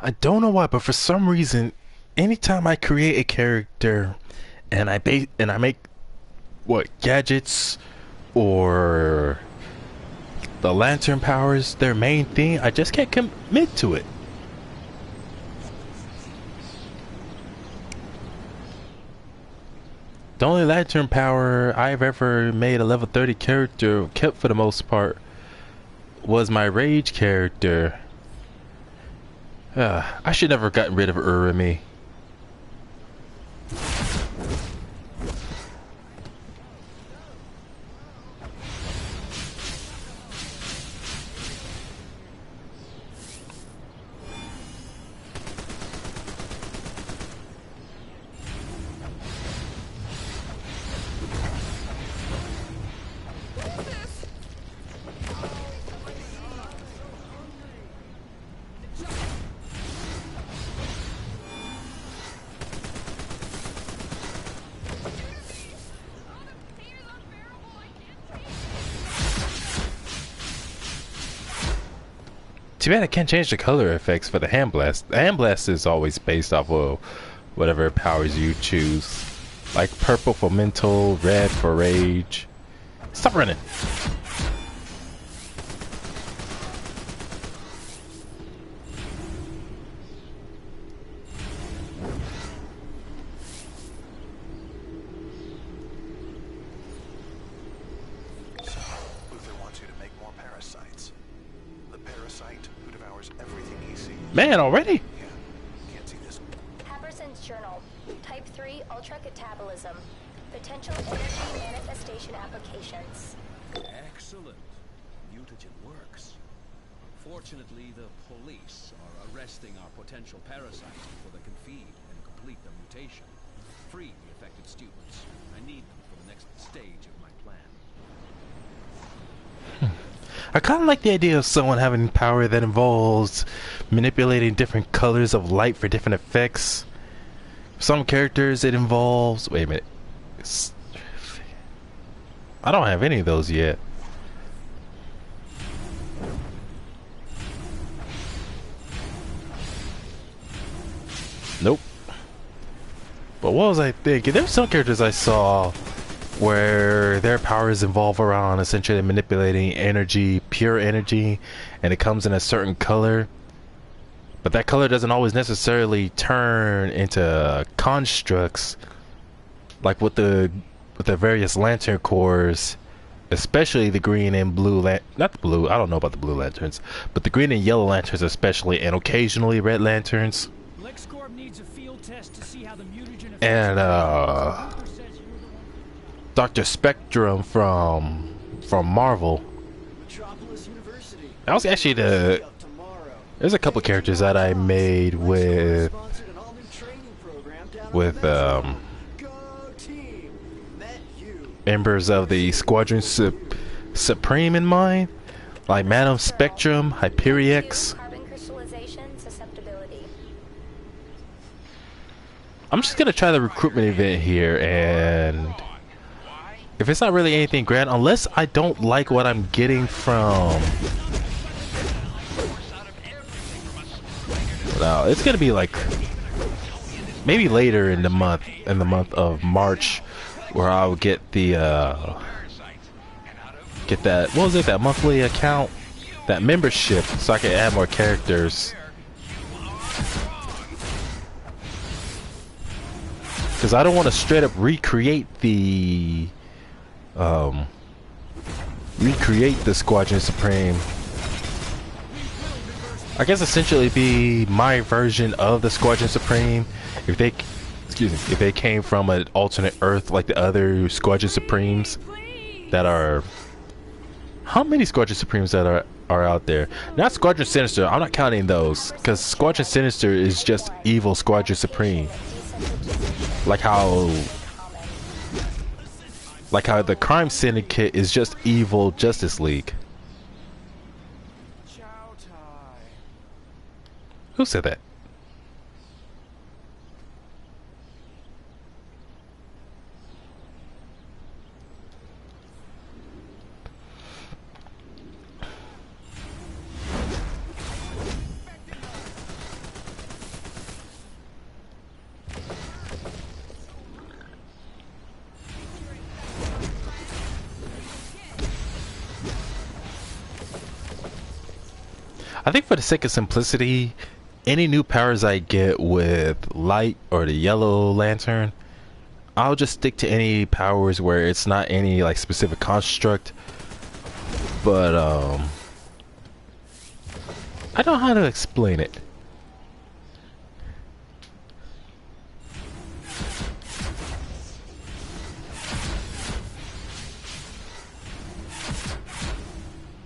I don't know why, but for some reason, anytime I create a character and I make what gadgets or the lantern powers their main thing, I just can't commit to it. The only lantern power I've ever made a level 30 character kept for the most part was my rage character. I should never have gotten rid of Urami. Too bad I can't change the color effects for the hand blast. The hand blast is always based off of whatever powers you choose. Like purple for mental, red for rage. Stop running. Man, already? HARASSMENT's journal. Type 3 ultra-catabolism. Potential energy manifestation applications. Excellent. Mutagen works. Unfortunately, the police are arresting our potential parasites before they can feed and complete the mutation. Free the affected students. I need them for the next stage of my plan. I kind of like the idea of someone having power that involves manipulating different colors of light for different effects. Some characters it involves... Wait a minute. I don't have any of those yet. Nope. But what was I thinking? There's some characters I saw where their powers involve around essentially manipulating energy, pure energy, and it comes in a certain color. But that color doesn't always necessarily turn into constructs, like with the various lantern cores, especially the green and blue not the blue, I don't know about the blue lanterns, but the green and yellow lanterns especially, and occasionally red lanterns. LexCorp needs a field test to see how the mutagen And Dr. Spectrum from Marvel. That was actually there's a couple characters that I made with members of the Squadron Supreme in mind, like Madam Spectrum, Hyperiex. I'm just gonna try the recruitment event here, and if it's not really anything grand, unless I don't like what I'm getting from... Now, it's gonna be like maybe later in the month of March, where I'll get the get that, what was it, that monthly account, that membership, so I can add more characters. Because I don't want to straight up recreate the Squadron Supreme. I guess essentially be my version of the Squadron Supreme if they came from an alternate Earth like the other Squadron Supremes that are... How many Squadron Supremes that are out there? Not Squadron Sinister, I'm not counting those, because Squadron Sinister is just evil Squadron Supreme. Like how the Crime Syndicate is just evil Justice League. Who said that? I think for the sake of simplicity, any new powers I get with light or the yellow lantern, I'll just stick to any powers where it's not any like specific construct. But I don't know how to explain it.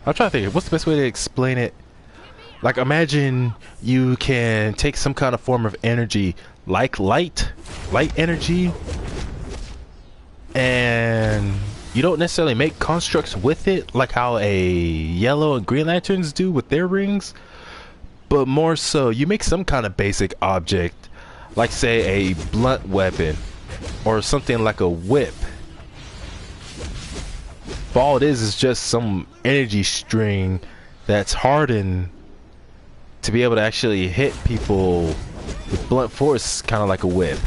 I'm trying to think, what's the best way to explain it? Like, imagine you can take some kind of form of energy, like light energy, and you don't necessarily make constructs with it, like how a yellow and green lanterns do with their rings, but more so, you make some kind of basic object, like say a blunt weapon, or something like a whip. But all it is just some energy string that's hardened to be able to actually hit people with blunt force, kind of like a whip.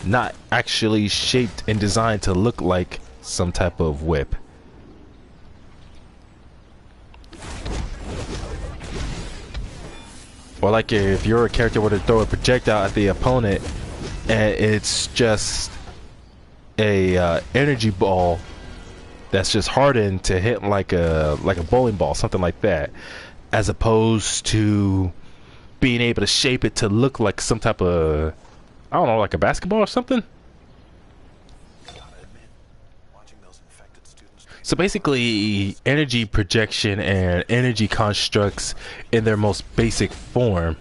Not actually shaped and designed to look like some type of whip. Or like if you're a character were to throw a projectile at the opponent and it's just a energy ball that's just hardened to hit like a bowling ball, something like that, as opposed to being able to shape it to look like some type of, I don't know, like a basketball or something. So basically, energy projection and energy constructs in their most basic form,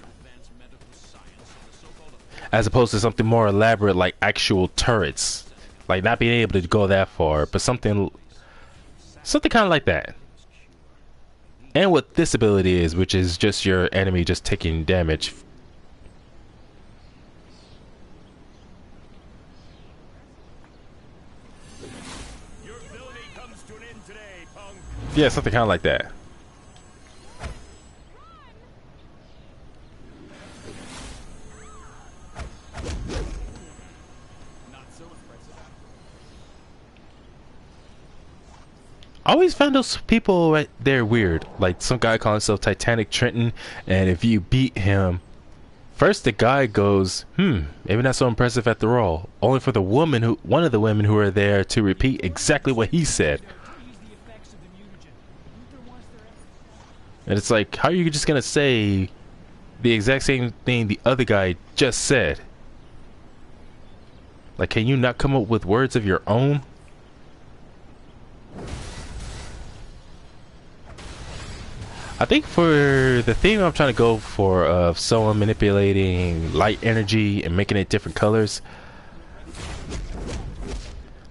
as opposed to something more elaborate like actual turrets, like not being able to go that far, but something kind of like that. And what this ability is, which is just your enemy just taking damage. Your ability comes to an end today, punk. Yeah, something kind of like that. I always found those people right there weird. Like some guy calling himself Titanic Trenton, and if you beat him, first the guy goes, maybe not so impressive after all. Only for the woman one of the women who are there to repeat exactly what he said. And it's like, how are you just gonna say the exact same thing the other guy just said? Like, can you not come up with words of your own? I think for the theme I'm trying to go for of someone manipulating light energy and making it different colors.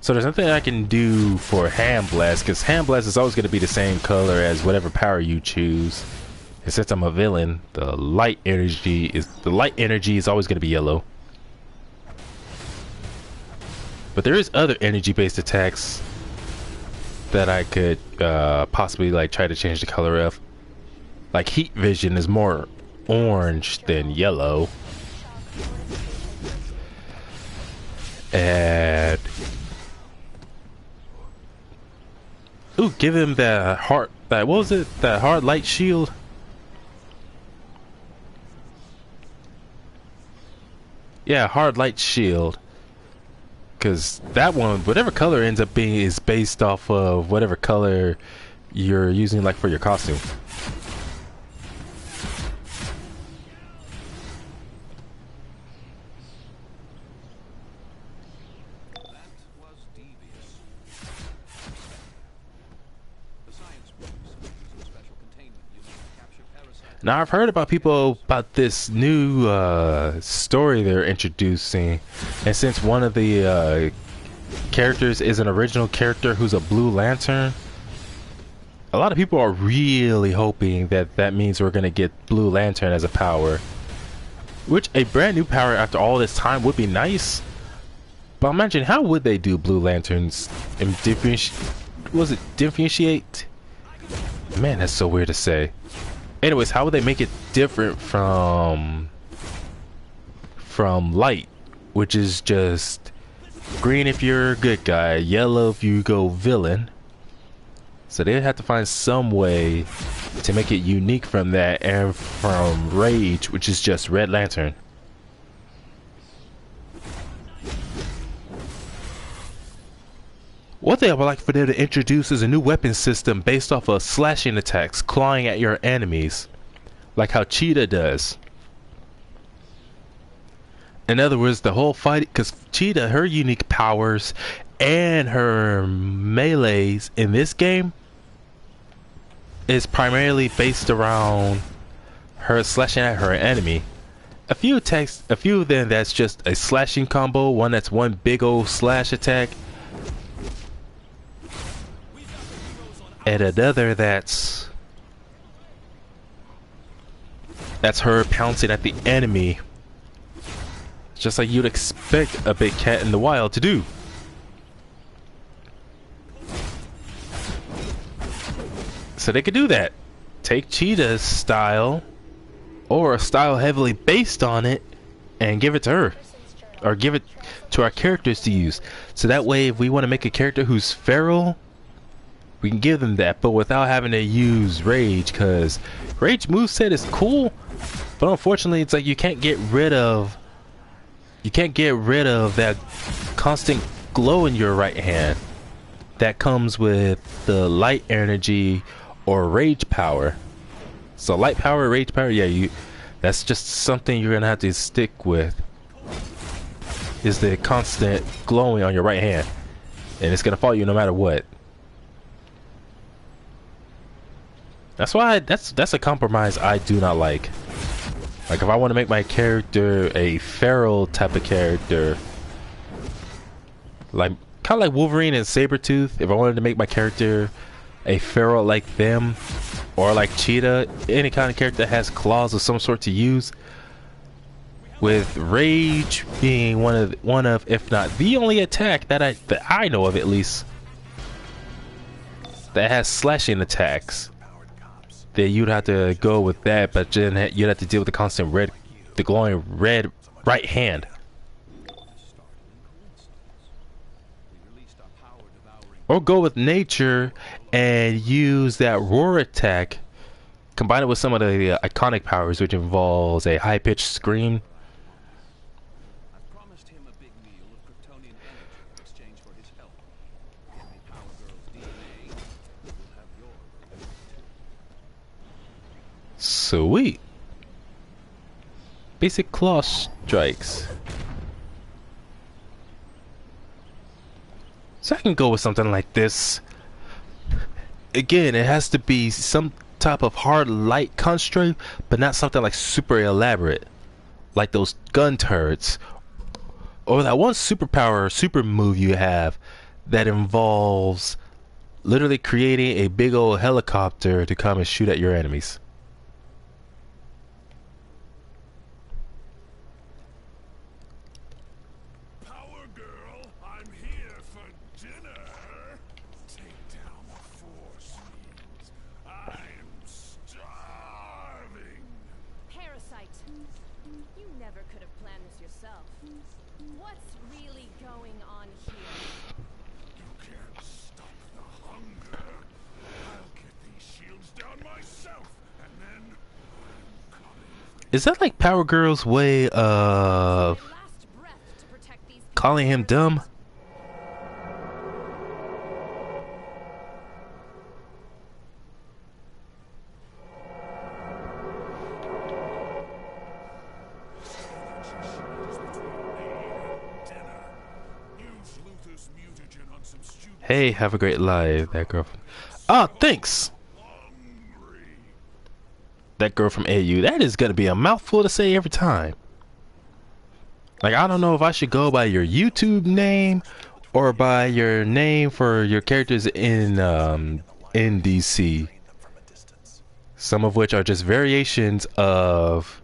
So there's nothing I can do for Hand Blast, because Hand Blast is always going to be the same color as whatever power you choose. And since I'm a villain, the light energy is always going to be yellow. But there is other energy-based attacks that I could possibly like try to change the color of. Like heat vision is more orange than yellow. And ooh, give him that what was it? That hard light shield. Yeah, hard light shield. Cause that one, whatever color ends up being, is based off of whatever color you're using, like for your costume. Now I've heard about this new story they're introducing, and since one of the characters is an original character who's a Blue Lantern, a lot of people are really hoping that means we're gonna get Blue Lantern as a power, which a brand new power after all this time would be nice. But imagine, how would they do Blue Lanterns and differentiate? Man, that's so weird to say. Anyways, how would they make it different from light, which is just green if you're a good guy, yellow if you go villain? So they'd have to find some way to make it unique from that, and from Rage, which is just Red Lantern. One thing I would like for them to introduce is a new weapon system based off of slashing attacks, clawing at your enemies, like how Cheetah does. In other words, the whole fight, because Cheetah, her unique powers and her melees in this game is primarily based around her slashing at her enemy. A few of them that's just a slashing combo, one that's one big old slash attack, and another that's her pouncing at the enemy, just like you'd expect a big cat in the wild to do. So they could do that. Take Cheetah's style, or a style heavily based on it, and give it to her, or give it to our characters to use. So that way, if we want to make a character who's feral, we can give them that, but without having to use Rage, because Rage moveset is cool, but unfortunately it's like you can't get rid of that constant glow in your right hand that comes with the light energy or rage power. So light power, rage power, yeah, that's just something you're gonna have to stick with, is the constant glowing on your right hand, and it's gonna follow you no matter what. That's why that's a compromise I do not like. Like, if I want to make my character a feral type of character, like kind of like Wolverine and Sabretooth, if I wanted to make my character a feral like them, or like Cheetah, any kind of character that has claws of some sort to use, with Rage being one of if not the only attack that I know of, at least, that has slashing attacks, then you'd have to go with that, but then you'd have to deal with the glowing red right hand. Or go with nature and use that roar attack, combine it with some of the iconic powers, which involves a high-pitched scream. I've promised him a big meal of Kryptonian energy in exchange for his help. Give me Power Girl's DNA, you'll have your reward too. Sweet. Basic claw strikes. So I can go with something like this. Again, it has to be some type of hard light construct, but not something like super elaborate, like those gun turrets, or that one superpower or super move you have that involves literally creating a big old helicopter to come and shoot at your enemies. Power Girl, I'm here for dinner. Take down the force fields. I'm starving. Parasite. You never could have planned this yourself. What's really going on here? You can't stop the hunger. I'll get these shields down myself, and then I'm coming. Is that like Power Girl's way of Your last breath to protect these calling him dumb? Use Luther's mutagen on some stupid Hey, have a great life, that girl. Oh, thanks. hungry. That girl from AU. That is gonna be a mouthful to say every time. Like, I don't know if I should go by your YouTube name or by your name for your characters in DC. Some of which are just variations of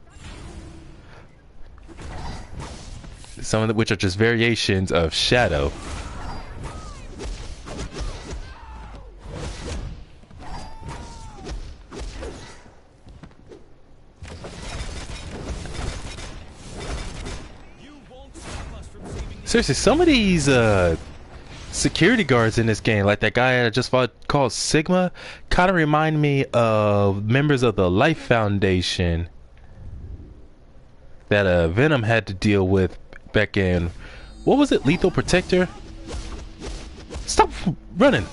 Shadow. Seriously, some of these security guards in this game, like that guy I just fought called Sigma, kind of remind me of members of the Life Foundation that Venom had to deal with back in, what was it, Lethal Protector? Stop running.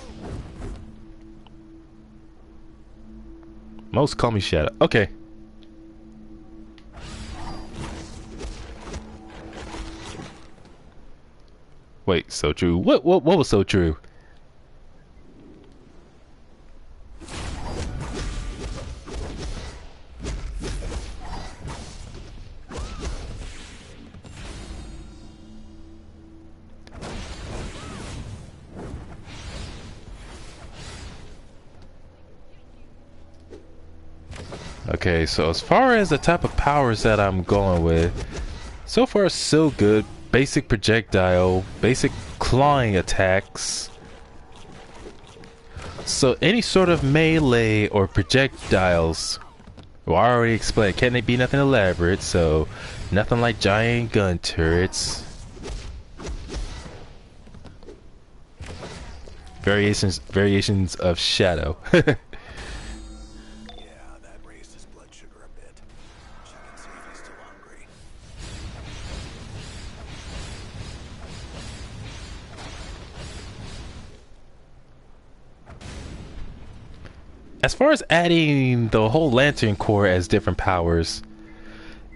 Most call me Shadow. Okay. Wait, so true. What was so true? Okay, so as far as the type of powers that I'm going with, so far so good. Basic projectile, basic clawing attacks. So any sort of melee or projectiles, well, I already explained, can't be nothing elaborate, so nothing like giant gun turrets. Variations of Shadow. As far as adding the whole Lantern Corps as different powers,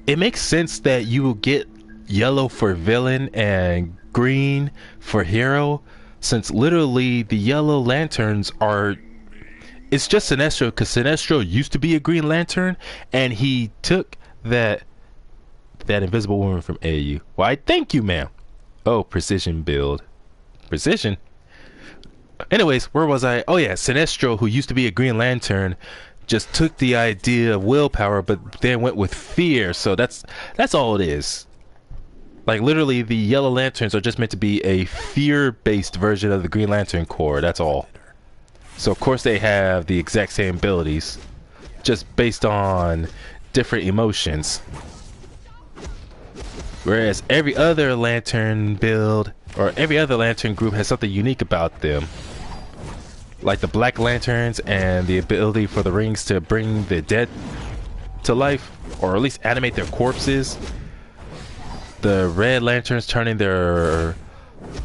it makes sense that you will get yellow for villain and green for hero, since literally the yellow lanterns are, it's just Sinestro, because Sinestro used to be a Green Lantern and he took that invisible woman from AU. Why, thank you, ma'am. Oh, precision build. Precision? Anyways, where was I? Oh yeah, Sinestro, who used to be a Green Lantern, just took the idea of willpower, but then went with fear. So that's all it is. Like literally, the Yellow Lanterns are just meant to be a fear-based version of the Green Lantern Corps. That's all. So of course they have the exact same abilities, just based on different emotions. Whereas every other Lantern build or every other Lantern group has something unique about them. Like the Black Lanterns and the ability for the rings to bring the dead to life, or at least animate their corpses. The Red Lanterns turning their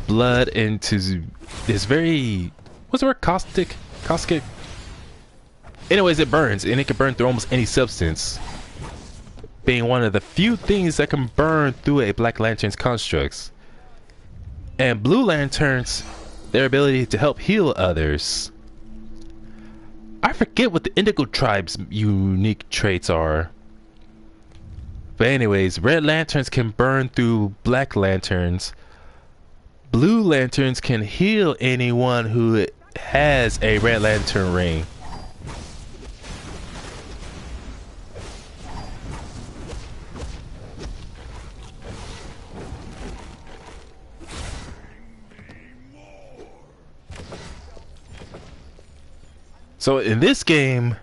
blood into this very, what's the word, caustic? Anyways, it burns, and it can burn through almost any substance, being one of the few things that can burn through a Black Lantern's constructs. And Blue Lanterns, their ability to help heal others. I forget what the Indigo Tribe's unique traits are. But anyways, Red Lanterns can burn through Black Lanterns. Blue Lanterns can heal anyone who has a Red Lantern ring. So in this game,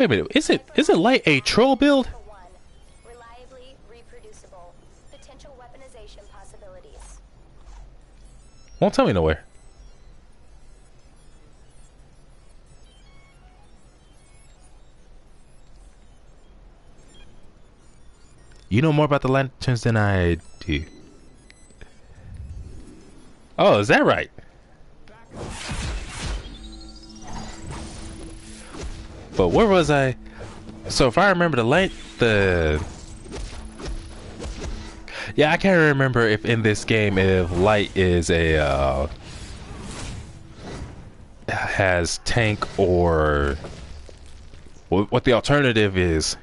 wait a minute, is it like a troll build? Reliably reproducible. Potential weaponization possibilities. Won't tell me nowhere. You know more about the lanterns than I do. Oh, is that right? But where was I? So if I remember yeah, I can't remember if in this game if light is a has tank or what the alternative is.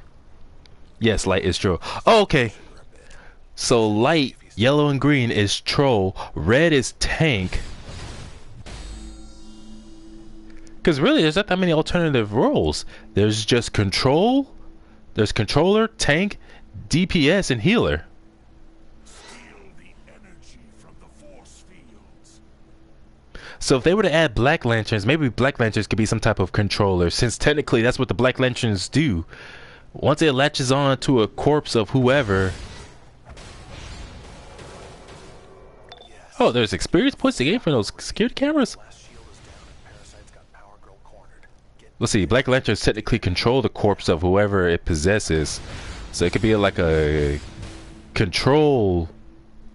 Yes, light is troll. Oh, okay. So light, yellow and green is troll, red is tank. Because really, there's not that many alternative roles. There's just control, there's controller, tank, DPS, and healer. Steal the energy from the force fields. So if they were to add Black Lanterns, maybe Black Lanterns could be some type of controller, since technically that's what the Black Lanterns do. Once it latches on to a corpse of whoever, Oh, there's experience points to gain for those security cameras? Last shield is down and Parasite's got Power Girl cornered. Get Let's see, Black Lanterns technically control the corpse of whoever it possesses. So it could be like a control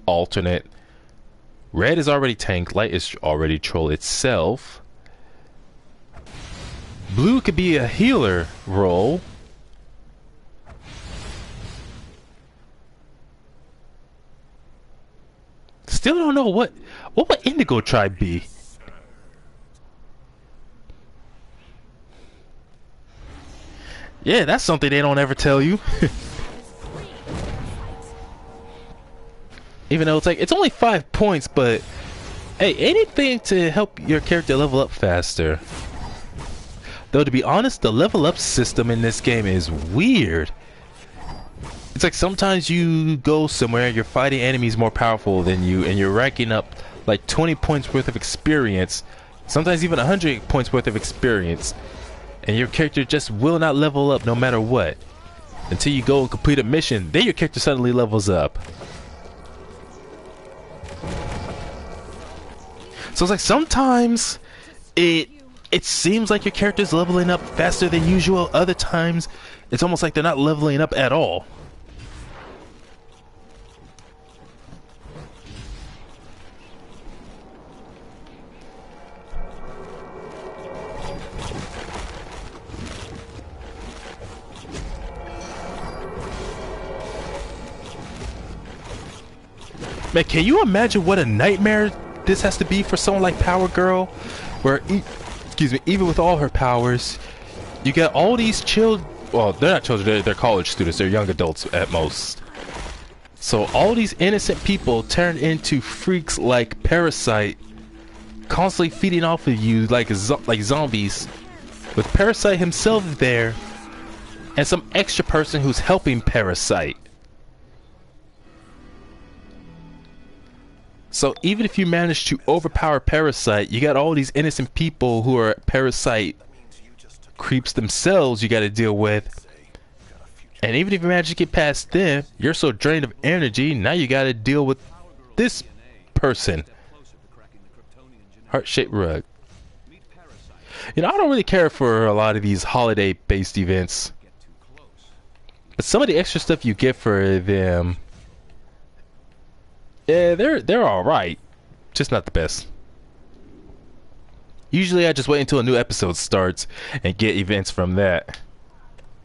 alternate. Red is already tank, light is already troll itself. Blue could be a healer role. Still don't know what would Indigo Tribe be? Yeah, that's something they don't ever tell you. Even though it's only 5 points, but hey, anything to help your character level up faster. Though to be honest, the level up system in this game is weird. It's like sometimes you go somewhere, you're fighting enemies more powerful than you, and you're racking up like 20 points worth of experience, sometimes even 100 points worth of experience, and your character just will not level up no matter what. Until you go and complete a mission, then your character suddenly levels up. So it's like sometimes it seems like your character's leveling up faster than usual. Other times it's almost like they're not leveling up at all. Man, can you imagine what a nightmare this has to be for someone like Power Girl, where even with all her powers, you get all these children. Well, they're not children; they're college students. They're young adults at most. So all these innocent people turn into freaks like Parasite, constantly feeding off of you like zombies, with Parasite himself there, and some extra person who's helping Parasite. So even if you manage to overpower Parasite, you got all these innocent people who are Parasite creeps themselves you got to deal with. And even if you manage to get past them, you're so drained of energy, now you got to deal with this person. Heart-shaped rug. You know, I don't really care for a lot of these holiday-based events, but some of the extra stuff you get for them, yeah, they're all right, just not the best. Usually, I just wait until a new episode starts and get events from that.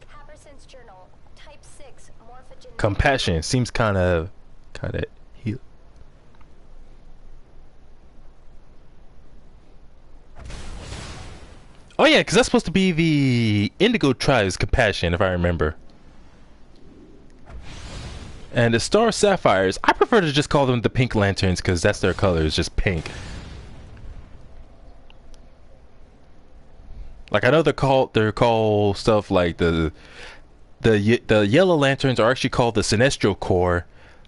HARASSMENT Journal, Type 6, morphogen. Compassion seems kind of heal. Oh yeah, because that's supposed to be the Indigo Tribe's Compassion, if I remember. And the Star Sapphires, I prefer to just call them the Pink Lanterns because that's their color, is just pink. Like I know they're called stuff like the Yellow Lanterns are actually called the Sinestro Corps,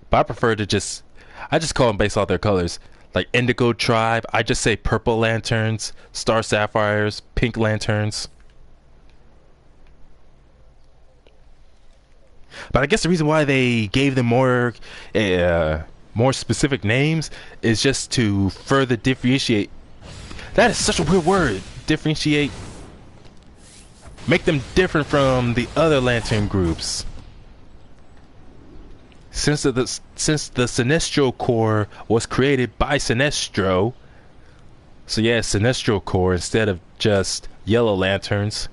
but I prefer to just call them based off their colors. Like Indigo Tribe, I just say Purple Lanterns, Star Sapphires, Pink Lanterns. But I guess the reason why they gave them more specific names is just to further differentiate. That is such a weird word. Differentiate. Make them different from the other lantern groups. Since the Sinestro Corps was created by Sinestro, so yeah, Sinestro Corps instead of just Yellow Lanterns.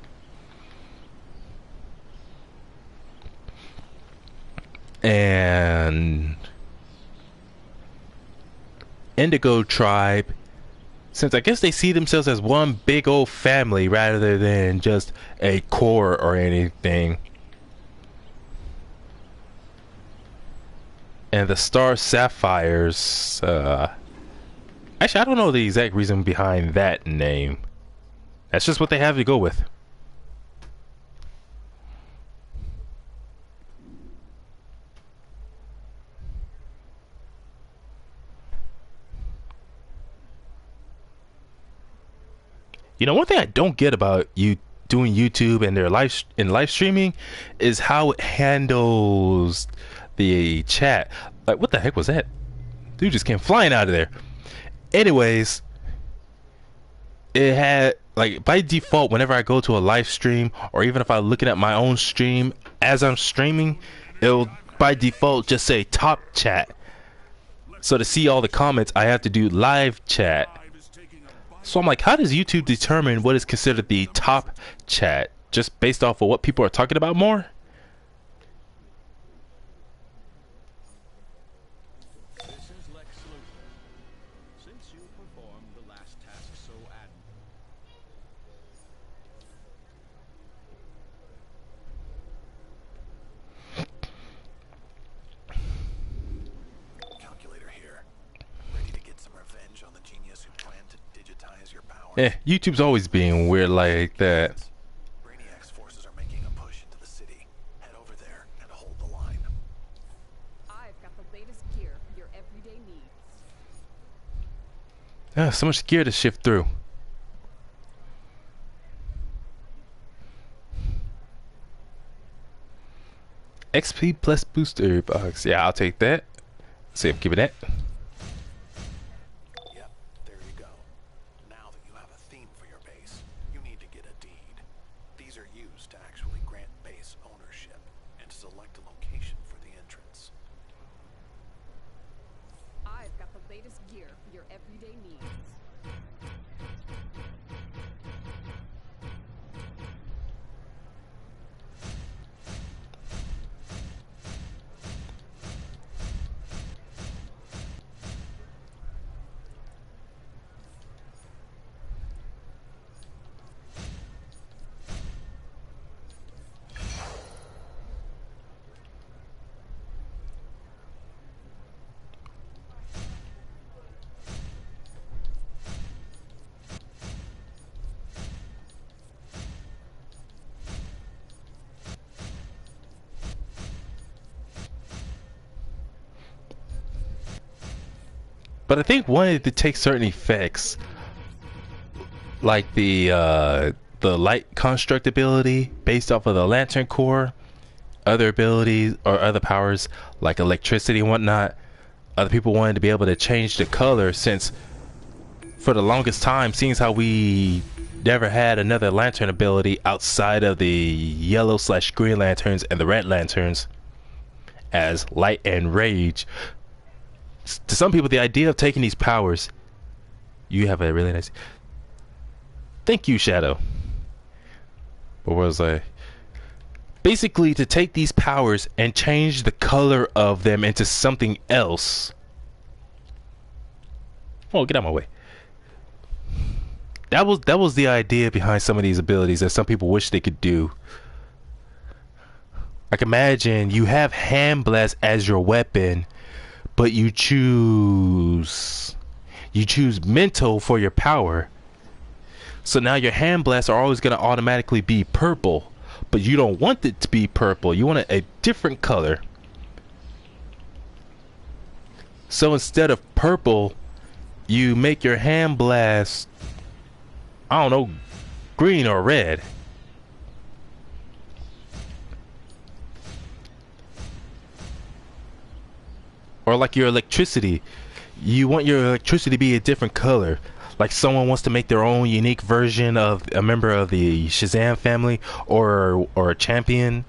And Indigo Tribe, since I guess they see themselves as one big old family rather than just a corps or anything. And the Star Sapphires, actually I don't know the exact reason behind that name. That's just what they have to go with. You know, one thing I don't get about you doing YouTube and their live streaming is how it handles the chat. Like, what the heck was that? Dude just came flying out of there. Anyways, it had like by default whenever I go to a live stream, or even if I'm looking at my own stream as I'm streaming, it'll by default just say top chat. So to see all the comments, I have to do live chat. So I'm like, how does YouTube determine what is considered the top chat? Just based off of what people are talking about more? This is Lex Luthor. Since you performed the last task so Calculator here. Ready to get some revenge on the genius who planned to digitize your powers. YouTube's always being weird like that. Brainiac's forces are making a push into the city. Head over there and hold the line. I've got the latest gear for your everyday needs. So much gear to shift through. XP plus booster box. Yeah, I'll take that. See if give it that. Yep, there you go. Now that you have a theme for your base, you need to get a deed. These are used to actually grant base ownership and to select a location for the entrance. I've got the latest gear for your everyday needs. But I think wanted to take certain effects, like the light construct ability based off of the lantern core, other abilities or other powers like electricity and whatnot. Other people wanted to be able to change the color, since for the longest time, seeing how we never had another lantern ability outside of the yellow / green lanterns and the red lanterns as light and rage. To some people, the idea of taking these powers, you have a really nice, thank you, Shadow. What was I? Basically, to take these powers and change the color of them into something else. Oh, get out of my way. That was the idea behind some of these abilities that some people wish they could do. Like, imagine you have Hand Blast as your weapon, but you choose mental for your power. So now your hand blasts are always going to automatically be purple, but you don't want it to be purple. You want a different color. So instead of purple, you make your hand blast, I don't know, green or red. Or like your electricity, you want your electricity to be a different color. Like someone wants to make their own unique version of a member of the Shazam family or a champion.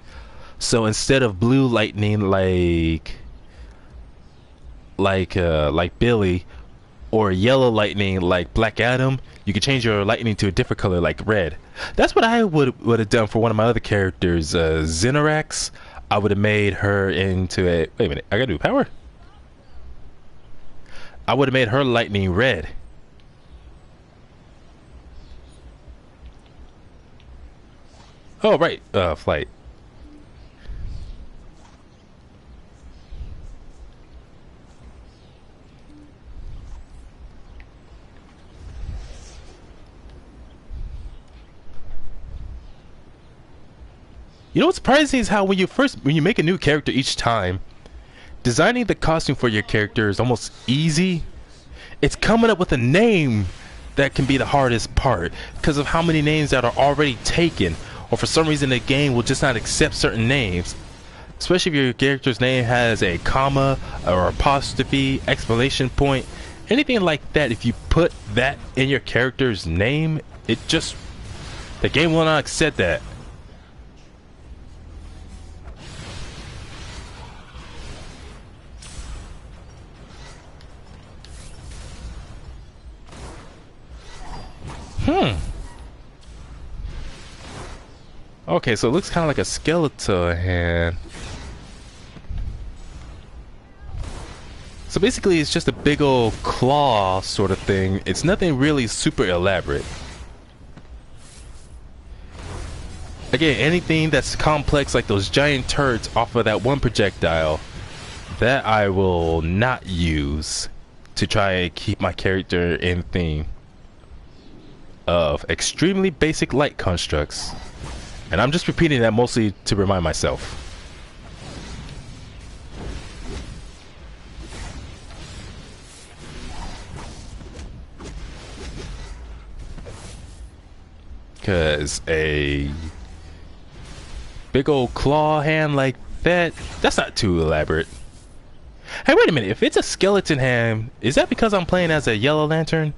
So instead of blue lightning like Billy, or yellow lightning like Black Adam, you can change your lightning to a different color like red. That's what I would have done for one of my other characters, Xenorax. I would have made her into a, wait a minute, I gotta do power. I would have made her lightning red. Oh, right. Flight. You know what's surprising is how when you make a new character each time, designing the costume for your character is almost easy. It's coming up with a name that can be the hardest part, because of how many names that are already taken, or for some reason the game will just not accept certain names. Especially if your character's name has a comma or apostrophe, exclamation point, anything like that, if you put that in your character's name, it just, the game will not accept that. Okay, so it looks kind of like a skeletal hand. So basically it's just a big old claw sort of thing. It's nothing really super elaborate. Again, anything that's complex like those giant turrets off of that one projectile, that I will not use to try and keep my character in theme of extremely basic light constructs. And I'm just repeating that mostly to remind myself. Because a big old claw hand like that, that's not too elaborate. Hey, wait a minute. If it's a skeleton hand, is that because I'm playing as a Yellow Lantern?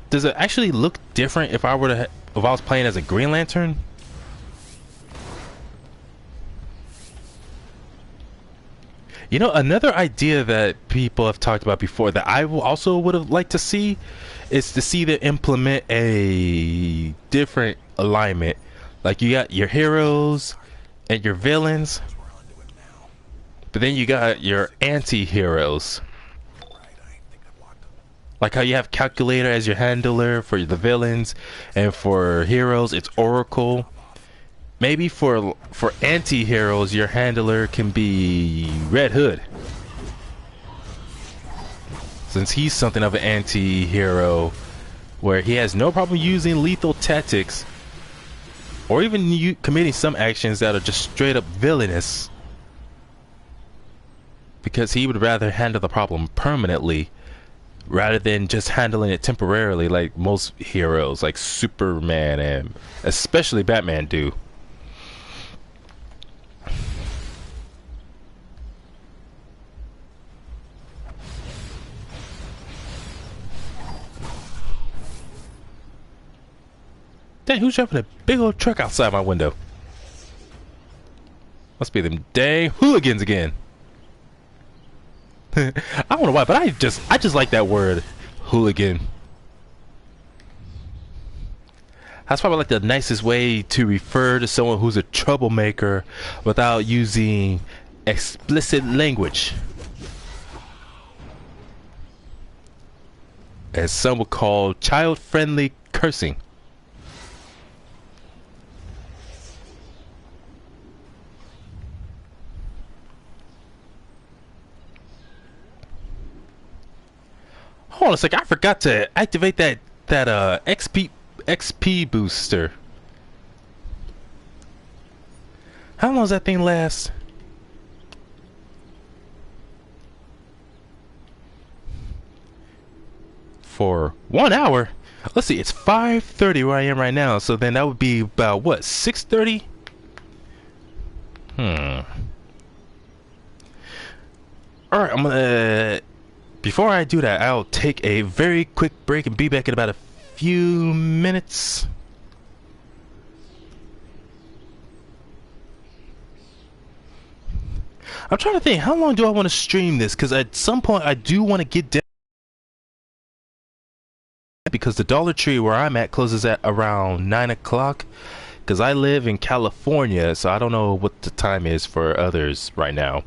Does it actually look different if I was playing as a Green Lantern? You know, another idea that people have talked about before that I also would have liked to see is to see them implement a different alignment. Like you got your heroes and your villains, but then you got your anti-heroes. Like how you have Calculator as your handler for the villains, and for heroes it's Oracle. Maybe for anti-heroes, your handler can be Red Hood, since he's something of an anti-hero, where he has no problem using lethal tactics, or even committing some actions that are just straight up villainous, because he would rather handle the problem permanently rather than just handling it temporarily like most heroes like Superman and especially Batman do. Dang, who's driving a big old truck outside my window? Must be them dang hooligans again. I don't know why, but I just like that word, hooligan. That's probably like the nicest way to refer to someone who's a troublemaker without using explicit language. As some would call child-friendly cursing. Hold on a second, I forgot to activate that XP booster. How long does that thing last? For 1 hour? Let's see, it's 5:30 where I am right now, so then that would be about what, 6:30? Alright, I'm gonna, before I do that, I'll take a very quick break and be back in about a few minutes. I'm trying to think, how long do I want to stream this? Because at some point I do want to get down, because the Dollar Tree where I'm at closes at around 9 o'clock. Because I live in California, so I don't know what the time is for others right now.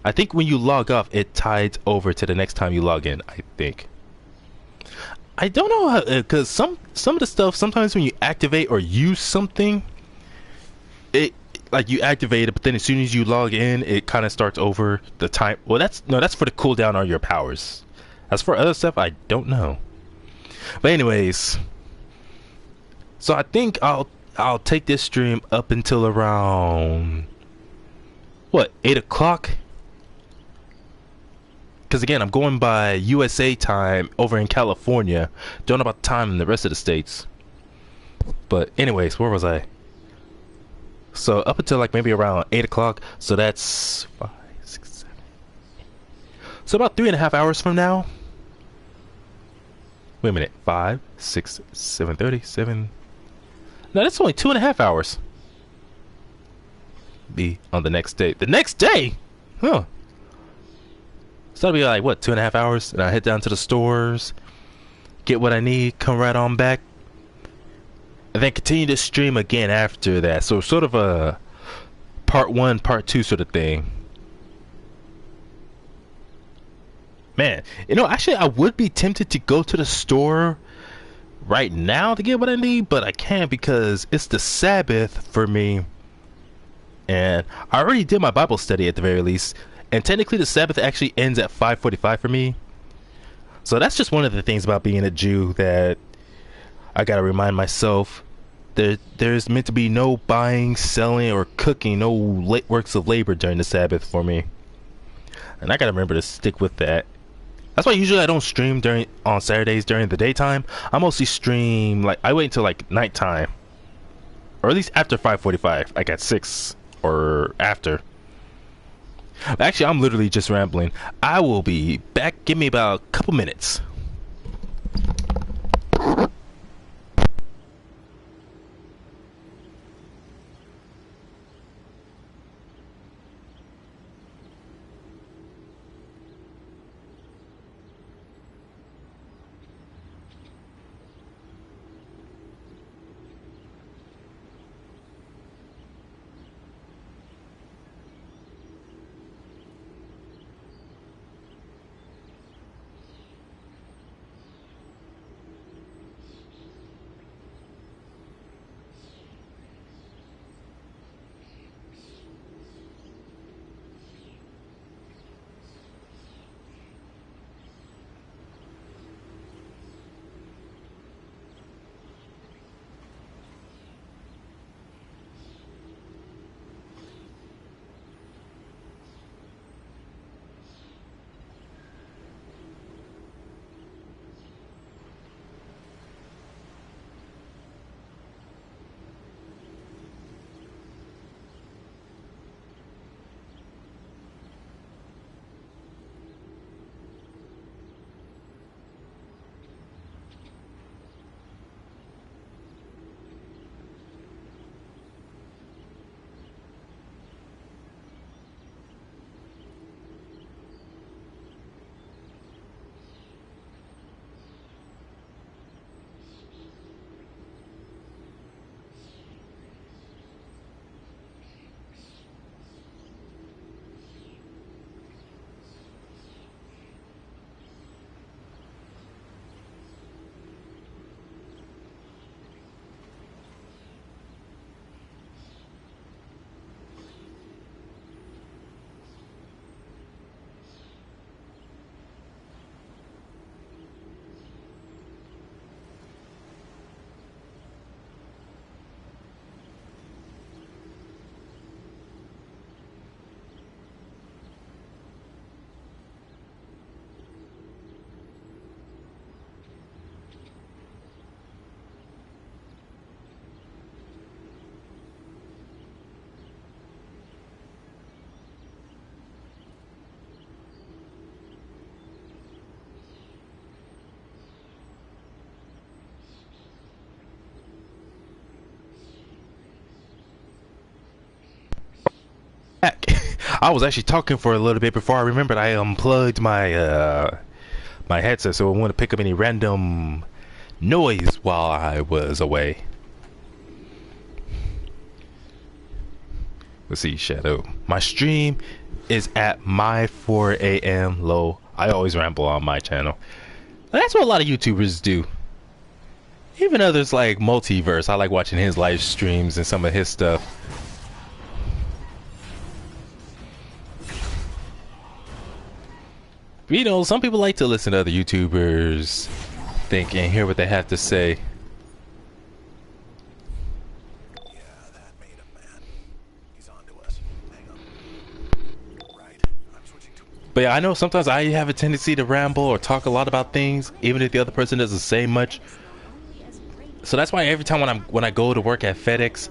I think when you log off, it ties over to the next time you log in, I think. I don't know how, because some of the stuff, sometimes when you activate or use something, it, like you activate it, but then as soon as you log in, it kind of starts over the time. Well, that's for the cooldown on your powers. As for other stuff, I don't know. But anyways, so I think I'll take this stream up until around, what, 8 o'clock? Because again, I'm going by USA time over in California. Don't know about the time in the rest of the states. But anyways, where was I? So up until like maybe around 8 o'clock. So that's 5, 6, 7, 8. So about 3.5 hours from now, Wait a minute. 5, 6, 7:30, 7. No, that's only 2.5 hours. Be on the next day. The next day? Huh. So that'll be like, what, 2.5 hours? And I head down to the stores, get what I need, come right on back, and then continue to stream again after that. So sort of a part 1, part 2 sort of thing. Man, you know, actually I would be tempted to go to the store right now to get what I need, but I can't because it's the Sabbath for me. And I already did my Bible study at the very least. And technically the Sabbath actually ends at 5:45 for me. So that's just one of the things about being a Jew that I gotta remind myself. There's meant to be no buying, selling, or cooking, no works of labor during the Sabbath for me. And I gotta remember to stick with that. That's why usually I don't stream on Saturdays during the daytime. I mostly stream, like, I wait until like nighttime. Or at least after 5:45, like at 6 or after. Actually, I'm literally just rambling. I will be back. Give me about a couple minutes. Back. I was actually talking for a little bit before I remembered I unplugged my my headset, so I wouldn't pick up any random noise while I was away. Let's see, Shadow. My stream is at my 4 a.m. low. I always ramble on my channel. That's what a lot of YouTubers do. Even others like Multiverse. I like watching his live streams and some of his stuff. You know, some people like to listen to other YouTubers think and hear what they have to say. Yeah, that made him mad. He's on to us. Hang on. Right. I'm switching to... But yeah, I know sometimes I have a tendency to ramble or talk a lot about things, even if the other person doesn't say much. So that's why every time when I go to work at FedEx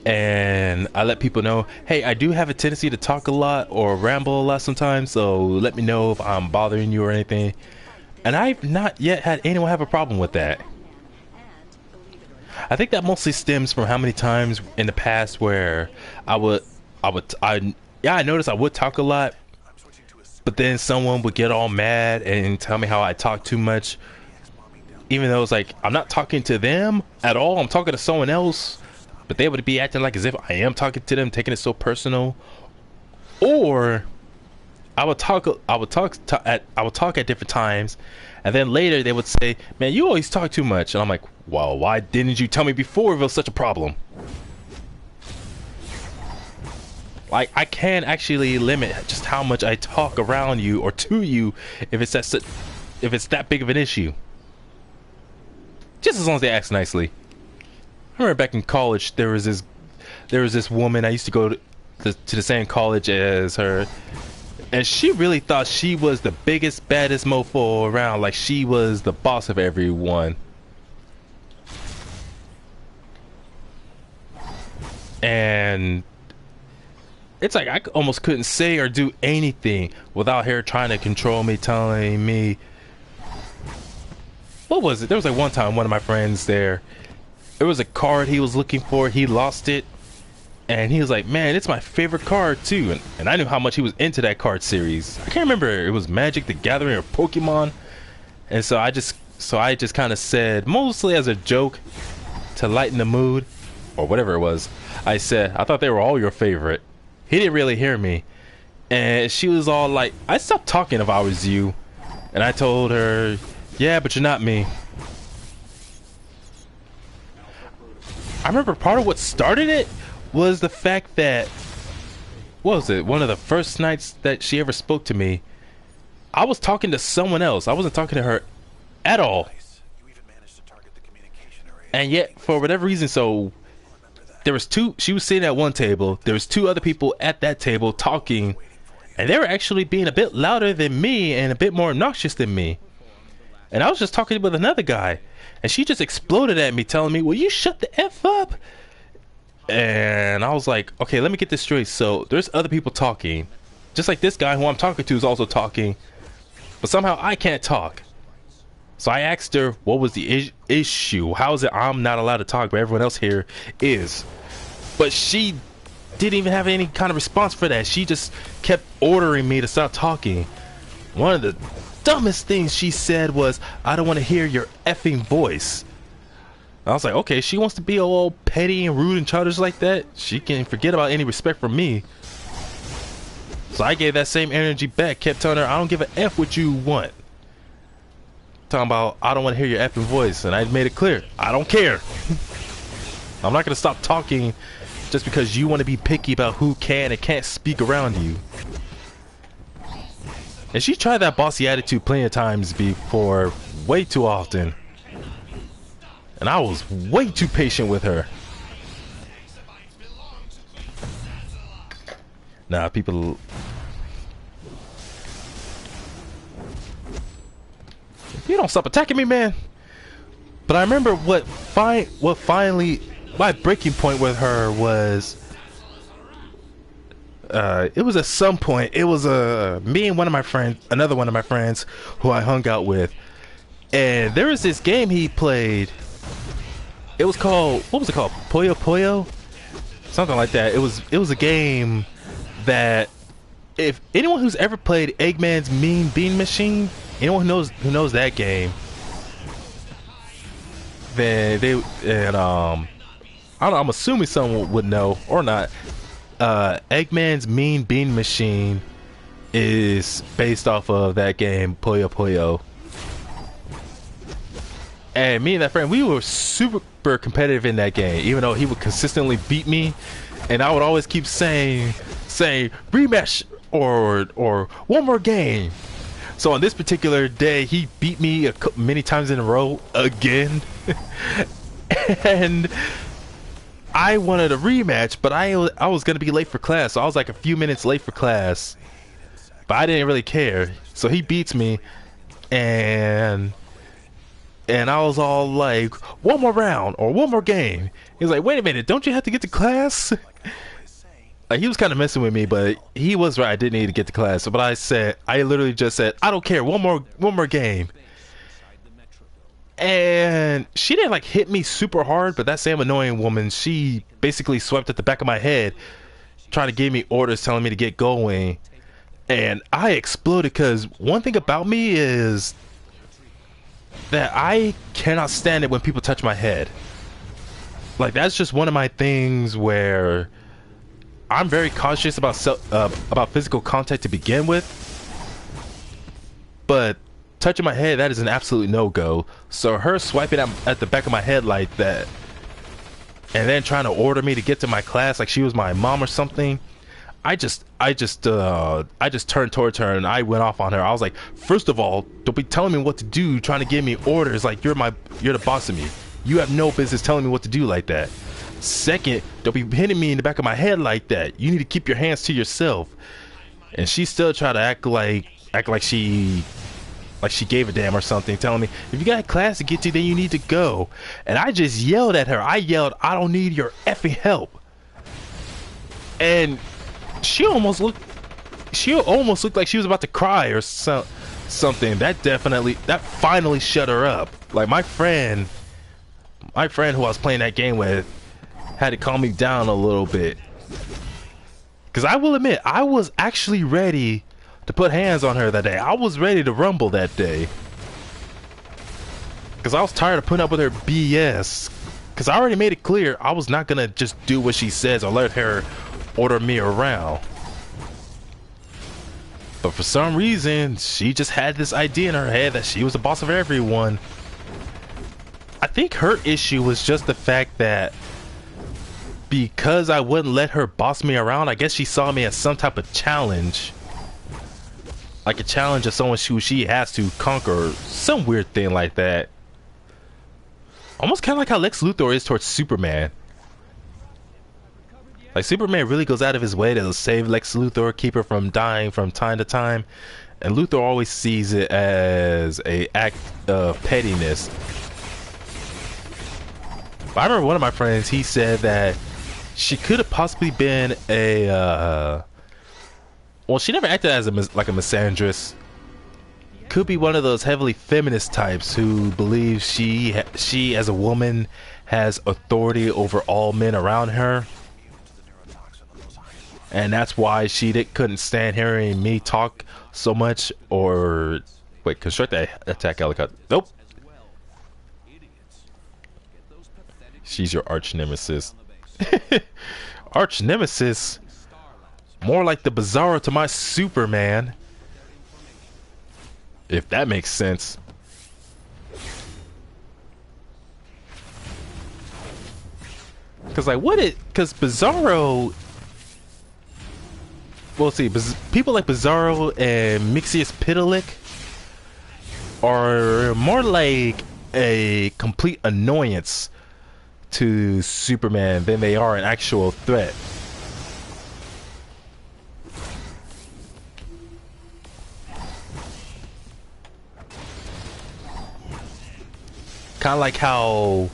and I let people know, hey, I do have a tendency to talk a lot or ramble a lot sometimes, so let me know if I'm bothering you or anything. And I've not yet had anyone have a problem with that. I think that mostly stems from how many times in the past where I noticed I would talk a lot, but then someone would get all mad and tell me how I talk too much, even though it's like I'm not talking to them at all. I'm talking to someone else, but they would be acting like as if I am talking to them, taking it so personal. Or I would talk at different times, and then later they would say, "Man, you always talk too much." And I'm like, "Well, why didn't you tell me before if it was such a problem?" Like, I can actually limit just how much I talk around you or to you if it's that big of an issue. Just as long as they ask nicely. I remember back in college, there was this woman. I used to go to the same college as her, and she really thought she was the biggest, baddest mofo around, like she was the boss of everyone. And it's like I almost couldn't say or do anything without her trying to control me, telling me, what was it? There was like one time, one of my friends there was a card he was looking for. He lost it, and he was like, "Man, it's my favorite card too." And I knew how much he was into that card series. I can't remember, it was Magic the Gathering or Pokemon. And so I just kind of said, mostly as a joke to lighten the mood or whatever it was, I said, "I thought they were all your favorite." He didn't really hear me, and she was all like, "I'd stop talking if I was you." And I told her, "Yeah, but you're not me." I remember part of what started it was the fact that, what was it, one of the first nights that she ever spoke to me, I was talking to someone else. I wasn't talking to her at all. And yet, for whatever reason, so there was she was sitting at one table, there was two other people at that table talking, and they were actually being a bit louder than me and a bit more obnoxious than me. And I was just talking with another guy, and she just exploded at me, telling me, "Will you shut the F up?" And I was like, okay, let me get this straight. So there's other people talking, just like this guy who I'm talking to is also talking, but somehow I can't talk. So I asked her, what was the issue? How is it I'm not allowed to talk, but everyone else here is? But she didn't even have any kind of response for that. She just kept ordering me to stop talking. One of the dumbest things she said was, "I don't want to hear your effing voice." I was like, okay, she wants to be all petty and rude and childish like that. She can forget about any respect from me. So I gave that same energy back, kept telling her, "I don't give a F what you want." Talking about, "I don't want to hear your effing voice." And I made it clear, I don't care. I'm not going to stop talking just because you want to be picky about who can and can't speak around you. And she tried that bossy attitude plenty of times before, way too often. And I was way too patient with her. Nah, people... You don't stop attacking me, man. But I remember what finally... my breaking point with her was... it was at some point, it was me and one of my friends, another one of my friends who I hung out with. And there was this game he played. It was called, what was it called? Puyo Puyo? Something like that. It was a game that, if anyone who's ever played Eggman's Mean Bean Machine, anyone who knows that game, then I don't know, I'm assuming someone would know or not. Eggman's Mean Bean Machine is based off of that game, Puyo Puyo. And me and that friend, we were super competitive in that game, even though he would consistently beat me, and I would always keep saying rematch or one more game. So on this particular day, he beat me many times in a row again. And I wanted a rematch, but I was gonna be late for class, so I was like a few minutes late for class. But I didn't really care. So he beats me, and I was all like, "One more round or one more game." He's like, "Wait a minute, don't you have to get to class?" Like, he was kind of messing with me, but he was right. I didn't need to get to class. But I literally just said, "I don't care. One more game." And she didn't like hit me super hard, but that same annoying woman, she basically swept at the back of my head, trying to give me orders, telling me to get going. And I exploded because one thing about me is that I cannot stand it when people touch my head. Like, that's just one of my things where I'm very cautious about physical contact to begin with. But touching my head, that is an absolute no-go. So her swiping at the back of my head like that, and then trying to order me to get to my class like she was my mom or something, I just turned towards her and I went off on her. I was like, first of all, don't be telling me what to do, trying to give me orders like you're the boss of me. You have no business telling me what to do like that. Second, don't be hitting me in the back of my head like that. You need to keep your hands to yourself. And she still tried to act like she gave a damn or something, telling me, if you got a class to get to, then you need to go. And I just yelled at her. I yelled, I don't need your effing help. And she almost looked like she was about to cry or something. That finally shut her up. Like, my friend who I was playing that game with had to calm me down a little bit. Because I will admit, I was actually ready to put hands on her that day. I was ready to rumble that day. Because I was tired of putting up with her BS. Because I already made it clear I was not going to just do what she says or let her order me around. But for some reason, she just had this idea in her head that she was the boss of everyone. I think her issue was just the fact that because I wouldn't let her boss me around, I guess she saw me as some type of challenge. Like a challenge of someone who she has to conquer, some weird thing like that. Almost kind of like how Lex Luthor is towards Superman. Like, Superman really goes out of his way to save Lex Luthor, keep her from dying from time to time, and Luthor always sees it as a act of pettiness. But I remember one of my friends, he said that she could have possibly been a well, she never acted as like a misandrist. Could be one of those heavily feminist types who believes she as a woman has authority over all men around her, and that's why she couldn't stand hearing me talk so much. Or wait, construct that attack helicopter. Nope. She's your arch nemesis. Arch nemesis. More like the Bizarro to my Superman, if that makes sense. Because because Bizarro, well, see, people like Bizarro and Mixius Pitalik are more like a complete annoyance to Superman than they are an actual threat. Kind of like how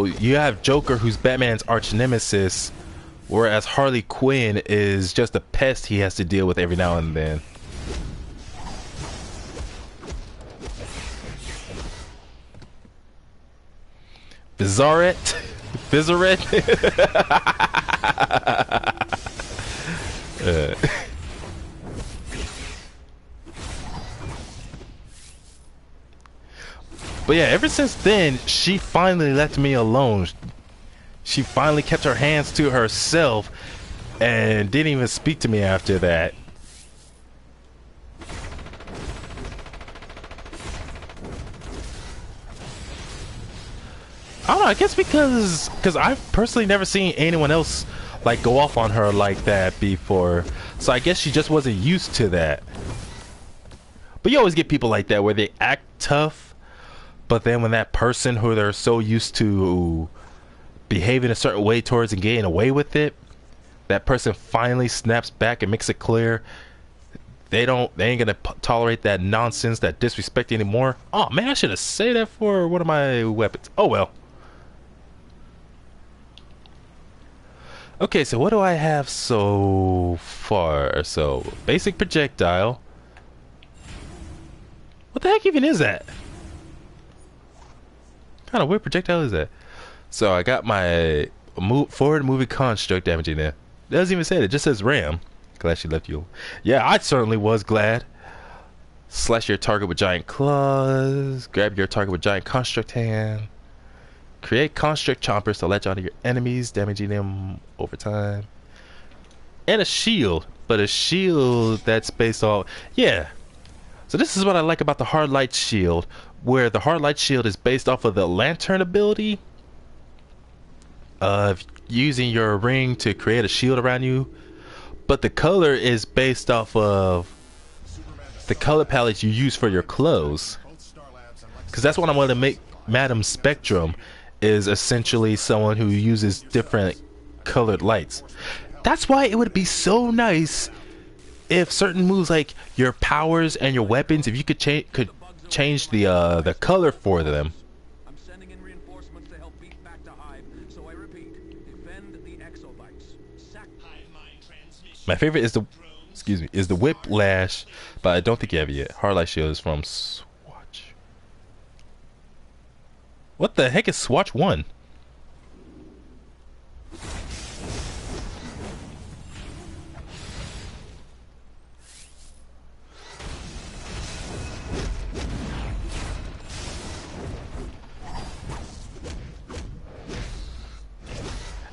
you have Joker, who's Batman's arch nemesis, whereas Harley Quinn is just a pest he has to deal with every now and then. Bizarret. But yeah, ever since then, she finally left me alone. She finally kept her hands to herself and didn't even speak to me after that. I don't know, I guess because I've personally never seen anyone else like go off on her like that before. So I guess she just wasn't used to that. But you always get people like that where they act tough, but then when that person who they're so used to behaving a certain way towards and getting away with it, that person finally snaps back and makes it clear they ain't gonna tolerate that nonsense, that disrespect anymore. Oh man, I should have saved that for one of my weapons. Oh well. Okay, so what do I have so far? So basic projectile. What the heck even is that? kind of weird projectile is that? So I got my forward moving construct damaging there. It doesn't even say it. It just says ram. Glad she left you. Yeah, I certainly was glad. Slash your target with giant claws. Grab your target with giant construct hand. Create construct chompers to latch onto your enemies, damaging them over time. And a shield, but a shield that's based off. Yeah. So this is what I like about the hard light shield, where the hard light shield is based off of the lantern ability of using your ring to create a shield around you, but the color is based off of the color palette you use for your clothes. Because that's what I want to make. Madam Spectrum is essentially someone who uses different colored lights. That's why it would be so nice if certain moves like your powers and your weapons, if you could change the color for them. I'm sending in reinforcements to help beat back to Hive, so I repeat, defend the exobytes. My favorite is the whiplash, but I don't think you have it yet. Hardlight shield is from Swatch. What the heck is Swatch 1?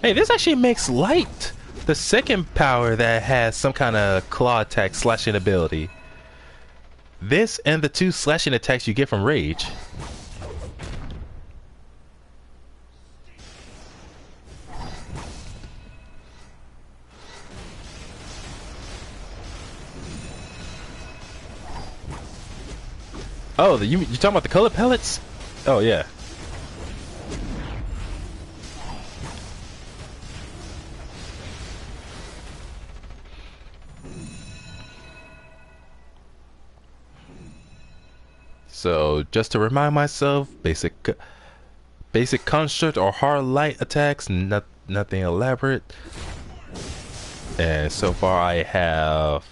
Hey, this actually makes light the second power that has some kind of claw attack slashing ability. This and the 2 slashing attacks you get from rage. Oh, you talking about the color palettes? Oh yeah. So just to remind myself, basic construct or hard light attacks, nothing elaborate. And so far I have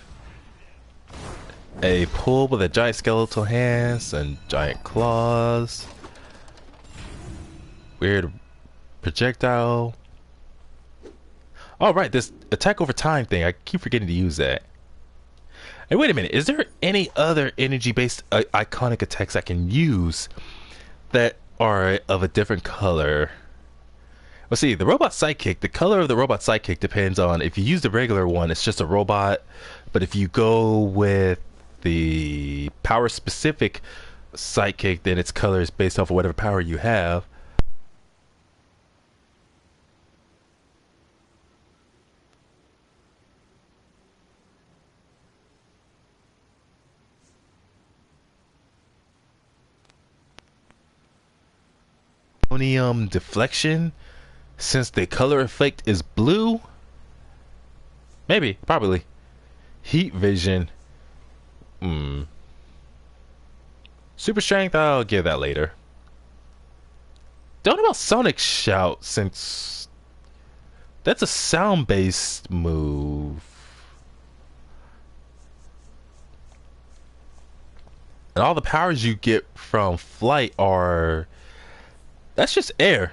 a pull with a giant skeletal hands and giant claws. Weird projectile. Oh right, this attack over time thing, I keep forgetting to use that. Hey, wait a minute, is there any other energy-based iconic attacks I can use that are of a different color? Let's see, the robot sidekick, the color of the robot sidekick depends on, if you use the regular one, it's just a robot, but if you go with the power-specific sidekick, then its color is based off of whatever power you have. Deflection, since the color effect is blue. Maybe, probably. Heat vision. Super strength, I'll give that later. Don't know about sonic shout, since that's a sound based move. And all the powers you get from flight are, that's just air.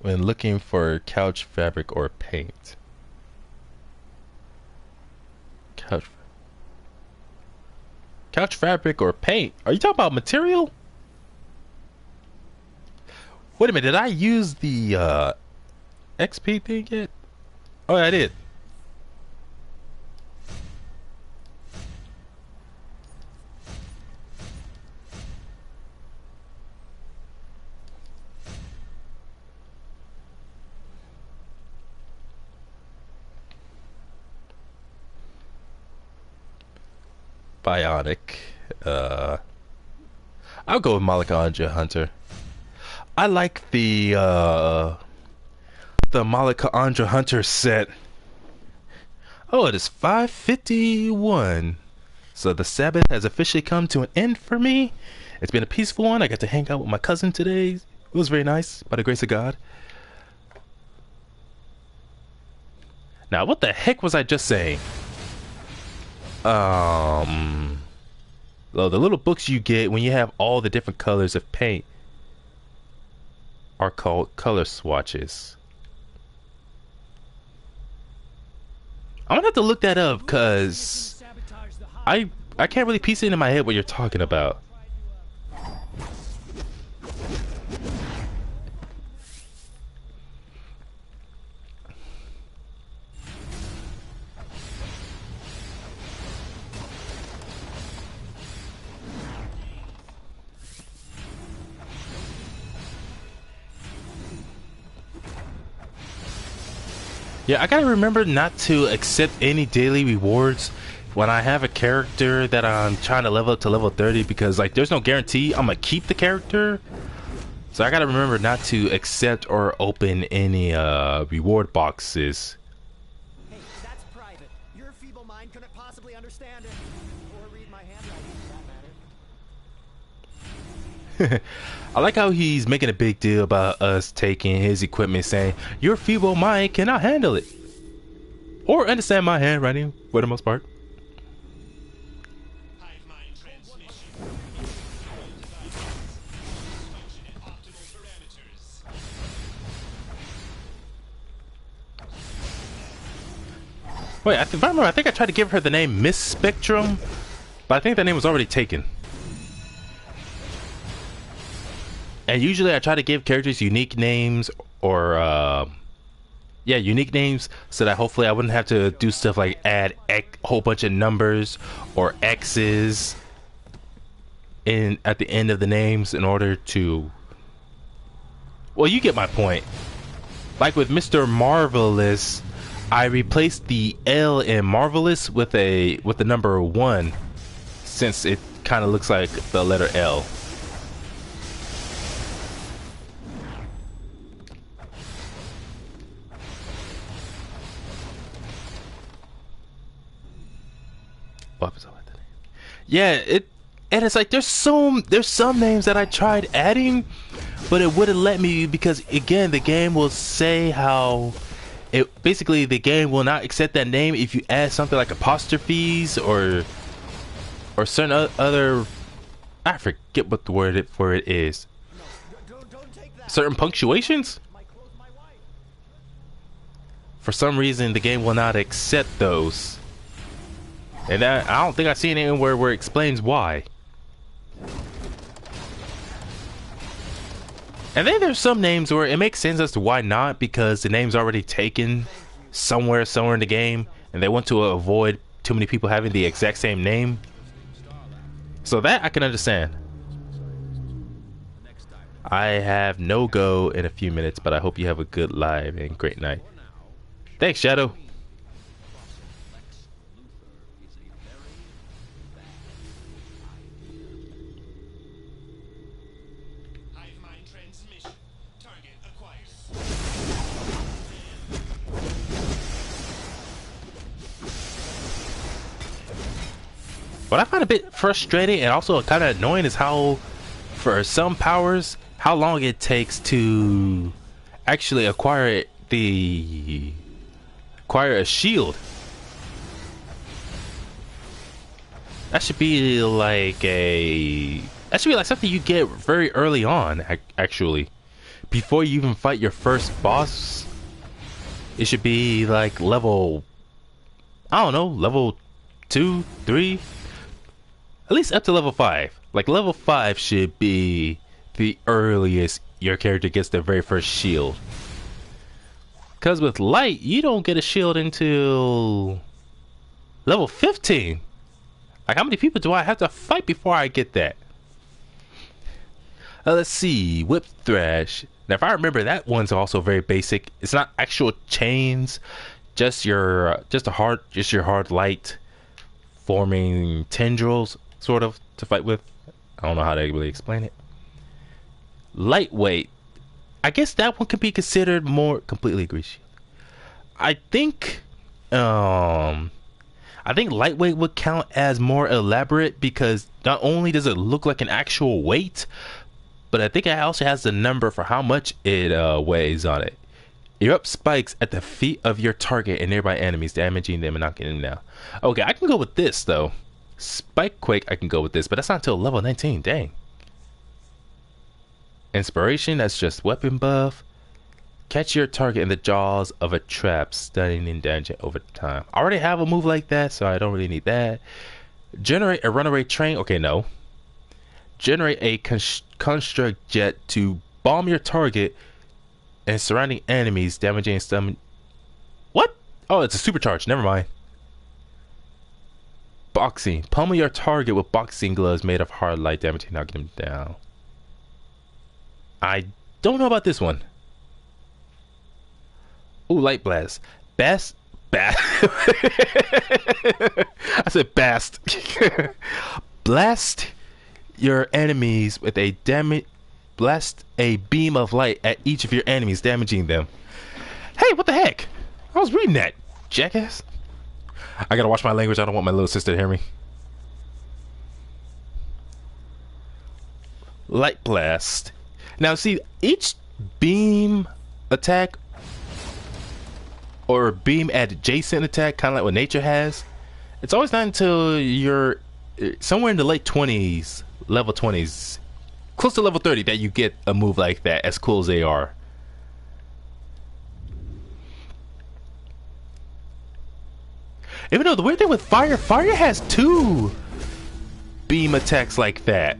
When looking for couch fabric or paint. Couch fabric or paint? Are you talking about material? Wait a minute, did I use the XP thing yet? Oh yeah, I did. Bionic. I'll go with Malika Hunter. I like the Malika Hunter set. Oh, it is 5:51. So the Sabbath has officially come to an end for me. It's been a peaceful one. I got to hang out with my cousin today. It was very nice, by the grace of God. Now, what the heck was I just saying? well, the little books you get when you have all the different colors of paint are called color swatches. I'm gonna have to look that up because I can't really piece it into my head what you're talking about. Yeah, I gotta remember not to accept any daily rewards when I have a character that I'm trying to level up to level 30, because like there's no guarantee I'm gonna keep the character. So I gotta remember not to accept or open any reward boxes. Hey, that's private. Your feeble mind couldn't possibly understand it. Or read my handwriting, for that matter. I like how he's making a big deal about us taking his equipment, saying your feeble mind cannot handle it or understand my handwriting for the most part. Wait, if I remember, I think I tried to give her the name Miss Spectrum, but I think that name was already taken. And usually I try to give characters unique names or yeah, unique names, so that hopefully I wouldn't have to do stuff like add a whole bunch of numbers or X's in at the end of the names in order to, well, you get my point. Like with Mr. Marvelous, I replaced the L in Marvelous with the number 1, since it kind of looks like the letter L. Yeah, and it's like there's some names that I tried adding, but it wouldn't let me, because again the game will say how it basically, the game will not accept that name if you add something like apostrophes or certain other, I forget what the word for it is. Don't take that. Certain punctuations. For some reason the game will not accept those. And I don't think I've seen anywhere where it explains why. And then there's some names where it makes sense as to why not, because the name's already taken somewhere in the game, and they want to avoid too many people having the exact same name. So that I can understand. I have no go in a few minutes, but I hope you have a good live and great night. Thanks, Shadow. What I find a bit frustrating and also kind of annoying is how, for some powers, how long it takes to actually acquire a shield. That should be like something you get very early on, actually, before you even fight your first boss. It should be like level, I don't know, level 2, 3. At least up to level 5. Like level 5 should be the earliest your character gets their very first shield. Because with light, you don't get a shield until level 15. Like, how many people do I have to fight before I get that? Let's see, Whip Thrash. Now, if I remember, that one's also very basic. It's not actual chains, just your hard light forming tendrils, sort of, to fight with. I don't know how to really explain it. Lightweight, I guess that one could be considered more completely greasy. I think lightweight would count as more elaborate, because not only does it look like an actual weight, but I think it also has the number for how much it weighs on it. Erupt spikes at the feet of your target and nearby enemies, damaging them and knocking them down. Okay, I can go with this though. Spike Quake, I can go with this, but that's not until level 19. Dang. Inspiration, that's just weapon buff. Catch your target in the jaws of a trap, stunning and damaging over time. I already have a move like that, so I don't really need that. Generate a runaway train. Okay, no. Generate a construct jet to bomb your target and surrounding enemies, damaging and stunning. What? Oh, it's a supercharge. Never mind. Boxing. Pummel your target with boxing gloves made of hard light, damaging, knocking them down. I don't know about this one. Ooh, light blast. Bast. I said bast. Blast your enemies with a blast a beam of light at each of your enemies, damaging them. Hey, what the heck? I was reading that, jackass. I gotta watch my language. I don't want my little sister to hear me. Light blast. Now see, each beam attack or beam adjacent attack, kind of like what nature has, it's always not until you're somewhere in the late 20s, level 20s, close to level 30, that you get a move like that, as cool as they are. Even though the weird thing with fire has 2 beam attacks like that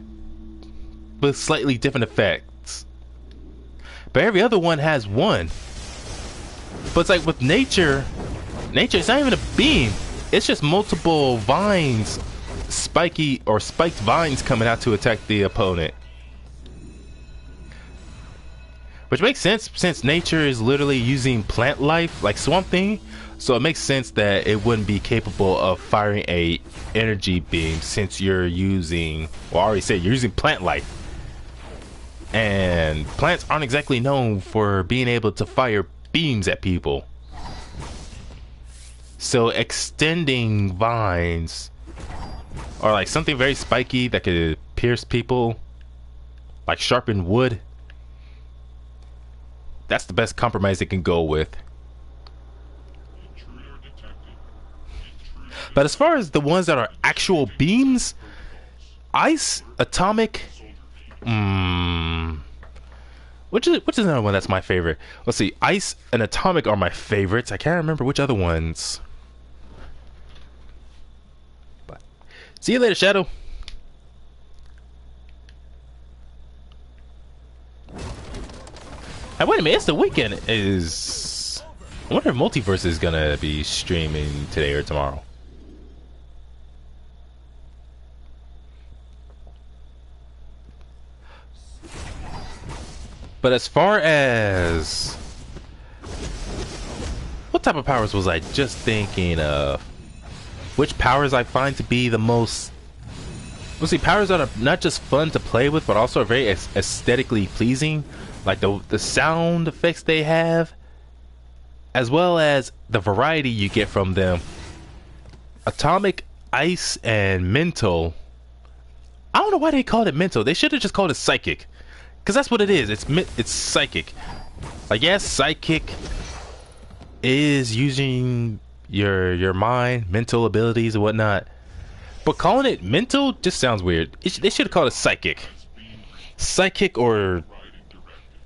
with slightly different effects, but every other one has 1. But it's like with nature, it's not even a beam, it's just multiple vines, spiky or spiked vines coming out to attack the opponent. Which makes sense since nature is literally using plant life like Swamp Thing, so it makes sense that it wouldn't be capable of firing a energy beam since you're using, well, I already said you're using plant life. And plants aren't exactly known for being able to fire beams at people. So extending vines or like something very spiky that could pierce people, like sharpened wood, that's the best compromise it can go with. But as far as the ones that are actual beams, ice, atomic, which is another one that's my favorite. Let's see, ice and atomic are my favorites. I can't remember which other ones. But see you later, Shadow. Hey, wait a minute, it's the weekend. I wonder if Multiverse is gonna be streaming today or tomorrow. But as far as what type of powers was I just thinking of? Which powers I find to be the most, let's see, powers that are not just fun to play with, but also very aesthetically pleasing, like the sound effects they have, as well as the variety you get from them. Atomic, ice, and mental. I don't know why they called it mental. They should have just called it psychic. Because that's what it is. It's psychic. Like, yes, psychic is using your mind, mental abilities and whatnot. But calling it mental just sounds weird. They should have called it psychic. Psychic or...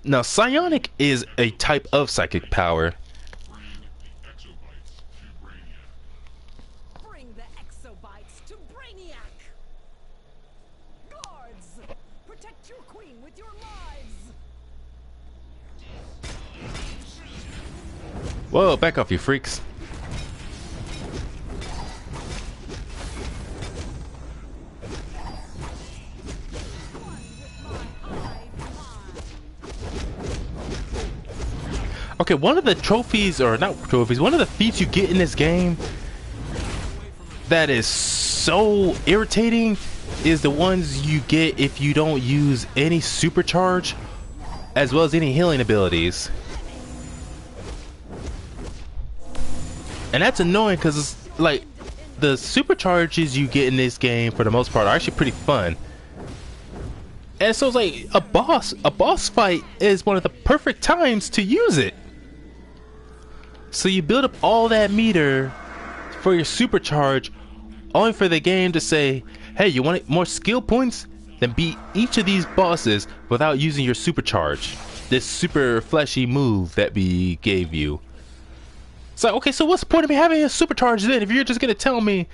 Now, psionic is a type of psychic power. Bring the exobites to Brainiac! Guards! Protect your queen with your lives! Whoa, back off, you freaks. Okay, one of the trophies, or not trophies, one of the feats you get in this game that is so irritating is the ones you get if you don't use any supercharge as well as any healing abilities. And that's annoying because it's like the supercharges you get in this game for the most part are actually pretty fun. And so it's like a boss fight is one of the perfect times to use it. So you build up all that meter for your supercharge, only for the game to say, hey, you want more skill points? Then beat each of these bosses without using your supercharge. This super fleshy move that we gave you. So, okay, so what's the point of me having a supercharge then if you're just gonna tell me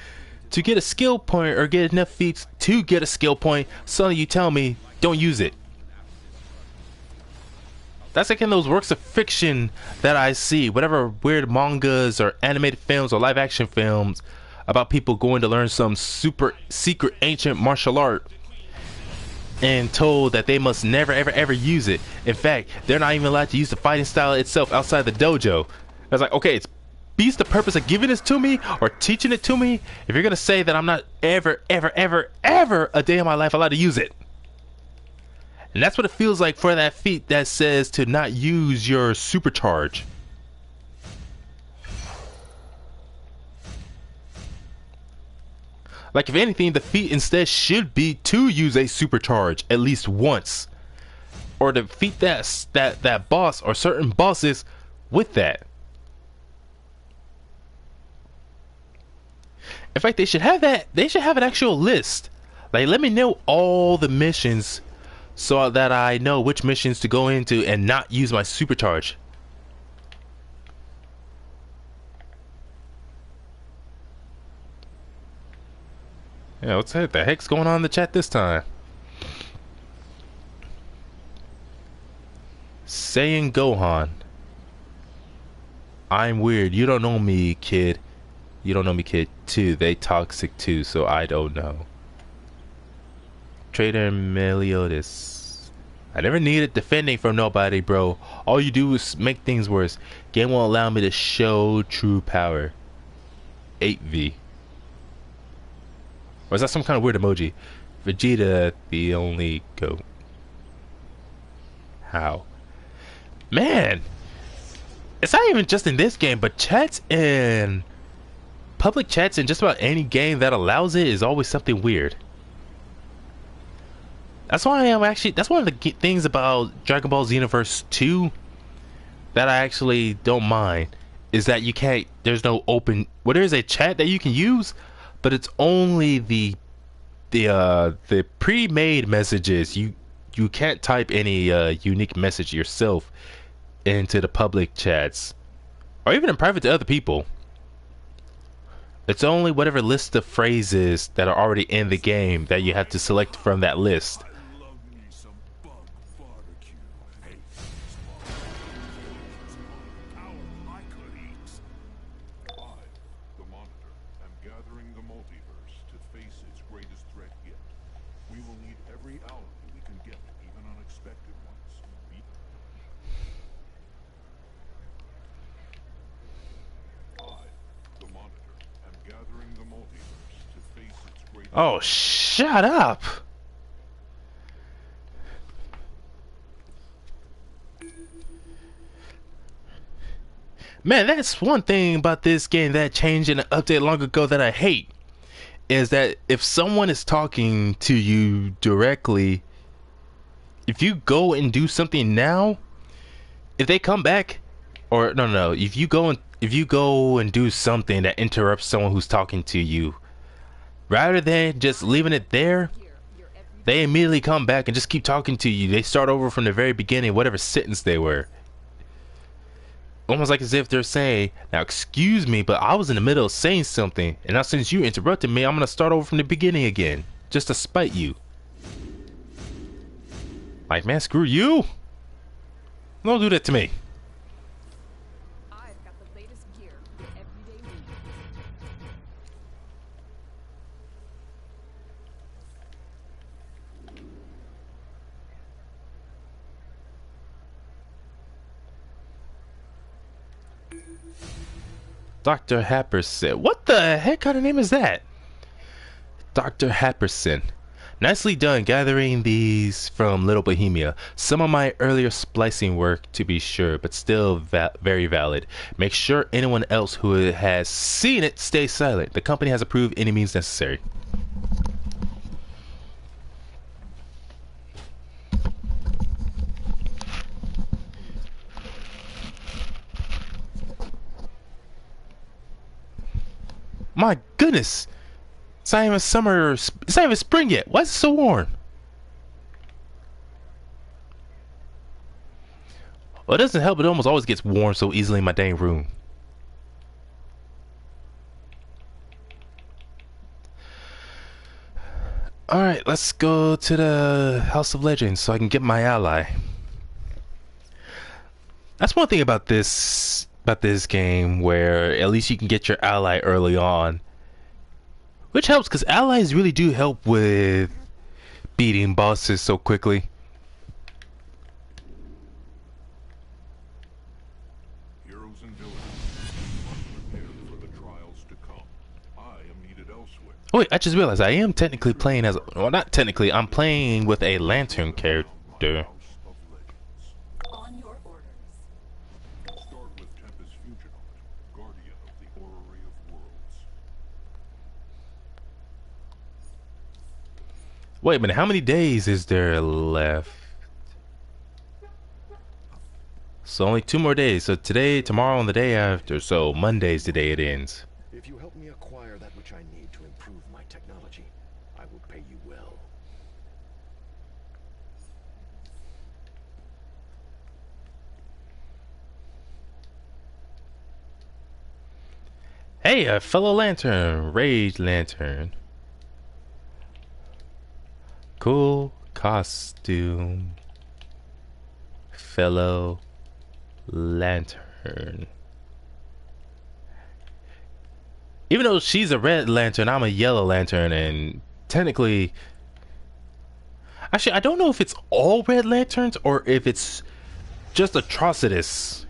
to get a skill point or get enough feats to get a skill point, suddenly you tell me don't use it. That's like in those works of fiction that I see, whatever weird mangas or animated films or live action films about people going to learn some super secret ancient martial art and told that they must never ever ever use it. In fact, they're not even allowed to use the fighting style itself outside the dojo. I was like, okay, it's beats the purpose of giving this to me or teaching it to me if you're gonna say that I'm not ever a day in my life allowed to use it. And that's what it feels like for that feat that says to not use your supercharge. Like, if anything, the feat instead should be to use a supercharge at least once, or to defeat that boss or certain bosses with that. In fact, they should have that. They should have an actual list. Like, let me know all the missions so that I know which missions to go into and not use my supercharge. Yeah, what's that? The heck's going on in the chat this time? Saying Gohan. I'm weird. You don't know me, kid. You don't know me, kid. Too. They toxic too, so I don't know. Trader Meliodas. I never needed defending from nobody, bro. All you do is make things worse. Game won't allow me to show true power. 8V. Or is that some kind of weird emoji? Vegeta, the only goat. How? Man! It's not even just in this game, but chats and public chats in just about any game that allows it is always something weird. That's why that's one of the things about Dragon Ball Xenoverse 2 that I actually don't mind, is that you can't, there's no open, well, there's a chat that you can use, but it's only the pre-made messages. You can't type any unique message yourself into the public chats or even in private to other people. It's only whatever list of phrases that are already in the game that you have to select from that list. Oh, shut up! Man, that's one thing about this game that changed in an update long ago that I hate. Is that if someone is talking to you directly, if you go and do something now, if they come back, or no, if you go and do something that interrupts someone who's talking to you, rather than just leaving it there, they immediately come back and just keep talking to you. They start over from the very beginning, whatever sentence they were. Almost like as if they're saying, now excuse me, but I was in the middle of saying something, and now since you interrupted me, I'm going to start over from the beginning again, just to spite you. Like, man, screw you. Don't do that to me. I've got the latest gear for everyday needs. Dr. Happerson. What the heck kind of name is that? Dr. Happerson. Nicely done gathering these from Little Bohemia. Some of my earlier splicing work, to be sure, but still very valid. Make sure anyone else who has seen it stays silent. The company has approved any means necessary. My goodness. It's not even summer. It's not even spring yet. Why is it so warm? Well, it doesn't help. It almost always gets warm so easily in my dang room. Alright, let's go to the House of Legends so I can get my ally. That's one thing about this game, where at least you can get your ally early on. Which helps, because allies really do help with beating bosses so quickly. Heroes and villains must prepare for the trials to come. I am needed elsewhere. Oh wait, I just realized I am technically playing as... Well, not technically. I'm playing with a lantern character. House of Legends. On your orders. Start with Tempest Fuginaut, guardian of the Orrery of Worlds. Wait a minute, how many days is there left? So only 2 more days. So today, tomorrow, and the day after. So Monday's the day it ends. If you help me acquire that which I need to improve my technology, I will pay you well. Hey, a fellow lantern, Rage Lantern. Cool costume, fellow lantern. Even though she's a red lantern, I'm a yellow lantern, and technically, actually, I don't know if it's all red lanterns or if it's just Atrocitus.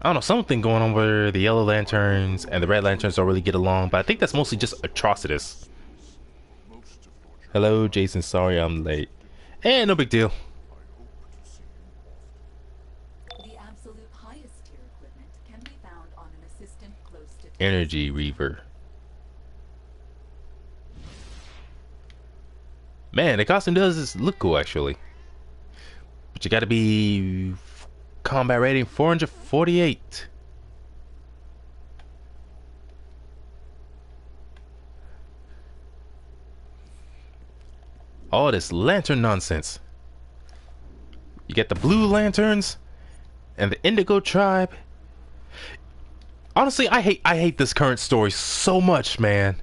I don't know, something going on where the yellow lanterns and the red lanterns don't really get along, but I think that's mostly just Atrocitus. Hello, Jason. Sorry I'm late. Eh, no big deal. The absolute highest tier equipment can be found on an assistant close to Energy Reaver. Man, the costume does look cool, actually. But you gotta be combat rating 448. All this lantern nonsense. You get the blue lanterns and the Indigo tribe. Honestly, I hate this current story so much, man.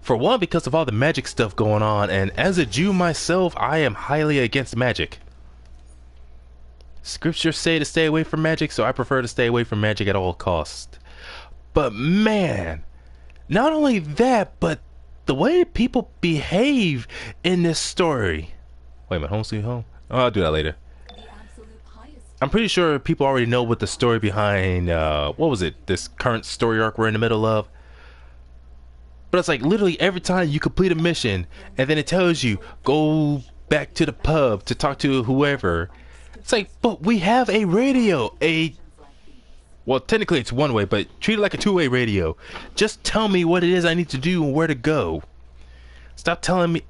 For one, because of all the magic stuff going on, and as a Jew myself, I am highly against magic. Scriptures say to stay away from magic, so I prefer to stay away from magic at all costs. But man, not only that, but the way people behave in this story. Wait a minute, Home Sweet Home? Oh, I'll do that later. I'm pretty sure people already know what the story behind, what was it? This current story arc we're in the middle of. But it's like literally every time you complete a mission, and then it tells you, go back to the pub to talk to whoever. It's like, but we have a radio, well, technically it's one way, but treat it like a two-way radio. Just tell me what it is I need to do and where to go. Stop telling me,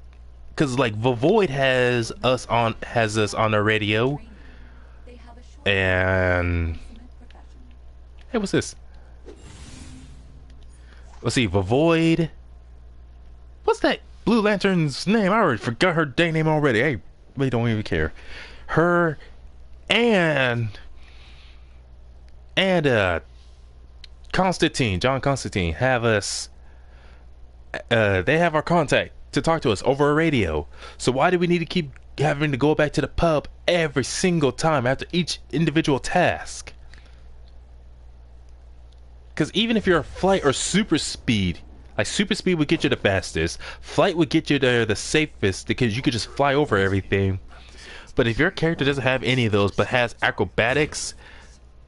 because like Void has us on the radio, and hey, what's this? Let's see, Void. What's that Blue Lantern's name? I already forgot her dang name already. I really don't even care. Her and Constantine, John Constantine, have us. They have our contact to talk to us over a radio. So why do we need to keep having to go back to the pub every single time after each individual task? Because even if you're a flight or super speed, like super speed would get you the fastest, flight would get you there the safest because you could just fly over everything. But if your character doesn't have any of those but has acrobatics,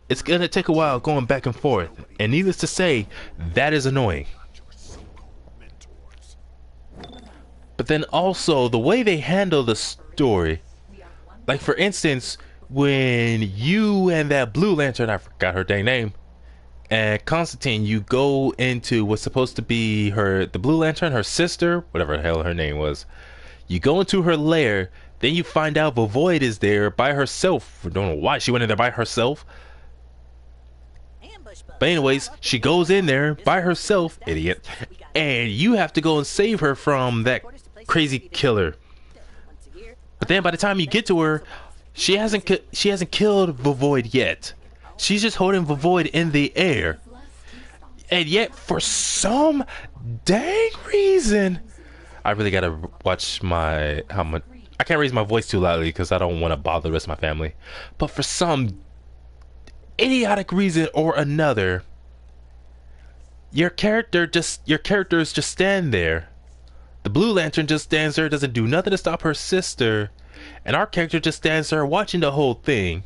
it's gonna take a while going back and forth. And needless to say, that is annoying. But then also the way they handle the story, like for instance, when you and that Blue Lantern, I forgot her dang name, and Constantine, you go into what's supposed to be the Blue Lantern, her sister, whatever the hell her name was. You go into her lair, then you find out Void is there by herself. I don't know why she went in there by herself. But anyways, she goes in there by herself, idiot, and you have to go and save her from that crazy killer. But then by the time you get to her, she hasn't killed Void yet. She's just holding Void in the air. And yet, for some dang reason, I really gotta watch how much. I can't raise my voice too loudly because I don't want to bother the rest of my family. But for some idiotic reason or another, your characters just stand there. The Blue Lantern just stands there, doesn't do nothing to stop her sister, and our character just stands there watching the whole thing,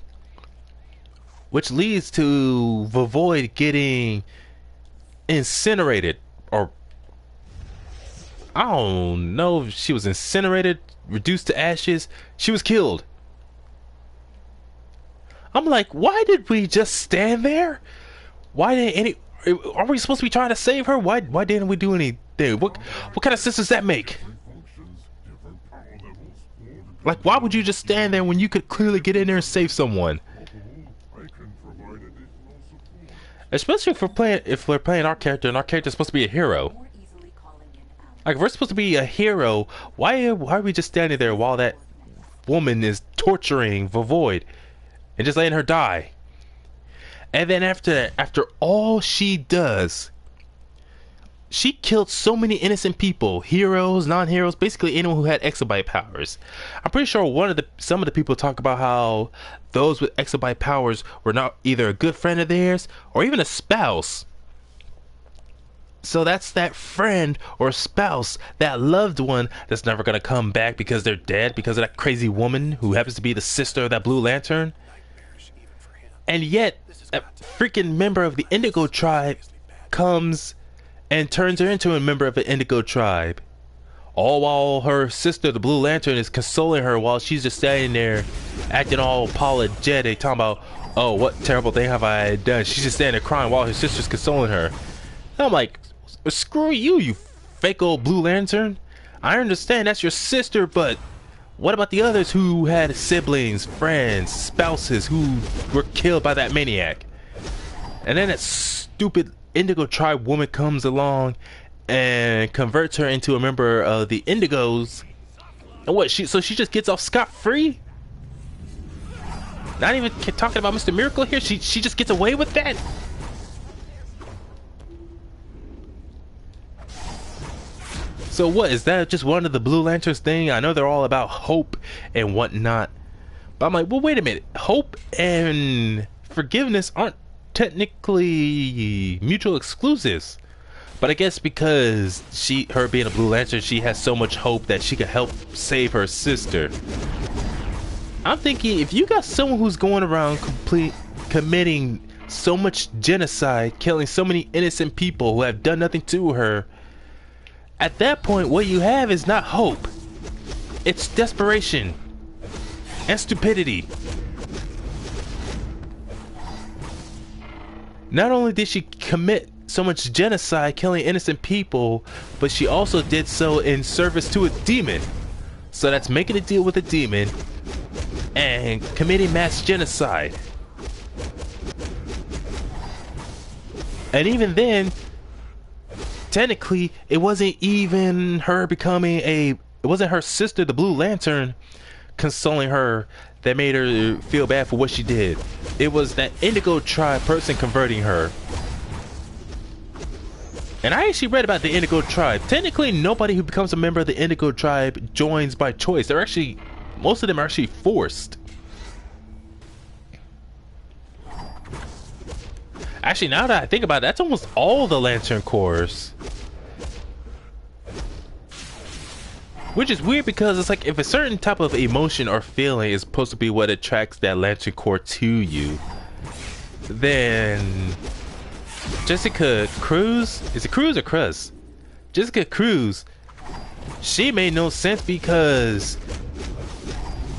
which leads to Void getting incinerated, or I don't know if she was incinerated, reduced to ashes. She was killed. I'm like, why did we just stand there? Why didn't are we supposed to be trying to save her? Why didn't we do anything? What kind of sense does that make? Like, why would you just stand there when you could clearly get in there and save someone? Especially if we're playing our character and our character's supposed to be a hero. Like, if we're supposed to be a hero, why are we just standing there while that woman is torturing Void and just letting her die? And then after all she does, she killed so many innocent people, heroes, non-heroes, basically anyone who had exabyte powers. I'm pretty sure some of the people talk about how those with exabyte powers were not either a good friend of theirs or even a spouse. So that's that friend or spouse, that loved one that's never gonna come back because they're dead because of that crazy woman who happens to be the sister of that Blue Lantern. And yet, a freaking member of the Indigo tribe comes and turns her into a member of the Indigo tribe. All while her sister, the Blue Lantern, is consoling her while she's just standing there acting all apologetic, talking about, oh, what terrible thing have I done? She's just standing there crying while her sister's consoling her. And I'm like, screw you, you fake old Blue Lantern. I understand that's your sister, but what about the others who had siblings, friends, spouses who were killed by that maniac? And then that stupid Indigo tribe woman comes along and converts her into a member of the Indigos. And what, so she just gets off scot-free? Not even talking about Mr. Miracle here. She just gets away with that? So what, is that just one of the Blue Lanterns thing? I know they're all about hope and whatnot, but I'm like, well, wait a minute. Hope and forgiveness aren't technically mutual exclusives. But I guess because her being a Blue Lantern, she has so much hope that she could help save her sister. I'm thinking, if you got someone who's going around committing so much genocide, killing so many innocent people who have done nothing to her, at that point, what you have is not hope. It's desperation and stupidity. Not only did she commit so much genocide, killing innocent people, but she also did so in service to a demon. So that's making a deal with a demon and committing mass genocide. And even then, technically, it wasn't even her it wasn't her sister, the Blue Lantern, consoling her that made her feel bad for what she did. It was that Indigo tribe person converting her. And I actually read about the Indigo tribe. Technically, nobody who becomes a member of the Indigo tribe joins by choice. Most of them are actually forced. Actually, now that I think about it, that's almost all the Lantern Corps. Which is weird because it's like, if a certain type of emotion or feeling is supposed to be what attracts that Lantern Corps to you, then Jessica Cruz, is it Cruz or Cruz? Jessica Cruz, she made no sense because,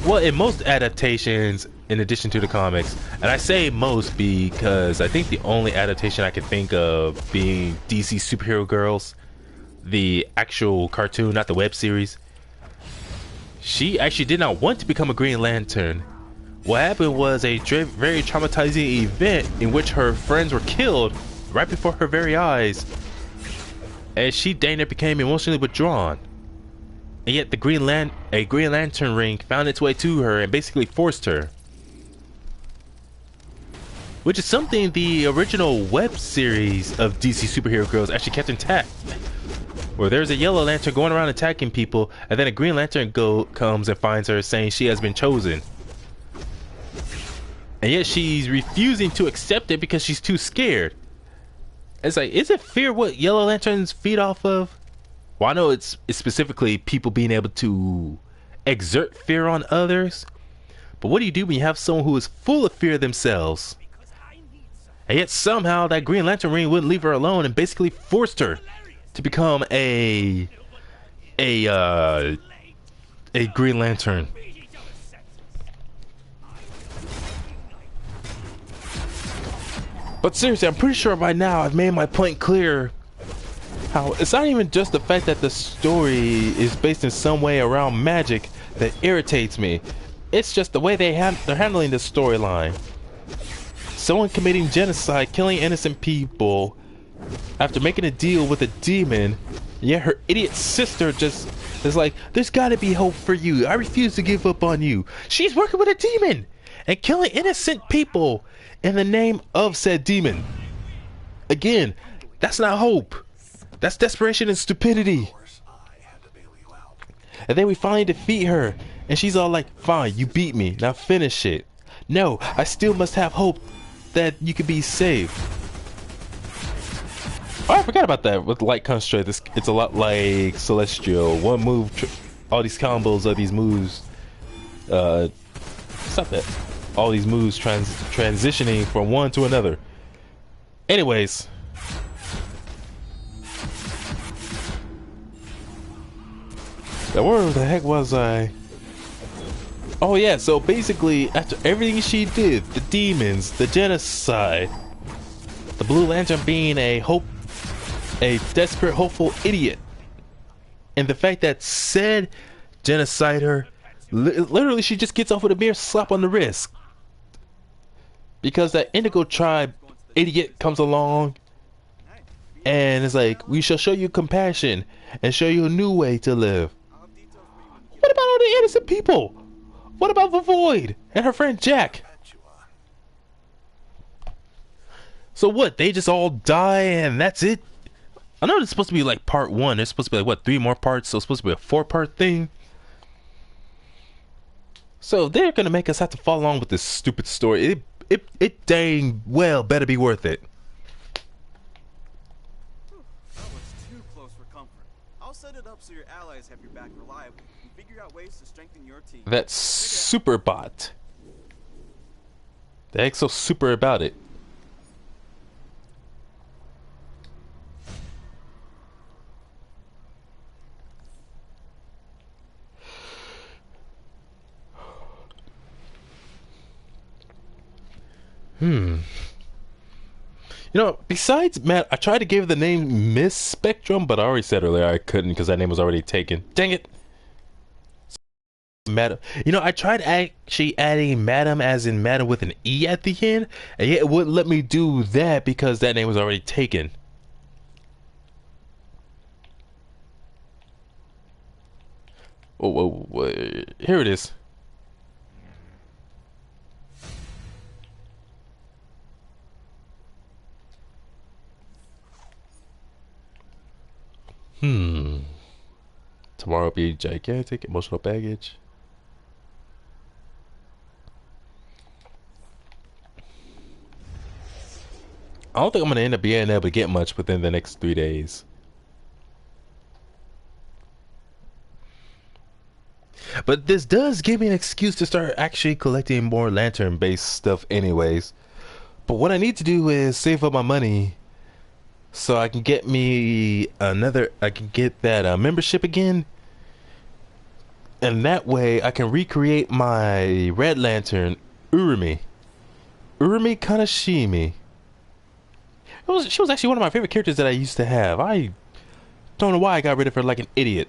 well, in most adaptations, in addition to the comics, and I say most because I think the only adaptation I can think of being DC Superhero Girls, the actual cartoon, not the web series. She actually did not want to become a Green Lantern, What happened was a very traumatizing event in which her friends were killed right before her very eyes, and she dang near became emotionally withdrawn. And yet a Green Lantern ring found its way to her and basically forced her. Which is something the original web series of DC superhero girls actually kept intact. Where there's a Yellow Lantern going around attacking people, and then a Green Lantern comes and finds her saying she has been chosen. And yet she's refusing to accept it because she's too scared. It's like, is it fear what Yellow Lanterns feed off of? Well, I know it's specifically people being able to exert fear on others. But what do you do when you have someone who is full of fear themselves? And yet somehow that Green Lantern ring wouldn't leave her alone and basically forced her to become a Green Lantern. But seriously, I'm pretty sure by now I've made my point clear. How it's not even just the fact that the story is based in some way around magic that irritates me. It's just the way they're handling the storyline. Someone committing genocide, killing innocent people after making a deal with a demon, yet her idiot sister just is like, there's gotta be hope for you. I refuse to give up on you. She's working with a demon and killing innocent people in the name of said demon. Again, that's not hope. That's desperation and stupidity. And then we finally defeat her, and she's all like, fine, you beat me, now finish it. No, I still must have hope that you could be saved. Oh, I forgot about that with light construct. It's a lot like Celestial. One move, all these combos of these moves. Stop that. All these moves transitioning from one to another. Anyways. Now, where the heck was I? Oh yeah, so basically after everything she did, the demons, the genocide, the Blue Lantern being a desperate, hopeful idiot, and the fact that said genocider, literally she just gets off with a mere slap on the wrist. Because that Indigo Tribe idiot comes along and is like, we shall show you compassion and show you a new way to live. What about all the innocent people? What about the Void and her friend Jack? So what, they just all die and that's it? I know it's supposed to be like part 1. There's supposed to be like, what, 3 more parts? So it's supposed to be a 4-part thing. So they're gonna make us have to follow along with this stupid story. It dang well better be worth it. That was too close for comfort. I'll set it up so your allies have your back reliably and figure out ways to strengthen your team. That's super bot. The heck's so super about it? You know, besides Matt, I tried to give the name Miss Spectrum, but I already said earlier I couldn't because that name was already taken. Dang it. Madam. You know, I tried actually adding Madam as in Madam with an E at the end, and yet it wouldn't let me do that because that name was already taken. Oh, here it is. Tomorrow will be gigantic emotional baggage. I don't think I'm gonna end up being able to get much within the next 3 days. But this does give me an excuse to start actually collecting more lantern-based stuff anyways. But what I need to do is save up my money so I can get me that membership again. And that way I can recreate my Red Lantern, Urumi Kanashimi. She was actually one of my favorite characters that I used to have. I don't know why I got rid of her like an idiot.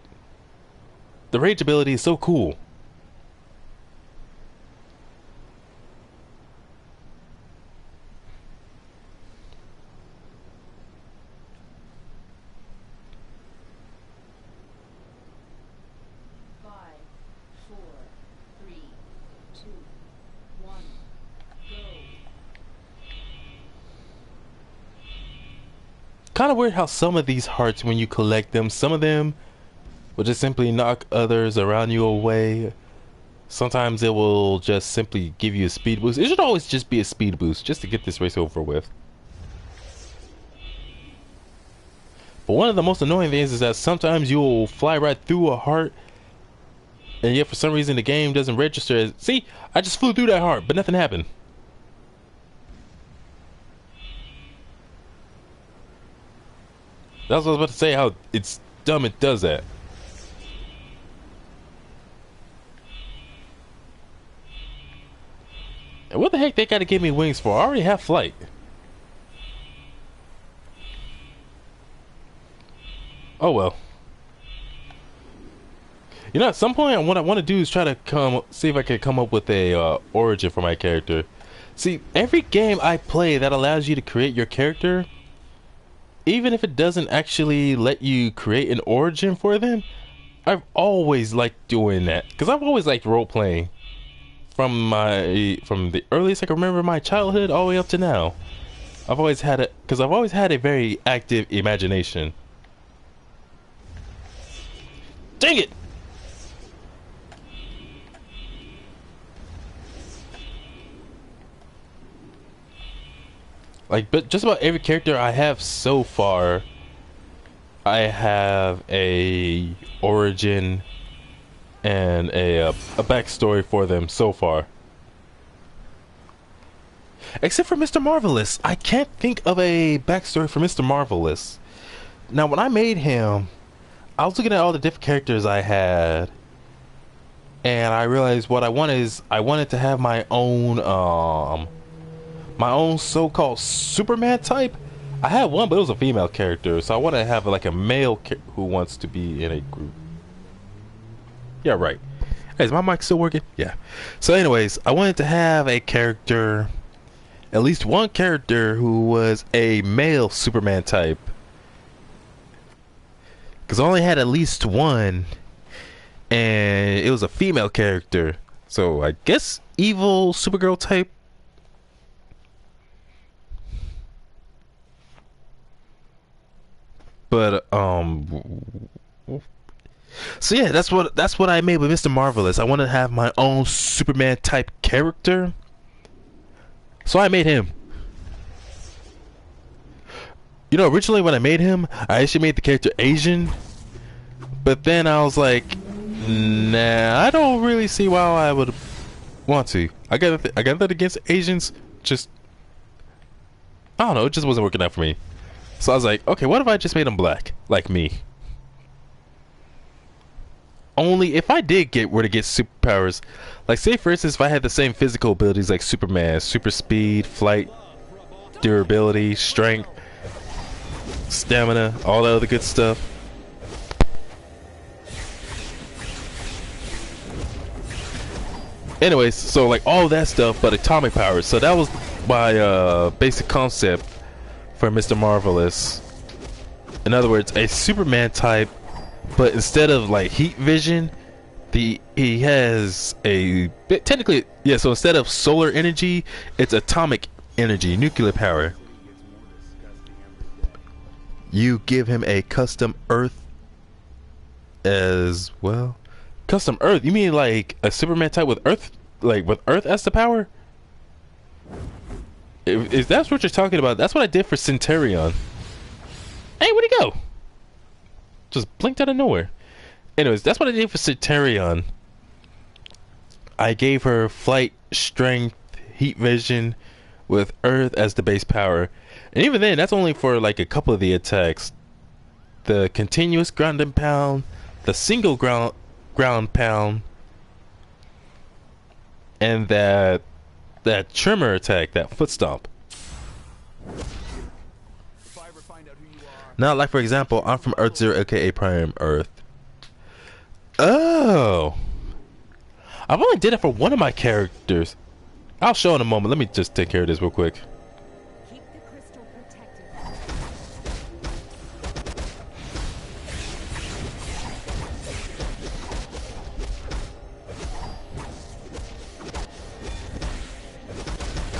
The rage ability is so cool. 1, go. Kind of weird how some of these hearts, when you collect them, some of them will just simply knock others around you away. Sometimes it will just simply give you a speed boost. It should always just be a speed boost, just to get this race over with. But one of the most annoying things is that sometimes you'll fly right through a heart, and yet for some reason the game doesn't register as, see, I just flew through that heart, but nothing happened. That's what I was about to say, how it's dumb it does that. And what the heck they gotta give me wings for? I already have flight. Oh well. You know, at some point what I want to do is try to see if I can come up with a origin for my character. See, every game I play that allows you to create your character, even if it doesn't actually let you create an origin for them, I've always liked doing that, because I've always liked role playing from the earliest I can remember my childhood all the way up to now. I've always had a very active imagination. Dang it! Like, but just about every character I have so far, I have a origin and a backstory for them so far. Except for Mr. Marvelous. I can't think of a backstory for Mr. Marvelous. Now, when I made him, I was looking at all the different characters I had, and I realized what I wanted is I wanted to have my own so-called Superman type. I had one, but it was a female character, so I want to have like a male who wants to be in a group. Yeah, right. Hey, is my mic still working? Yeah. So anyways, I wanted to have a character, at least one character who was a male Superman type, because I only had at least one, and it was a female character. So I guess evil Supergirl type. But so yeah, that's what I made with Mr. Marvelous. I wanted to have my own Superman type character, so I made him. You know, originally when I made him, I actually made the character Asian, but then I was like, nah, I don't really see why I would want to. I got that against Asians. Just, I don't know, it just wasn't working out for me. So I was like, okay, what if I just made him black, like me? Only if I were to get superpowers, like say for instance, if I had the same physical abilities like Superman, super speed, flight, durability, strength, stamina, all that other good stuff. Anyways, so like all that stuff, but atomic powers. So that was my basic concept for Mr. Marvelous. In other words, a Superman type, but instead of like heat vision, he has a bit technically, yeah, so instead of solar energy, it's atomic energy, nuclear power. You give him a custom Earth as well. Custom Earth? You mean like a Superman type with Earth, like with Earth as the power? If that's what you're talking about, that's what I did for Centurion. Hey, where'd he go? Just blinked out of nowhere. Anyways, that's what I did for Centurion. I gave her flight, strength, heat vision, with Earth as the base power. And even then, that's only for like a couple of the attacks. The continuous ground and pound, the single ground pound, and that tremor attack, that foot stomp. Now, like for example, I'm from Earth Zero, aka Prime Earth. Oh, I've only did it for one of my characters. I'll show in a moment. Let me just take care of this real quick. Keep the crystal protected.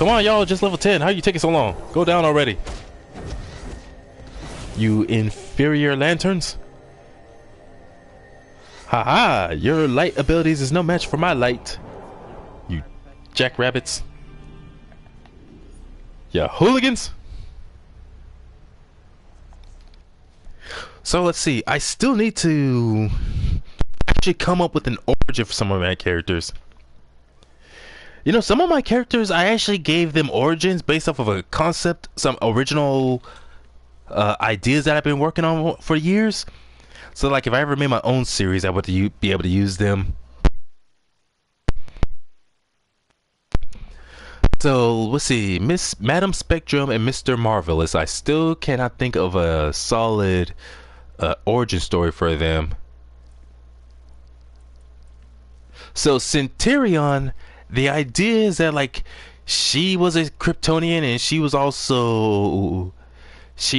Come on, y'all, just level 10. How you taking so long? Go down already. You inferior lanterns. Haha, your light abilities is no match for my light. You jackrabbits. Yeah, hooligans. So let's see. I still need to actually come up with an origin for some of my characters. You know, some of my characters, I actually gave them origins based off of a concept, some original ideas that I've been working on for years. So, like, if I ever made my own series, I would be able to use them. So, let's see. Madam Spectrum and Mr. Marvelous. I still cannot think of a solid origin story for them. So, Centurion, the idea is that, like, she was a Kryptonian and she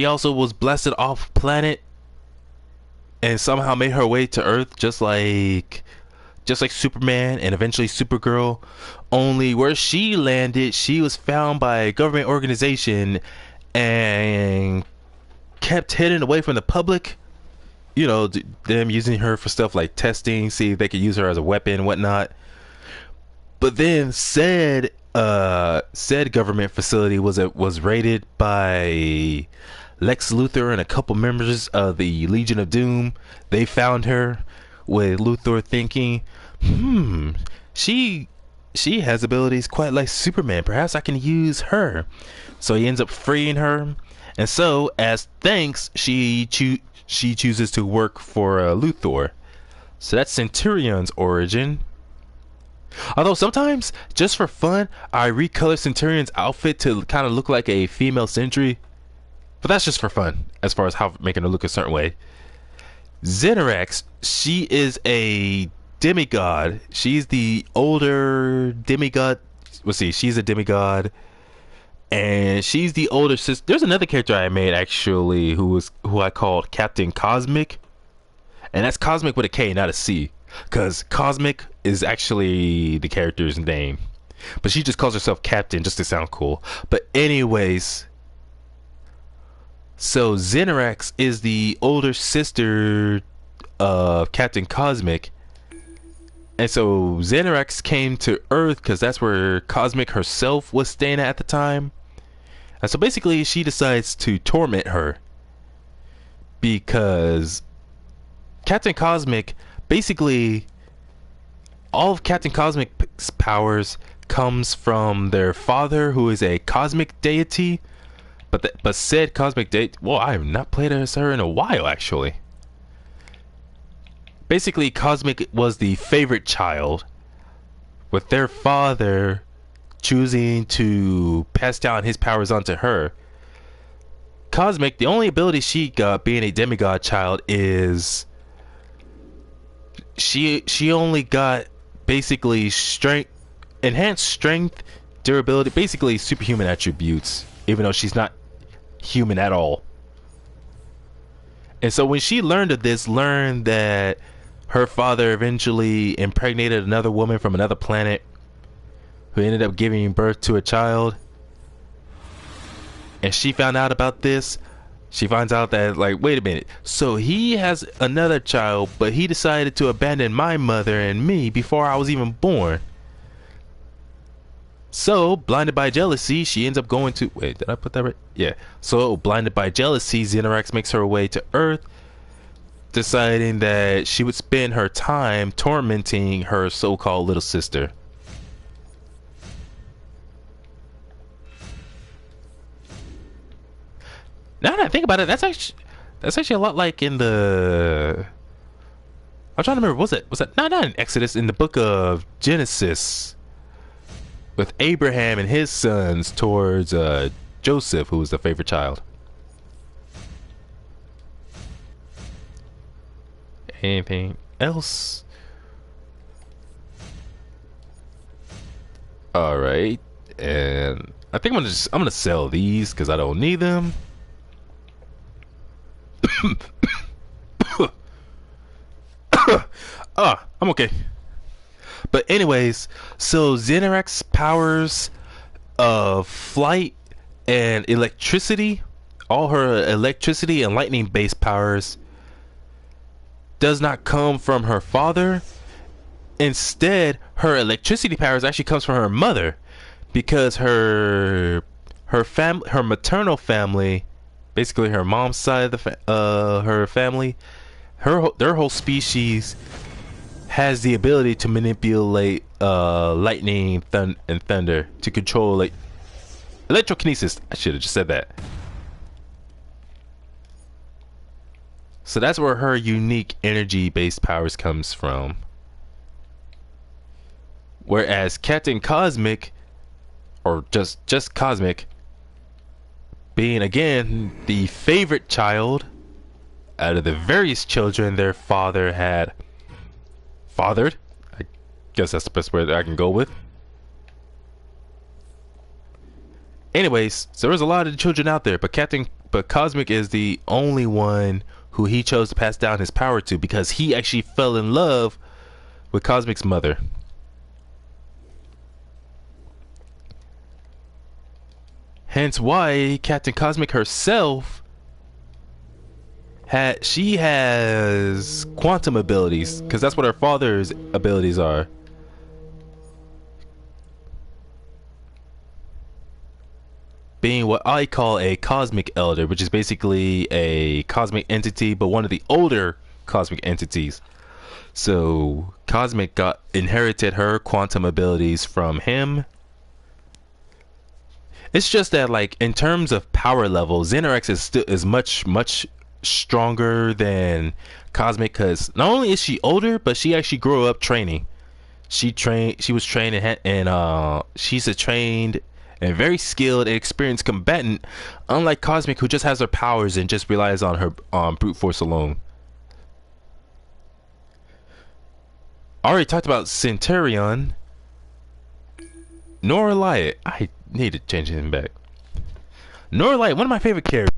also was blasted off planet and somehow made her way to Earth, just like Superman and eventually Supergirl. Only where she landed, she was found by a government organization and kept hidden away from the public. You know, them using her for stuff like testing, see if they could use her as a weapon and whatnot. But then said government facility was raided by Lex Luthor and a couple members of the Legion of Doom. They found her with Luthor thinking, she has abilities quite like Superman. Perhaps I can use her. So he ends up freeing her. And so, as thanks, she chooses to work for Luthor. So that's Centurion's origin. Although sometimes, just for fun, I recolor Centurion's outfit to kind of look like a female Sentry. But that's just for fun, as far as how making her look a certain way. Xenorax, she is a demigod. She's the older demigod. Let's see, she's a demigod. And she's the older sister. There's another character I made, actually, who I called Captain Cosmic. And that's Cosmic with a K, not a C. Because Cosmic is actually the character's name. But she just calls herself Captain just to sound cool. But anyways, so Xenorax is the older sister of Captain Cosmic. And so Xenorax came to Earth because that's where Cosmic herself was staying at the time. And so basically she decides to torment her. Because Captain Cosmic, basically all of Captain Cosmic's powers comes from their father, who is a cosmic deity. But said cosmic deity, well, I have not played as her in a while, actually. Basically, Cosmic was the favorite child, with their father choosing to pass down his powers onto her. Cosmic, the only ability she got being a demigod child is she only got basically strength, enhanced strength, durability, basically superhuman attributes, even though she's not human at all. And so when she learned that her father eventually impregnated another woman from another planet who ended up giving birth to a child, and she found out about this, she finds out that, like, wait a minute, so he has another child, but he decided to abandon my mother and me before I was even born. So, blinded by jealousy, she ends up going to... Wait, did I put that right? Yeah. So, blinded by jealousy, Xenorax makes her way to Earth, deciding that she would spend her time tormenting her so-called little sister. Now that I think about it, that's actually a lot like in the... I'm trying to remember, was that not in Exodus, in the book of Genesis, with Abraham and his sons towards Joseph, who was the favorite child. Anything else? All right, and I think I'm gonna sell these because I don't need them. I'm okay. But anyways, so Xenorax powers of flight and electricity, all her electricity and lightning based powers, does not come from her father. Instead, her electricity powers actually comes from her mother, because her maternal family, basically her mom's side of her family, their whole species has the ability to manipulate lightning and thunder to control, like, electrokinesis. I should have just said that. So that's where her unique energy based powers comes from. Whereas Captain Cosmic, or just Cosmic, being again the favorite child out of the various children their father had fathered, I guess that's the best word I can go with. Anyways, so there's a lot of children out there, but Cosmic is the only one who he chose to pass down his power to, because he actually fell in love with Cosmic's mother. Hence why Captain Cosmic herself has quantum abilities, because that's what her father's abilities are. Being what I call a cosmic elder, which is basically a cosmic entity, but one of the older cosmic entities. So Cosmic inherited her quantum abilities from him. It's just that, like, in terms of power level, Xenorex is much stronger than Cosmic, because not only is she older, but she actually grew up training. She was trained and she's a trained and very skilled and experienced combatant, unlike Cosmic, who just has her powers and just relies on her brute force alone. I already talked about Centurion. Norlight. I need to change him back. Norlight, one of my favorite characters.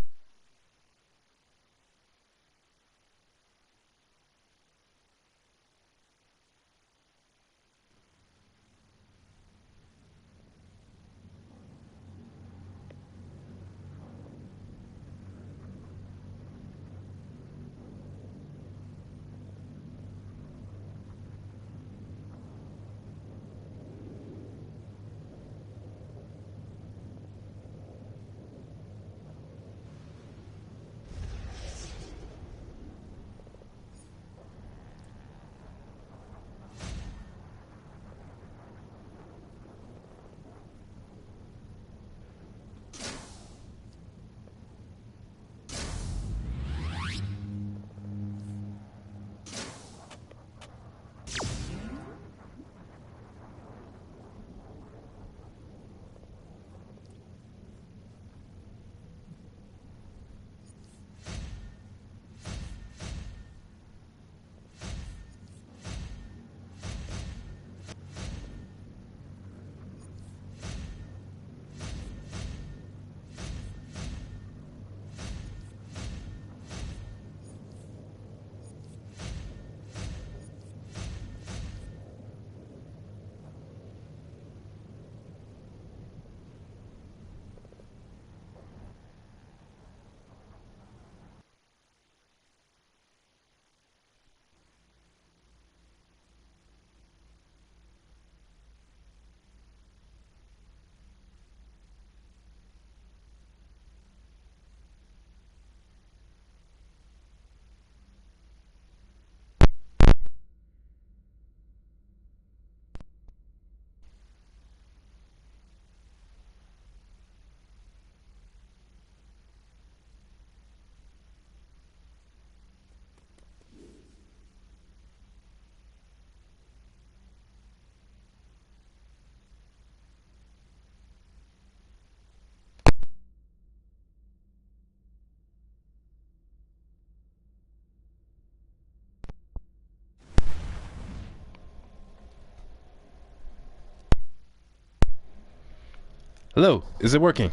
Hello, is it working?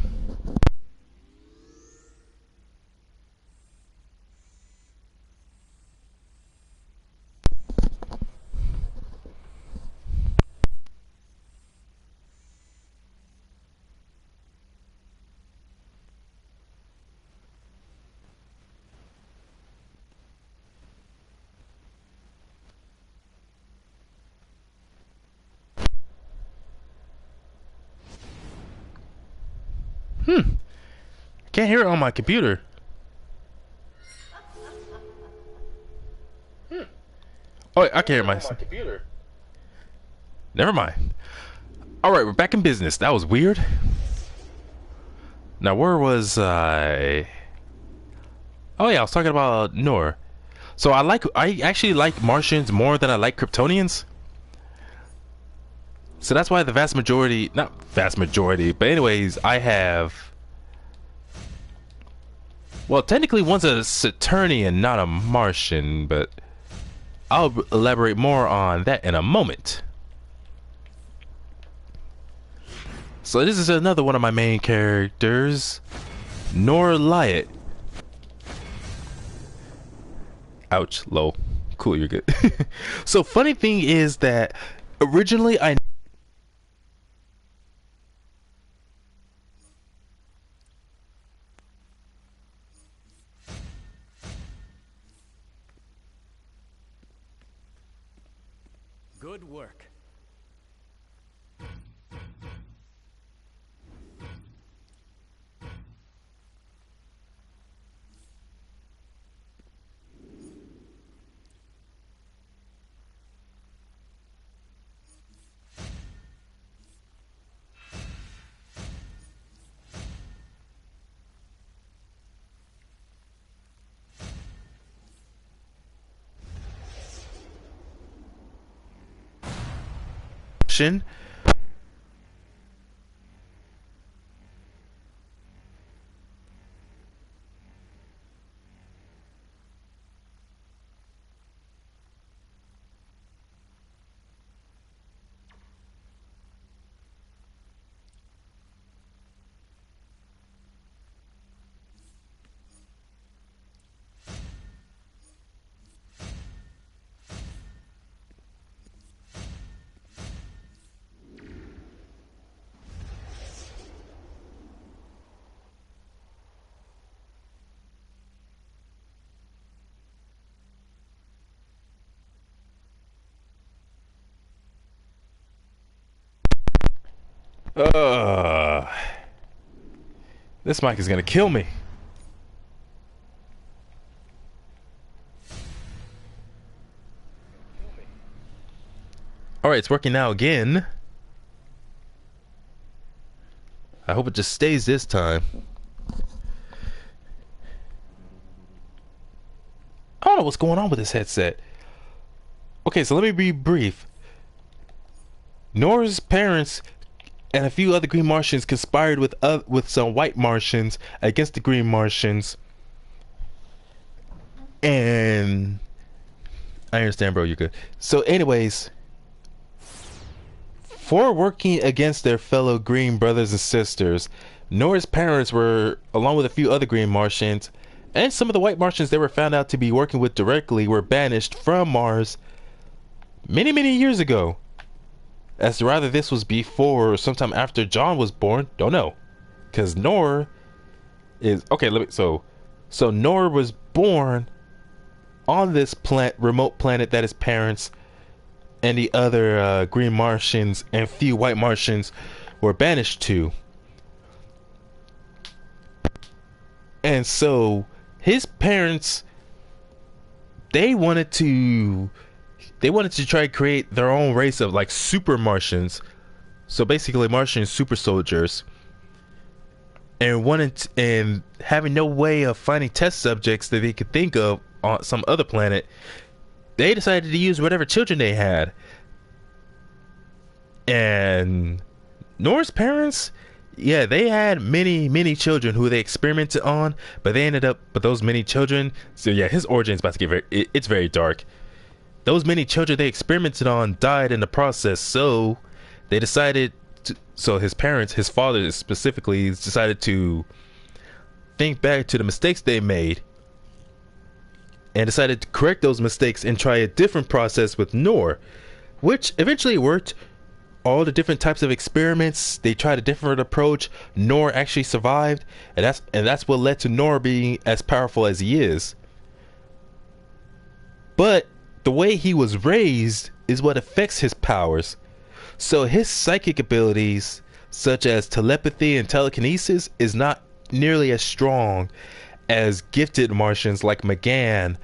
Can't hear it on my computer. Oh, I can hear my computer. Never mind. Alright, we're back in business. That was weird. Now, where was I? Oh yeah, I was talking about Noor. So I actually like Martians more than I like Kryptonians. So that's why the vast majority, not vast majority, but anyways, I have, well, technically one's a Saturnian, not a Martian, but I'll elaborate more on that in a moment. So this is another one of my main characters, Noor Lyot. Ouch, lol. Cool, you're good. So funny thing is that originally I Good work. Shin. This mic is gonna kill me. Alright, it's working now again. I hope it just stays this time. I don't know what's going on with this headset. Okay, so let me be brief. Noor's parents and a few other Green Martians conspired with some White Martians against the Green Martians. And I understand, bro. You're good. So, anyways, for working against their fellow Green brothers and sisters, Noor's parents were, along with a few other Green Martians, and some of the White Martians they were found out to be working with directly, were banished from Mars many, many years ago. As to rather this was before or sometime after John was born, don't know. Because Noor is... Okay, so Noor was born on this remote planet that his parents and the other Green Martians and few White Martians were banished to. And so his parents, they wanted to try to create their own race of like super Martians, so basically Martian super soldiers, and having no way of finding test subjects that they could think of on some other planet, they decided to use whatever children they had. And Noor's parents, yeah, they had many children who they experimented on, but those many children, so yeah, his origin is about to get it's very dark. Those many children they experimented on died in the process, so they decided to, so his parents, his father specifically, decided to think back to the mistakes they made and decided to correct those mistakes and try a different process with Noor, which eventually worked. All the different types of experiments, they tried a different approach. Noor actually survived, and that's what led to Noor being as powerful as he is. But the way he was raised is what affects his powers. So his psychic abilities, such as telepathy and telekinesis, is not nearly as strong as gifted Martians like McGann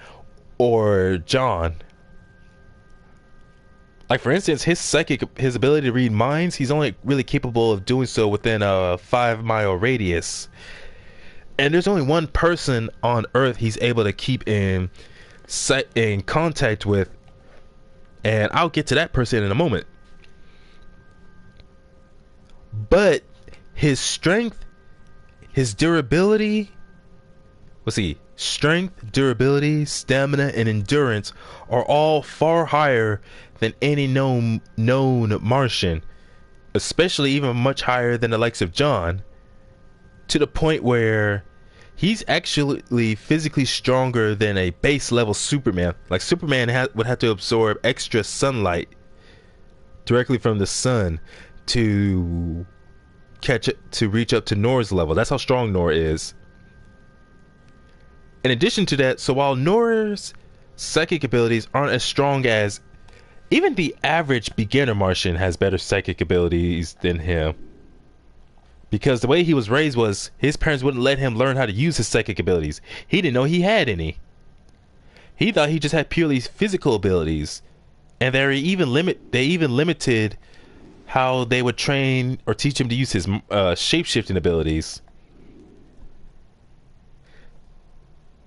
or John. Like, for instance, his ability to read minds, he's only really capable of doing so within a 5-mile radius. And there's only one person on Earth he's able to keep in contact with, and I'll get to that person in a moment. But his strength, his durability, strength, durability, stamina, and endurance are all far higher than any known Martian, especially even much higher than the likes of John, to the point where he's actually physically stronger than a base level Superman. Like, Superman would have to absorb extra sunlight directly from the sun to reach up to Nor's level. That's how strong Nor is. In addition to that, so while Nor's psychic abilities aren't as strong as, even the average beginner Martian has better psychic abilities than him. Because the way he was raised was, his parents wouldn't let him learn how to use his psychic abilities. He didn't know he had any. He thought he just had purely physical abilities. And they even limited how they would train or teach him to use his shape-shifting abilities.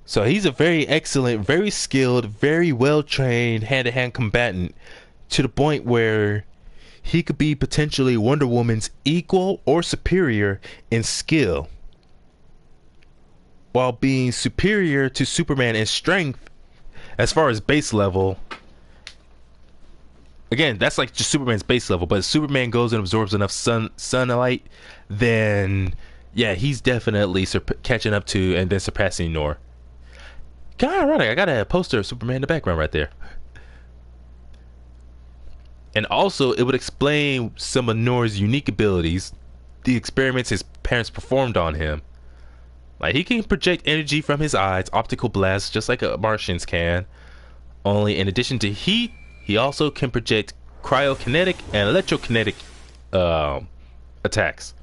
So he's a very excellent, very skilled, very well-trained hand-to-hand combatant, to the point where he could be potentially Wonder Woman's equal or superior in skill, while being superior to Superman in strength as far as base level. Again, that's like just Superman's base level, but if Superman goes and absorbs enough sunlight, then yeah, he's definitely catching up to and then surpassing Nor. Kind of ironic, I got a poster of Superman in the background right there. And also, it would explain some of Nor's unique abilities, the experiments his parents performed on him. Like, he can project energy from his eyes, optical blasts, just like Martians can. Only in addition to heat, he also can project cryokinetic and electrokinetic attacks.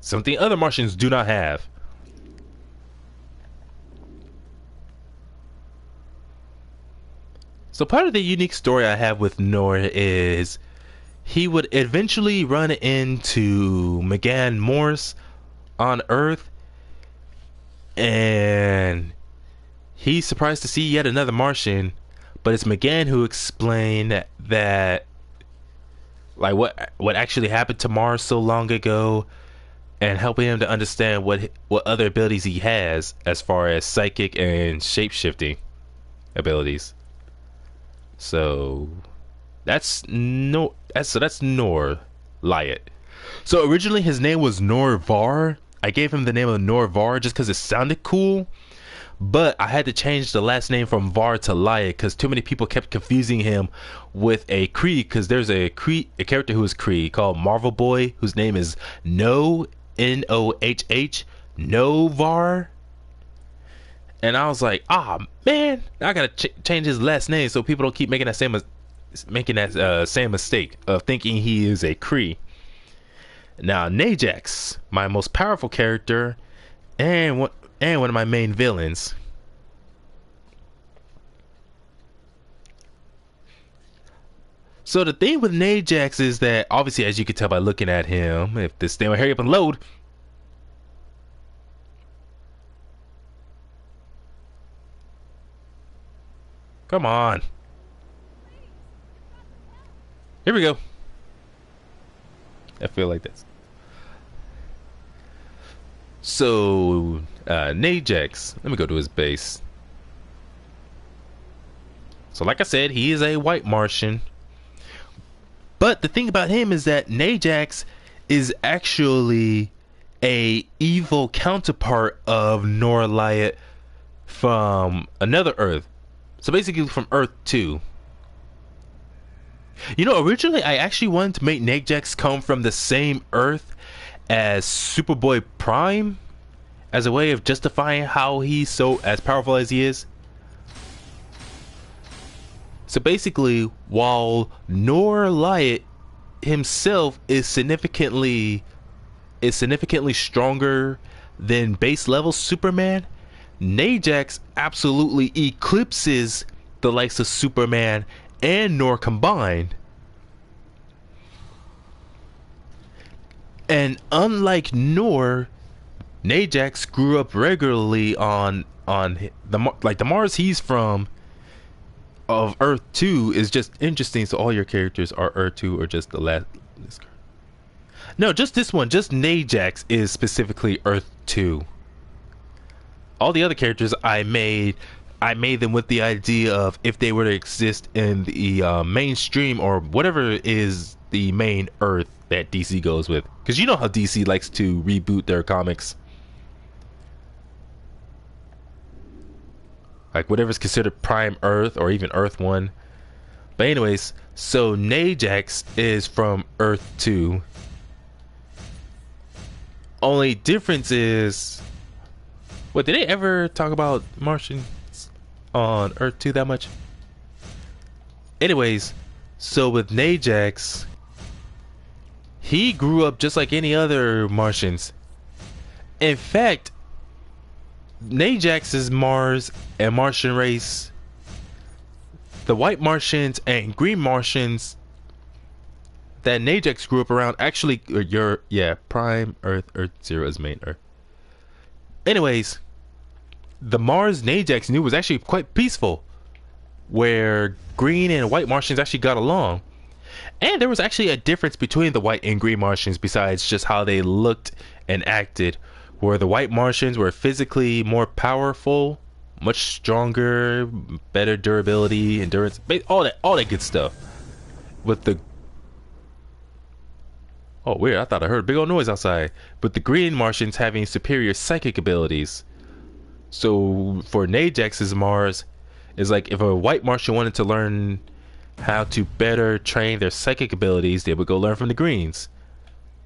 Something other Martians do not have. So part of the unique story I have with Nor is he would eventually run into McGann Morse on Earth, and he's surprised to see yet another Martian, but it's McGann who explained that like what actually happened to Mars so long ago, and helping him to understand what other abilities he has as far as psychic and shape-shifting abilities. So that's Nor Lyot. So originally his name was Nor-Var. I gave him the name of Nor-Var just because it sounded cool, but I had to change the last name from Var to Lyot because too many people kept confusing him with a Kree, because there's a character who is Kree called Marvel Boy, whose name is Nohh, Novar. And I was like, man, I gotta change his last name so people don't keep making that same mistake of thinking he is a Kree. Now, Najax, my most powerful character, and one of my main villains. So the thing with Najax is that, obviously, as you can tell by looking at him, if this thing will hurry up and load. Come on. Here we go. I feel like this. So, Najax. Let me go to his base. So, like I said, he is a white Martian. But the thing about him is that Najax is actually a evil counterpart of Nor Lyot from another Earth. So basically from Earth 2. You know, originally I actually wanted to make Najax come from the same Earth as Superboy Prime, as a way of justifying how he's so as powerful as he is. So basically, while Nor Lyot himself is significantly stronger than base level Superman, Najax absolutely eclipses the likes of Superman and Nor combined. And unlike Nor, Najax grew up regularly on the Mars he's from of Earth 2 is just interesting. So all your characters are Earth 2 or just the last. No, just this one. Just Najax is specifically Earth 2. All the other characters I made them with the idea of if they were to exist in the mainstream or whatever is the main Earth that DC goes with. Because you know how DC likes to reboot their comics. Like whatever's considered Prime Earth or even Earth 1. But anyways, so Najax is from Earth 2. Only difference is... What, did they ever talk about Martians on Earth 2 that much? Anyways, so with Najax, he grew up just like any other Martians. In fact, Najax's Mars and Martian race, the white Martians and green Martians that Najax grew up around, actually, Prime Earth 0 is main Earth. Anyways, the Mars Najax knew was actually quite peaceful, where green and white Martians actually got along. And there was actually a difference between the white and green Martians besides just how they looked and acted, where the white Martians were physically more powerful, much stronger, better durability, endurance, all that good stuff. With the... Oh, weird, I thought I heard a big old noise outside. But the green Martians having superior psychic abilities. So for Najax's Mars, is like if a white Martian wanted to learn how to better train their psychic abilities, they would go learn from the greens.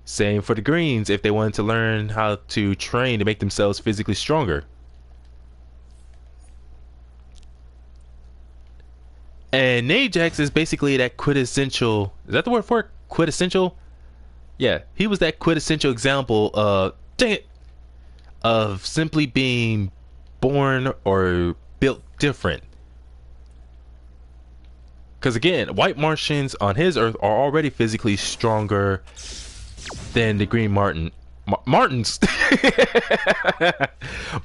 Same for the greens if they wanted to learn how to train to make themselves physically stronger. And Najax is basically that quintessential... Is that the word for it? Quintessential? Yeah, he was that quintessential example of... Dang it! Of simply being born or built different. Because again, white Martians on his Earth are already physically stronger than the green Martians.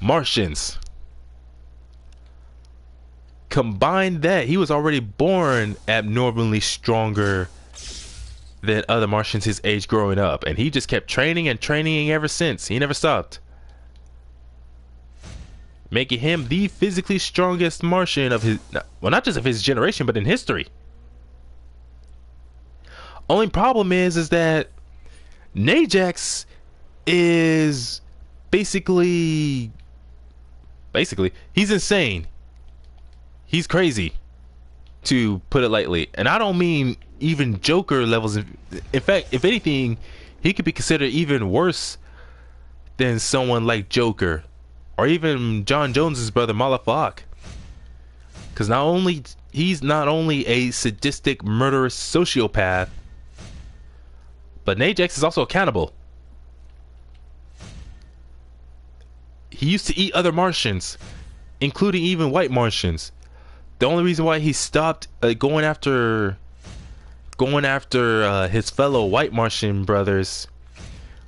Martians. Combine that, he was already born abnormally stronger than other Martians his age growing up, and he just kept training and training ever since. He never stopped, making him the physically strongest Martian of his, well, not just of his generation, but in history. Only problem is that Najax is basically he's insane. He's crazy, to put it lightly. And I don't mean even Joker levels. In fact, if anything, he could be considered even worse than someone like Joker, or even John Jones's brother Malafak. Because he's not only a sadistic, murderous sociopath, but Najax is also a cannibal. He used to eat other Martians, including even white Martians. The only reason why he stopped going after his fellow white Martian brothers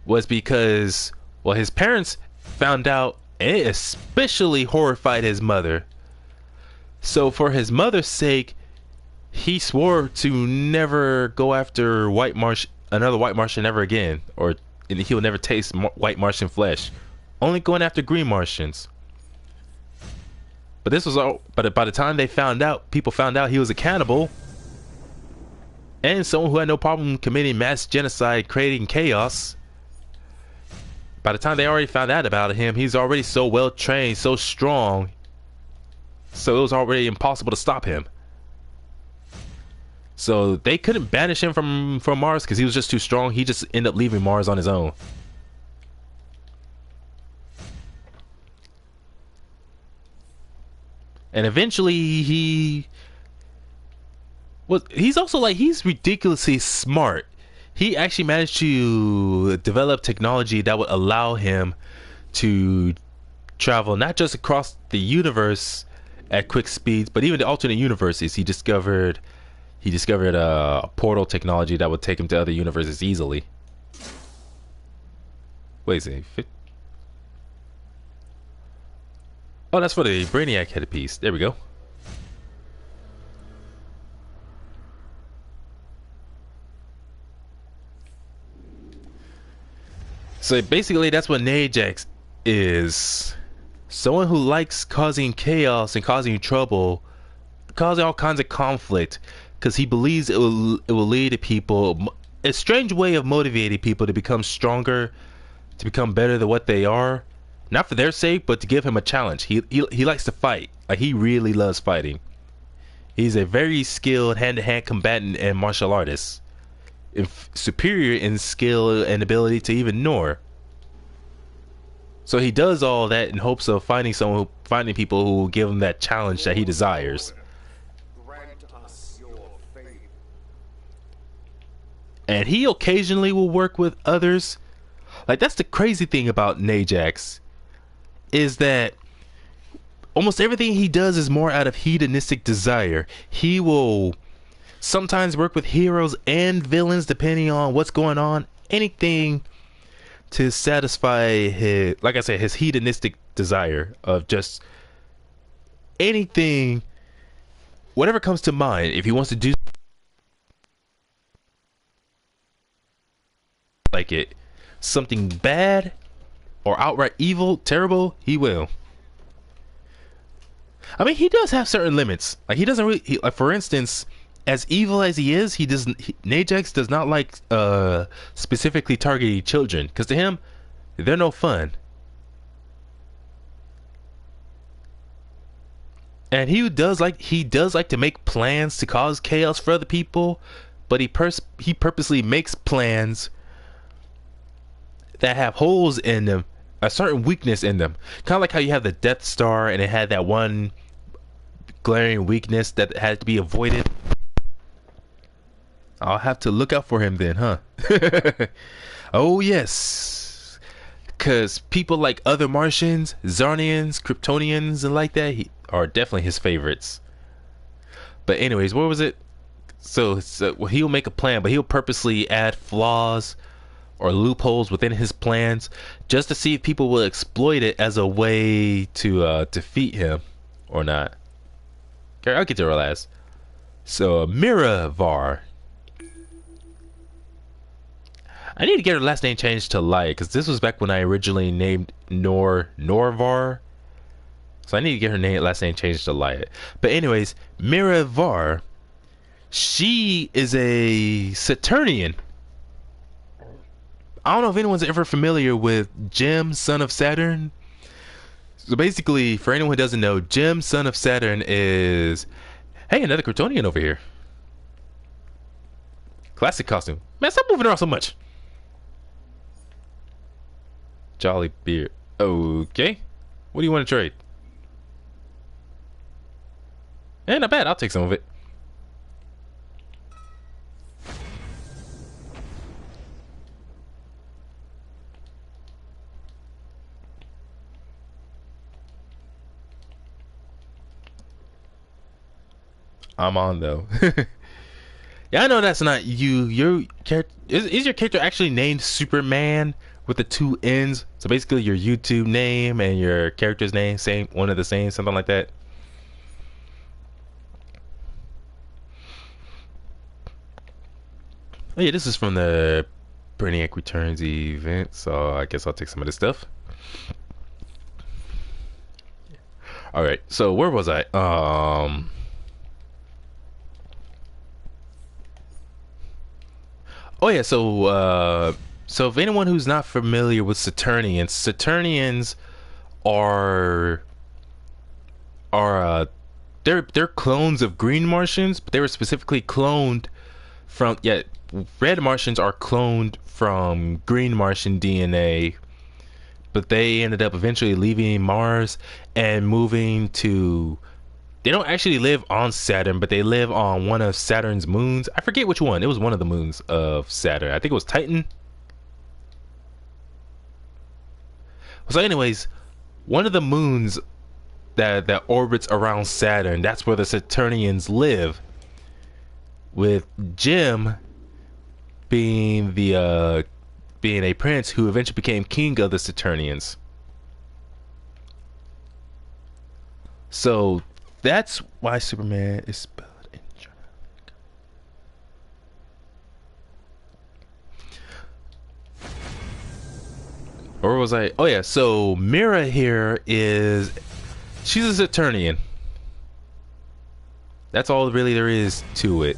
was because, well, his parents found out, and it especially horrified his mother. So for his mother's sake, he swore to never go after another white Martian ever again, or he'll never taste white Martian flesh. Only going after green Martians. But this was all. But by the time people found out he was a cannibal and someone who had no problem committing mass genocide, creating chaos. By the time they already found out about him, he's already so well trained, so strong. So it was already impossible to stop him. So they couldn't banish him from Mars because he was just too strong. He just ended up leaving Mars on his own. And eventually he's also like, he's ridiculously smart. he actually managed to develop technology that would allow him to travel not just across the universe at quick speeds, but even the alternate universes. He discovered a portal technology that would take him to other universes easily. Wait a second. Oh, that's for the Brainiac headpiece. There we go. So basically, that's what Ajax is. Someone who likes causing chaos and causing trouble, causing all kinds of conflict, because he believes it will lead to people. A strange way of motivating people to become stronger, to become better than what they are. Not for their sake, but to give him a challenge. He likes to fight. Like, he really loves fighting. He's a very skilled hand-to-hand combatant and martial artist. Superior in skill and ability to even Nor. So he does all that in hopes of finding people who will give him that challenge that he desires. Grant us your favor. And he occasionally will work with others. Like, that's the crazy thing about Najax, is that almost everything he does is more out of hedonistic desire. He will sometimes work with heroes and villains depending on what's going on. Anything to satisfy his, like I said, his hedonistic desire of just anything, whatever comes to mind. If he wants to do like it, something bad or outright evil, terrible, he will. I mean, he does have certain limits. Like, he doesn't really, like, for instance, as evil as he is, Najax does not like specifically targeting children, because to him, they're no fun. And he does like to make plans to cause chaos for other people, but he purposely makes plans that have holes in them, a certain weakness in them. Kind of like how you have the Death Star and it had that one glaring weakness that had to be avoided. I'll have to look out for him then, huh? Oh yes, because people like other Martians, Zarnians, Kryptonians, and like that are definitely his favorites. But anyways, what was it? So he'll make a plan, but he'll purposely add flaws or loopholes within his plans just to see if people will exploit it as a way to defeat him or not. Okay, I'll get to her last. So Miravar. I need to get her last name changed to Light, because this was back when I originally named Norvar. So I need to get her last name changed to Light. But anyways, Miravar, she is a Saturnian. I don't know if anyone's ever familiar with Jim, son of Saturn. So basically, for anyone who doesn't know, Jim, son of Saturn is... Hey, another Kryptonian over here. Classic costume. Man, stop moving around so much. Jolly beard. Okay. What do you want to trade? Eh, not bad. I'll take some of it. I'm on though. Yeah, I know that's not you. Your character is your character actually named Superman with the two N's? So basically, your YouTube name and your character's name, one of the same, something like that. Oh yeah, this is from the Brainiac Returns event, so I guess I'll take some of this stuff. All right, so where was I? Oh yeah, so if anyone who's not familiar with Saturnians are they're clones of green Martians, but they were specifically cloned from red Martians are cloned from green Martian DNA, but they ended up eventually leaving Mars and moving to they don't actually live on Saturn, but they live on one of Saturn's moons. I forget which one. It was one of the moons of Saturn. I think it was Titan. So anyways, one of the moons that orbits around Saturn, that's where the Saturnians live, with Jim being the being a prince who eventually became king of the Saturnians. So that's why Superman is spelled in German. Or was I? Oh yeah, so Mira here is, she's a Saturnian. That's all really there is to it.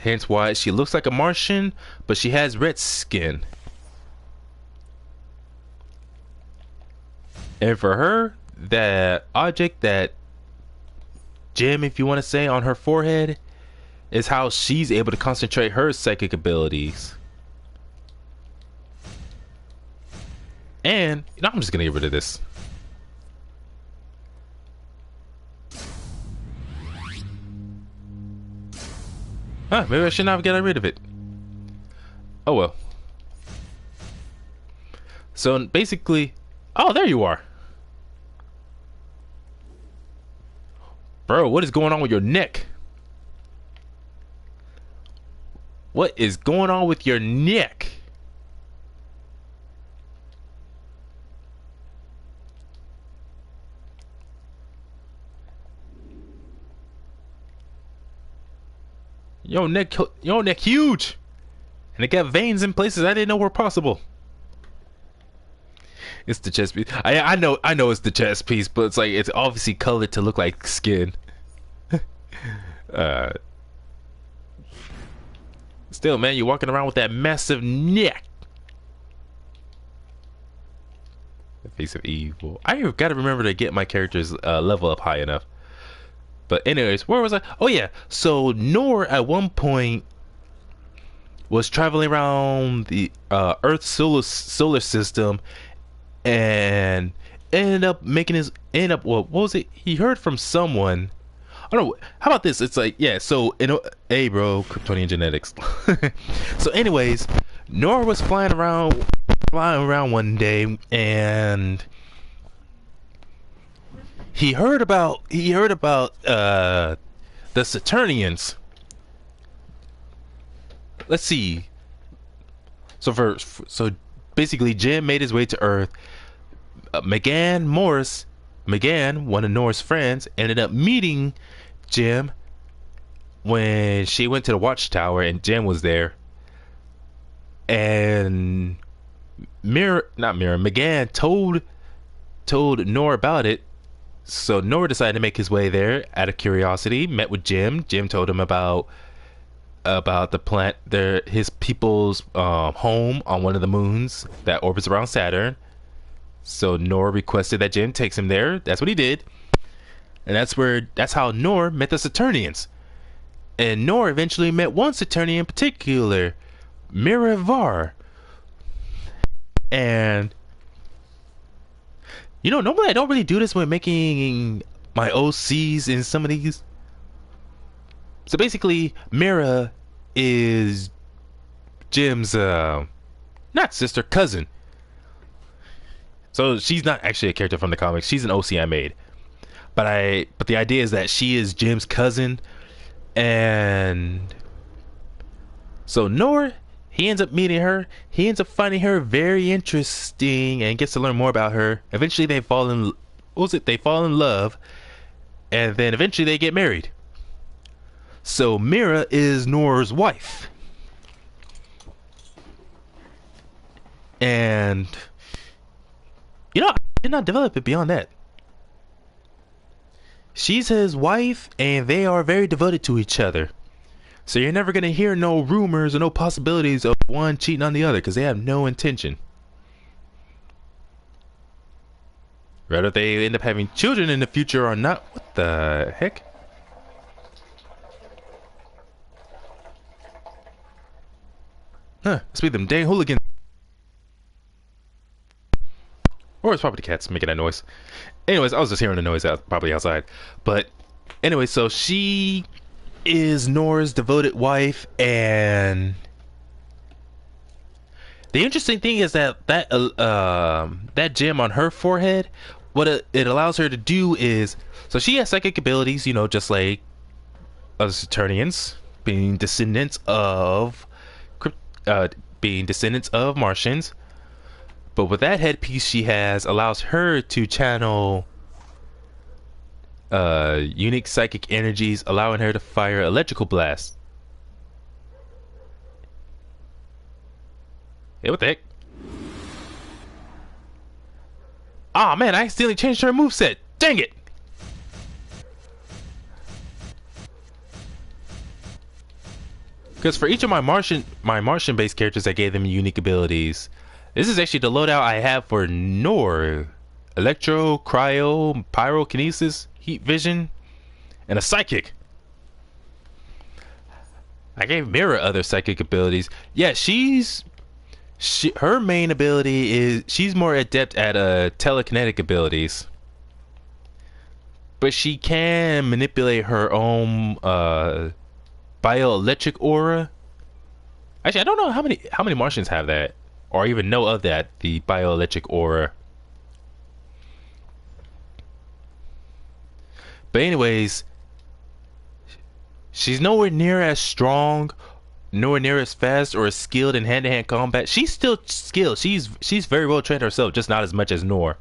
Hence why she looks like a Martian, but she has red skin. And for her, that object, that gem, if you want to say, on her forehead, is how she's able to concentrate her psychic abilities. And you know, I'm just gonna get rid of this. Huh, maybe I should not get rid of it. Oh well. So basically, oh, there you are. Bro, what is going on with your neck? What is going on with your neck? Your neck huge, and it got veins in places I didn't know were possible. It's the chest piece. I know it's the chest piece, but it's like it's obviously colored to look like skin. Still, man, you're walking around with that massive neck. The face of evil. I gotta remember to get my character's level up high enough. But anyways, where was I? Oh yeah, so Noor at one point was traveling around the Earth's solar system, and ended up what was it? He heard from someone. I don't know. How about this? It's like, yeah. So hey, bro, Kryptonian genetics. So anyways, Noor was flying around one day, and he heard about the Saturnians. Let's see. So basically, Jim made his way to Earth. McGann, one of Noor's friends, ended up meeting Jim when she went to the watchtower, and Jim was there. And McGann told Noor about it. So Noor decided to make his way there out of curiosity, met with Jim. Jim told him about the plant, his people's home on one of the moons that orbits around Saturn. So Noor requested that Jim takes him there. That's what he did. And that's how Noor met the Saturnians. And Noor eventually met one Saturnian in particular, Miravar. And you know, normally I don't really do this when making my OCs in some of these. So basically, Mira is Jim's not sister, cousin. So she's not actually a character from the comics. She's an OC I made. But the idea is that she is Jim's cousin. And so Noor, he ends up meeting her. He ends up finding her very interesting and gets to learn more about her. Eventually they fall in love, and then eventually they get married. So Mira is Noor's wife. And you know, I did not develop it beyond that. She's his wife, and they are very devoted to each other. So you're never going to hear no rumors or no possibilities of one cheating on the other, because they have no intention. Whether they end up having children in the future or not, what the heck? Huh, let's be them dang hooligans. Or it's probably the cats making that noise. Anyways, I was just hearing the noise probably outside. But Anyway, so she is Nora's devoted wife, and the interesting thing is that that gem on her forehead, what it allows her to do is, so she has psychic abilities, you know, just like us Eternians, being descendants of Martians. But with that headpiece she has, allows her to channel unique psychic energies, allowing her to fire electrical blasts. Hey, what the heck? Ah, man, I accidentally changed her moveset. Dang it! Because for each of my Martian-based characters, I gave them unique abilities. This is actually the loadout I have for Nor. Electro, Cryo, Pyrokinesis, Heat Vision, and a Psychic. I gave Mira other psychic abilities. Yeah, her main ability is she's more adept at telekinetic abilities. But she can manipulate her own bioelectric aura. Actually, I don't know how many Martians have that, or even know of that, the bioelectric aura. But anyways, she's nowhere near as strong, nowhere near as fast or as skilled in hand-to-hand combat. She's still skilled. She's very well trained herself, just not as much as Nor.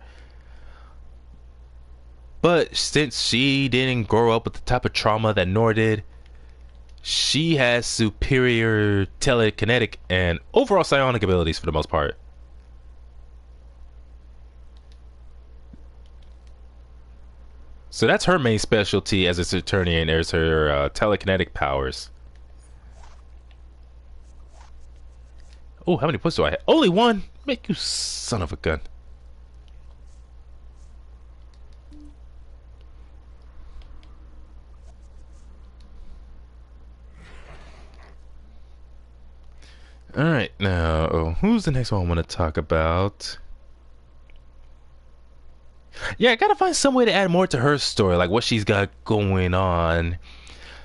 But since she didn't grow up with the type of trauma that Nor did, she has superior telekinetic and overall psionic abilities for the most part. So that's her main specialty as a Saturnian. There's her telekinetic powers. Oh, how many points do I have? Only one? Make you son of a gun. Alright, now, who's the next one I want to talk about? Yeah, I gotta find some way to add more to her story, like what she's got going on.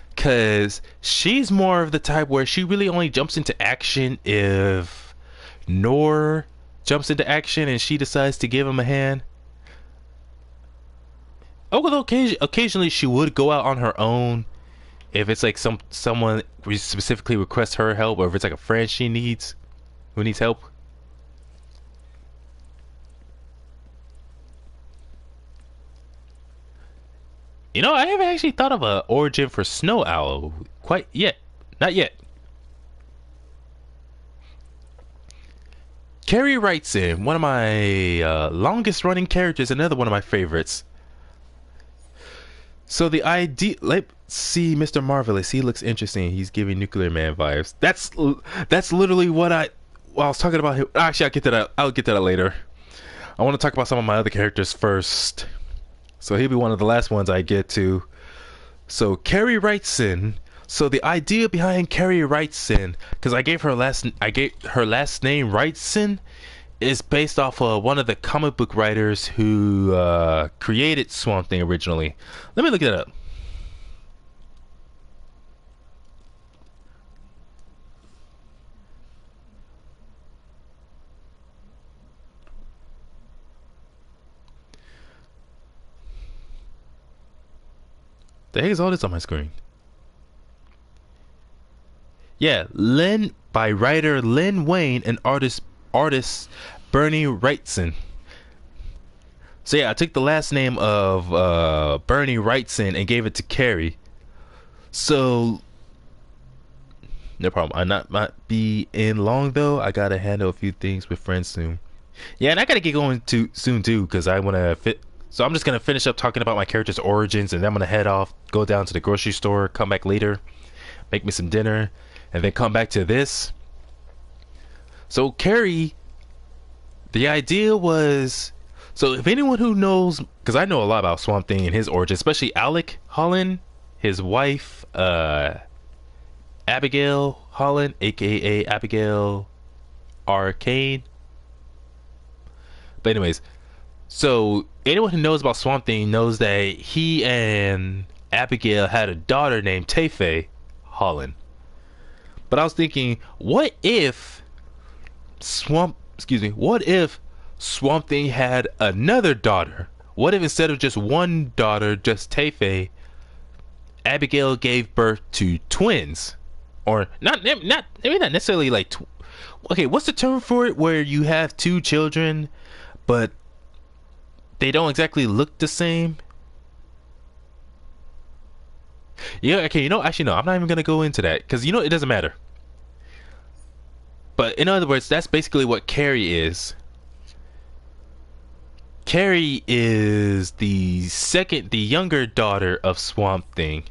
Because she's more of the type where she really only jumps into action if Nor jumps into action and she decides to give him a hand. Although occasionally she would go out on her own if it's like someone specifically requests her help, or if it's like a friend who needs help. You know, I haven't actually thought of an origin for Snow Owl quite yet. Not yet. Carrie writes in, one of my longest running characters, another one of my favorites. So the idea, let's see, Mr. Marvelous, he looks interesting. He's giving Nuclear Man vibes. That's literally what I was talking about him. Actually, I'll get to that later. I want to talk about some of my other characters first. So he'll be one of the last ones I get to. So Carrie writes in. So the idea behind Carrie writes in, because I gave her last name Wrightson, is based off of one of the comic book writers who created Swamp Thing originally. Let me look it up. The heck is all this on my screen? Yeah, by writer Lynn Wayne and artist Bernie Wrightson. So yeah, I took the last name of Bernie Wrightson and gave it to Carrie. So no problem. I might be in long though. I gotta handle a few things with friends soon. Yeah, and I gotta get going soon too, because I wanna fit. So I'm just gonna finish up talking about my character's origins, and then I'm gonna head off, go down to the grocery store, come back later, make me some dinner, and then come back to this. So Carrie, the idea was, so if anyone who knows, because I know a lot about Swamp Thing and his origin, especially Alec Holland, his wife, Abigail Holland, aka Abigail Arcane. But anyways, so anyone who knows about Swamp Thing knows that he and Abigail had a daughter named Tayfay Holland. But I was thinking, what if Swamp Thing had another daughter? What if instead of just one daughter, just Tayfay, Abigail gave birth to twins? Or maybe not necessarily like okay, what's the term for it where you have two children but they don't exactly look the same? Yeah, okay, actually no, I'm not even gonna go into that because it doesn't matter. But in other words, that's basically what Carrie is. Carrie is the younger daughter of Swamp Thing.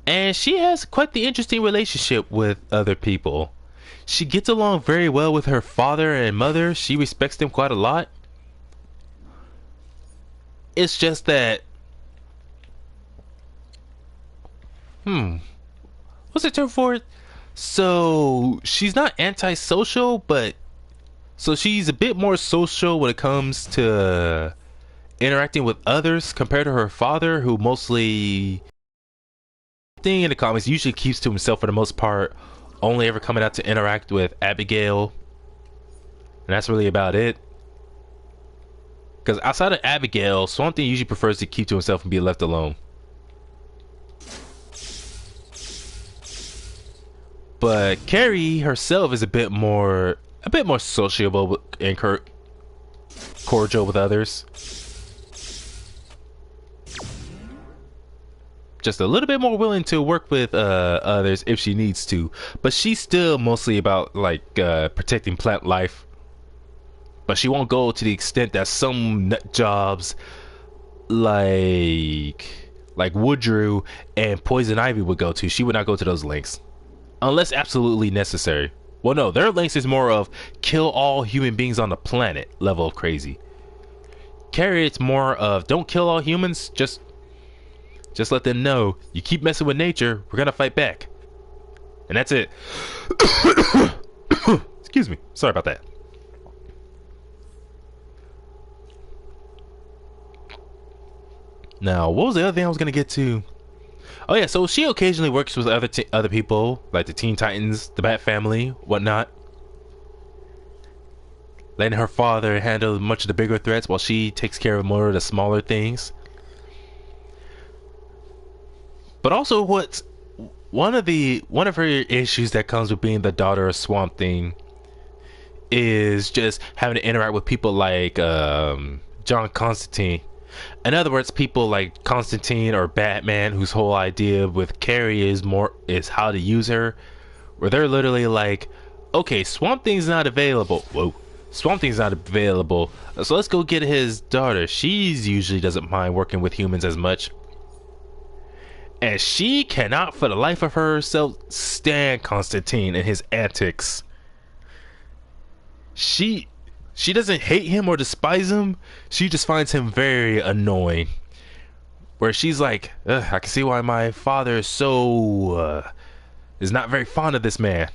And she has quite the interesting relationship with other people. She gets along very well with her father and mother. She respects them quite a lot. It's just that what's the term for it? So she's not antisocial, but so she's a bit more social when it comes to interacting with others compared to her father, who mostly thing in the comics usually keeps to himself for the most part, only ever coming out to interact with Abigail, and that's really about it. Because outside of Abigail, Swamp Thing usually prefers to keep to himself and be left alone. But Carrie herself is a bit more sociable and cordial with others. Just a little bit more willing to work with others if she needs to, but she's still mostly about like protecting plant life. But she won't go to the extent that some nut jobs like Woodrue and Poison Ivy would go to. She would not go to those lengths unless absolutely necessary. Well, no, their lengths is more of kill all human beings on the planet level of crazy. Carrie, it's more of don't kill all humans, just let them know you keep messing with nature, we're gonna fight back. And that's it. Excuse me, sorry about that. Now, what was the other thing I was gonna get to? Oh yeah, so she occasionally works with other people, like the Teen Titans, the Bat Family, whatnot, letting her father handle much of the bigger threats while she takes care of more of the smaller things. But also, one of her issues that comes with being the daughter of Swamp Thing is just having to interact with people like John Constantine. In other words, people like Constantine or Batman, whose whole idea with Carrie is how to use her, where they're literally like, okay, Swamp Thing's not available. Whoa. Swamp Thing's not available, so let's go get his daughter. She's usually doesn't mind working with humans as much. And she cannot for the life of herself stand Constantine and his antics. She doesn't hate him or despise him. She just finds him very annoying. Where she's like, I can see why my father is not very fond of this man.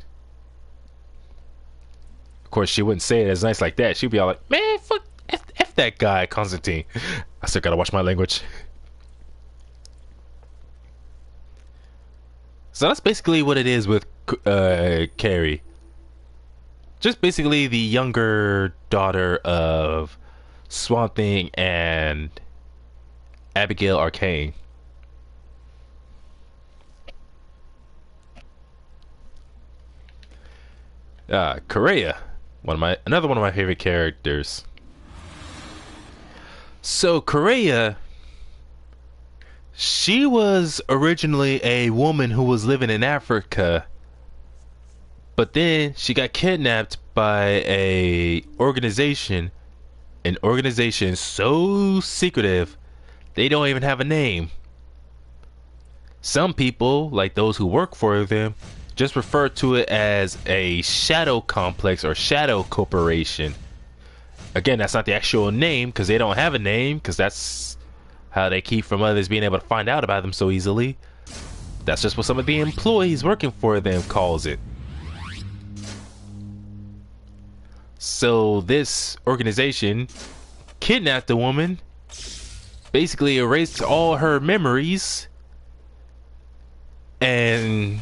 Of course, she wouldn't say it as nice like that. She'd be all like, man, fuck, F that guy, Constantine. I still gotta watch my language. So that's basically what it is with Carrie. Just basically the younger daughter of Swamp Thing and Abigail Arcane. Correa, another one of my favorite characters. So Correa, she was originally a woman who was living in Africa, but then she got kidnapped by an organization so secretive they don't even have a name. Some people, like those who work for them, just refer to it as a shadow complex or shadow corporation. Again, that's not the actual name because they don't have a name, because that's how they keep from others being able to find out about them so easily. That's just what some of the employees working for them calls it. So this organization kidnapped the woman basically erased all her memories and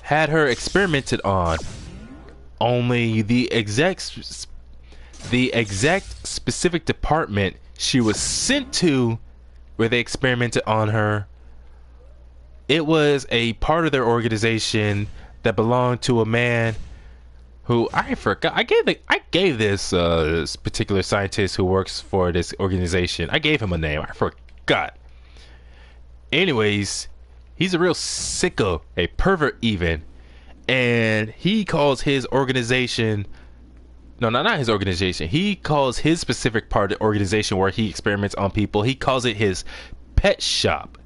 had her experimented on. Only the exact specific department she was sent to where they experimented on her, it was a part of their organization that belonged to a man who I forgot. I gave this particular scientist who works for this organization, I gave him a name. I forgot. Anyways, he's a real sicko, a pervert even, and he calls his organization, no, not his organization, he calls his specific part of the organization where he experiments on people, he calls it his pet shop,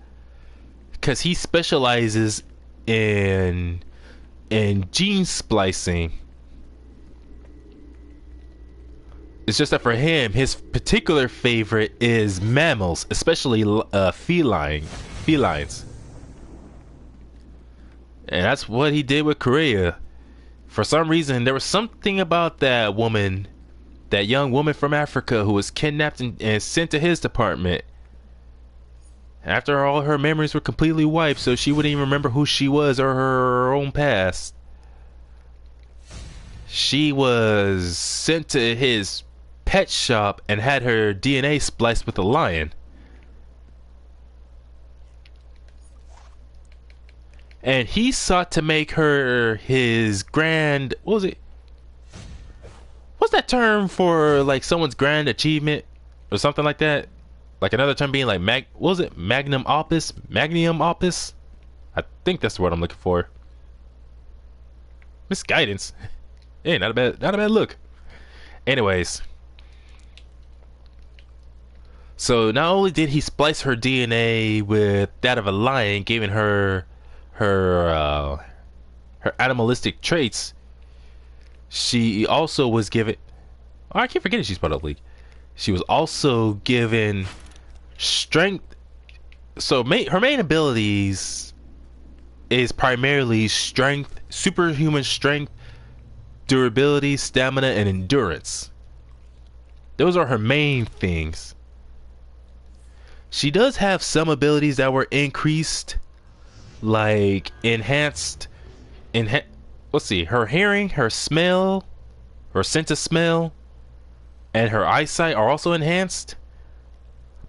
because he specializes in gene splicing. It's just that for him, his particular favorite is mammals, especially felines. And that's what he did with Korea. For some reason, there was something about that woman, that young woman from Africa who was kidnapped and sent to his department. After all her memories were completely wiped, so she wouldn't even remember who she was or her own past. She was sent to his pet shop and had her DNA spliced with a lion. And he sought to make her his grand, what was it? What's that term for like someone's grand achievement or something like that? Like another term being like what was it? Magnum opus? Magnum opus? I think that's the word I'm looking for. Misguidance. Hey, not a bad look. Anyways. So not only did he splice her DNA with that of a lion, giving her animalistic traits, she also was given, oh, I keep forgetting she's part of the league. She was also given strength. So her main abilities is primarily strength, superhuman strength, durability, stamina, and endurance. Those are her main things. She does have some abilities that were increased, like enhanced, let's see, her hearing, her smell, her sense of smell, and her eyesight are also enhanced.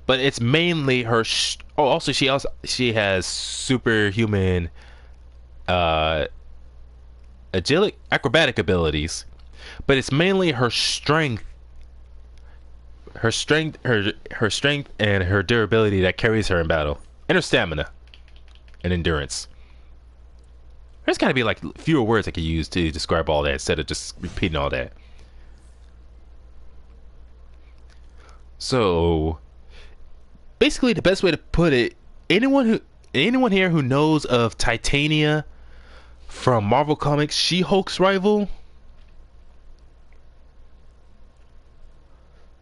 But it's mainly her also she has superhuman acrobatic abilities, but it's mainly her strength and her durability that carries her in battle, and her stamina and endurance. There's gotta be like fewer words I could use to describe all that instead of just repeating all that. So basically, the best way to put it, anyone here who knows of Titania from Marvel Comics, She-Hulk's rival.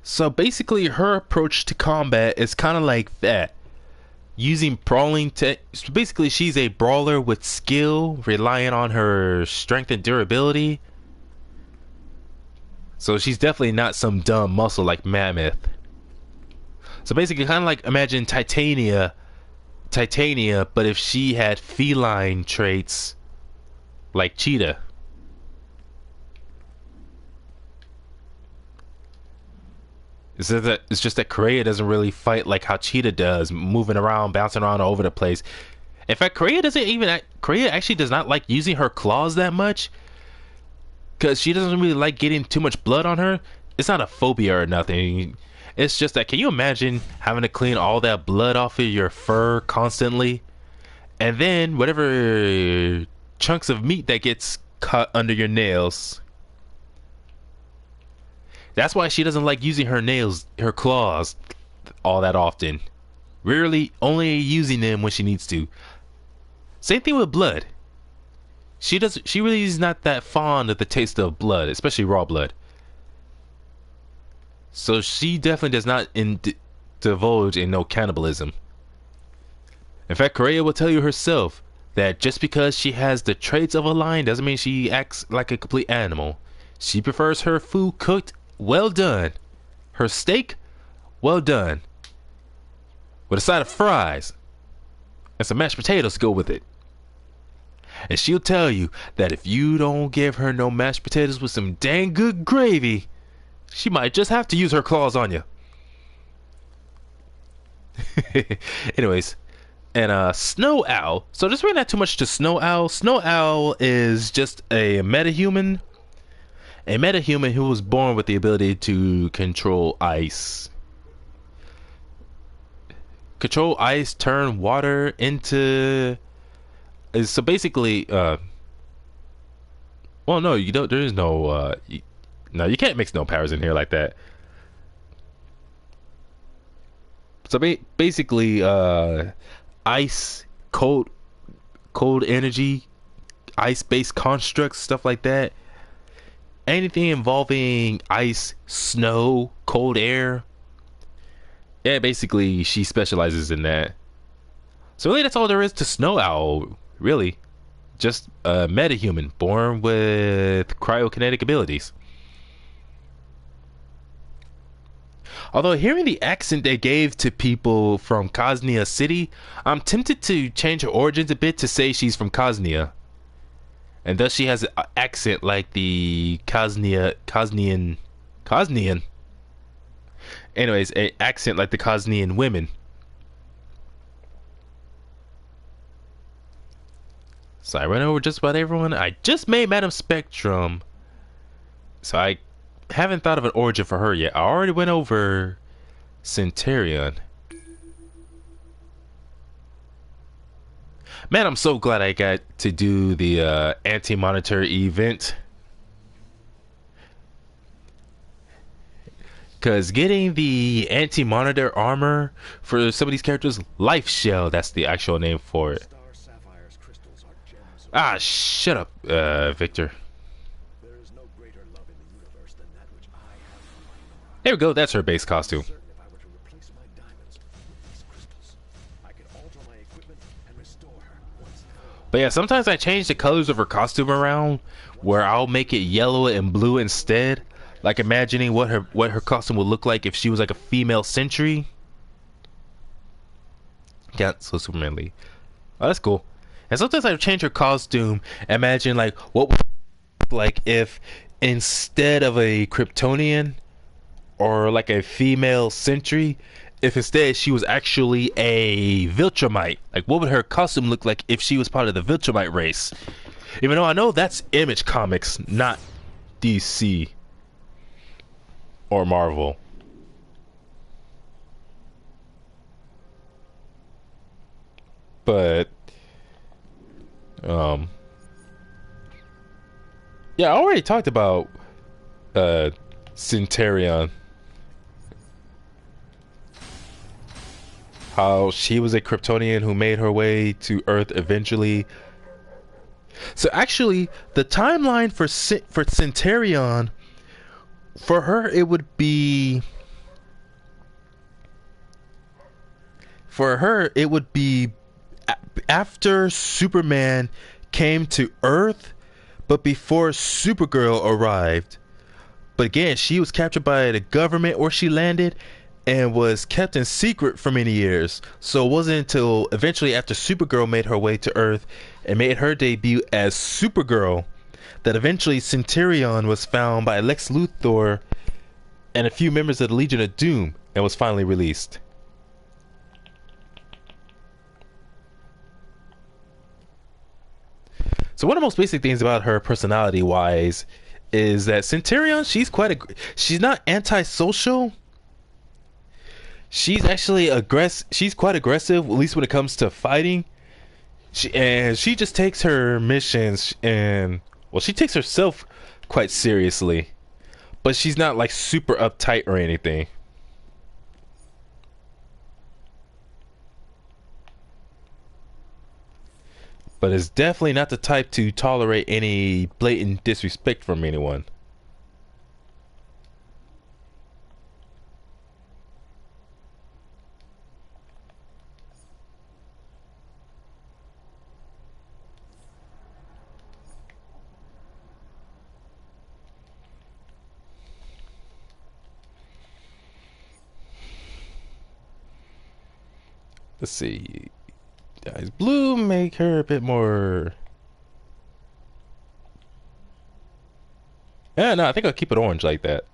So basically, her approach to combat is kind of like that, using brawling tech. So basically, she's a brawler with skill, relying on her strength and durability. So she's definitely not some dumb muscle like Mammoth. So basically, kind of like imagine Titania, but if she had feline traits like Cheetah. It's just that Korea doesn't really fight like how Cheetah does, moving around, bouncing around all over the place. In fact, Korea actually does not like using her claws that much, because she doesn't really like getting too much blood on her. It's not a phobia or nothing. It's just that, can you imagine having to clean all that blood off of your fur constantly, and then whatever chunks of meat that gets cut under your nails? That's why she doesn't like using her claws all that often. Rarely, only using them when she needs to. Same thing with blood. She really is not that fond of the taste of blood, especially raw blood. So she definitely does not divulge in no cannibalism. In fact, Korea will tell you herself that just because she has the traits of a lion doesn't mean she acts like a complete animal. She prefers her food cooked well done. Her steak, well done. with a side of fries and some mashed potatoes to go with it. And she'll tell you that if you don't give her no mashed potatoes with some dang good gravy, she might just have to use her claws on you. Anyways, and Snow Owl. So just really not too much to Snow Owl. Snow Owl is just a metahuman. A metahuman who was born with the ability to control ice. Control ice, turn water into... So basically, well, no, you don't. There is no. No, you can't mix no powers in here like that. So basically, ice, cold energy, ice-based constructs, stuff like that. Anything involving ice, snow, cold air. Yeah, basically, she specializes in that. So really, that's all there is to Snow Owl. Really, just a metahuman born with cryokinetic abilities. Although hearing the accent they gave to people from Cosnia City, I'm tempted to change her origins a bit to say she's from Cosnia. And thus she has an accent like the Cosnian. Anyways, an accent like the Cosnian women. So I ran over just about everyone. I just made Madam Spectrum. So I haven't thought of an origin for her yet. I already went over Centurion. Man, I'm so glad I got to do the anti-monitor event. Because getting the anti-monitor armor for some of these characters, Life Shell, that's the actual name for it. Ah, shut up, Victor. There we go, that's her base costume. But yeah, sometimes I change the colors of her costume around, where I'll make it yellow and blue instead. Like imagining what her costume would look like if she was like a female sentry. Yeah, so Superman Lee. Oh, that's cool. And sometimes I change her costume. Imagine like what would look like if instead of a Kryptonian or like a female sentry, if instead she was actually a Viltrumite. Like what would her costume look like if she was part of the Viltrumite race? Even though I know that's Image Comics, not DC or Marvel. But yeah, I already talked about Centurion. How she was a Kryptonian who made her way to Earth eventually. So actually, the timeline for Centurion, for her, it would be... For her, it would be after Superman came to Earth, but before Supergirl arrived. But again, she was captured by the government where she landed and was kept in secret for many years. So it wasn't until eventually after Supergirl made her way to Earth and made her debut as Supergirl that eventually Centurion was found by Lex Luthor and a few members of the Legion of Doom and was finally released. So one of the most basic things about her personality wise is that Centurion, she's not antisocial. She's actually she's quite aggressive, at least when it comes to fighting. She just takes her missions and, well, she takes herself quite seriously. But she's not like super uptight or anything. But is definitely not the type to tolerate any blatant disrespect from anyone. Let's see. Guys, blue make her a bit more. Yeah, no, I think I'll keep it orange like that.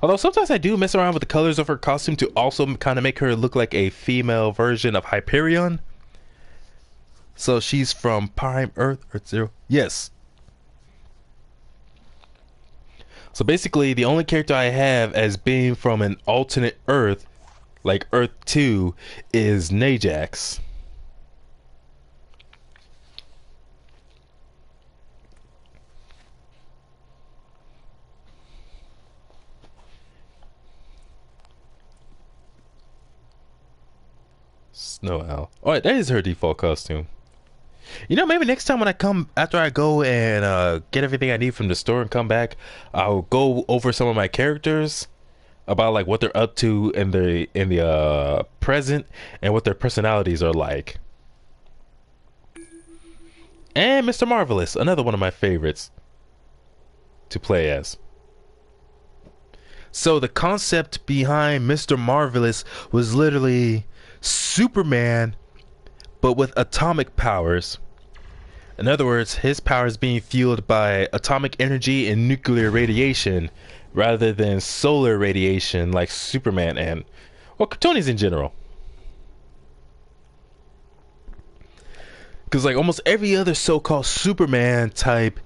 Although sometimes I do mess around with the colors of her costume to also kind of make her look like a female version of Hyperion. So she's from Prime Earth, Earth Zero. Yes. So basically, the only character I have as being from an alternate Earth, like Earth 2, is Najax. Snow Owl. Alright, that is her default costume. You know, maybe next time when I come, after I go and get everything I need from the store and come back, I'll go over some of my characters about like what they're up to in the present and what their personalities are like. And Mr. Marvelous, another one of my favorites to play as. So the concept behind Mr. Marvelous was literally Superman, but with atomic powers. In other words, his powers being fueled by atomic energy and nuclear radiation rather than solar radiation like Superman and, well, Kryptonians in general. Because like almost every other so-called Superman type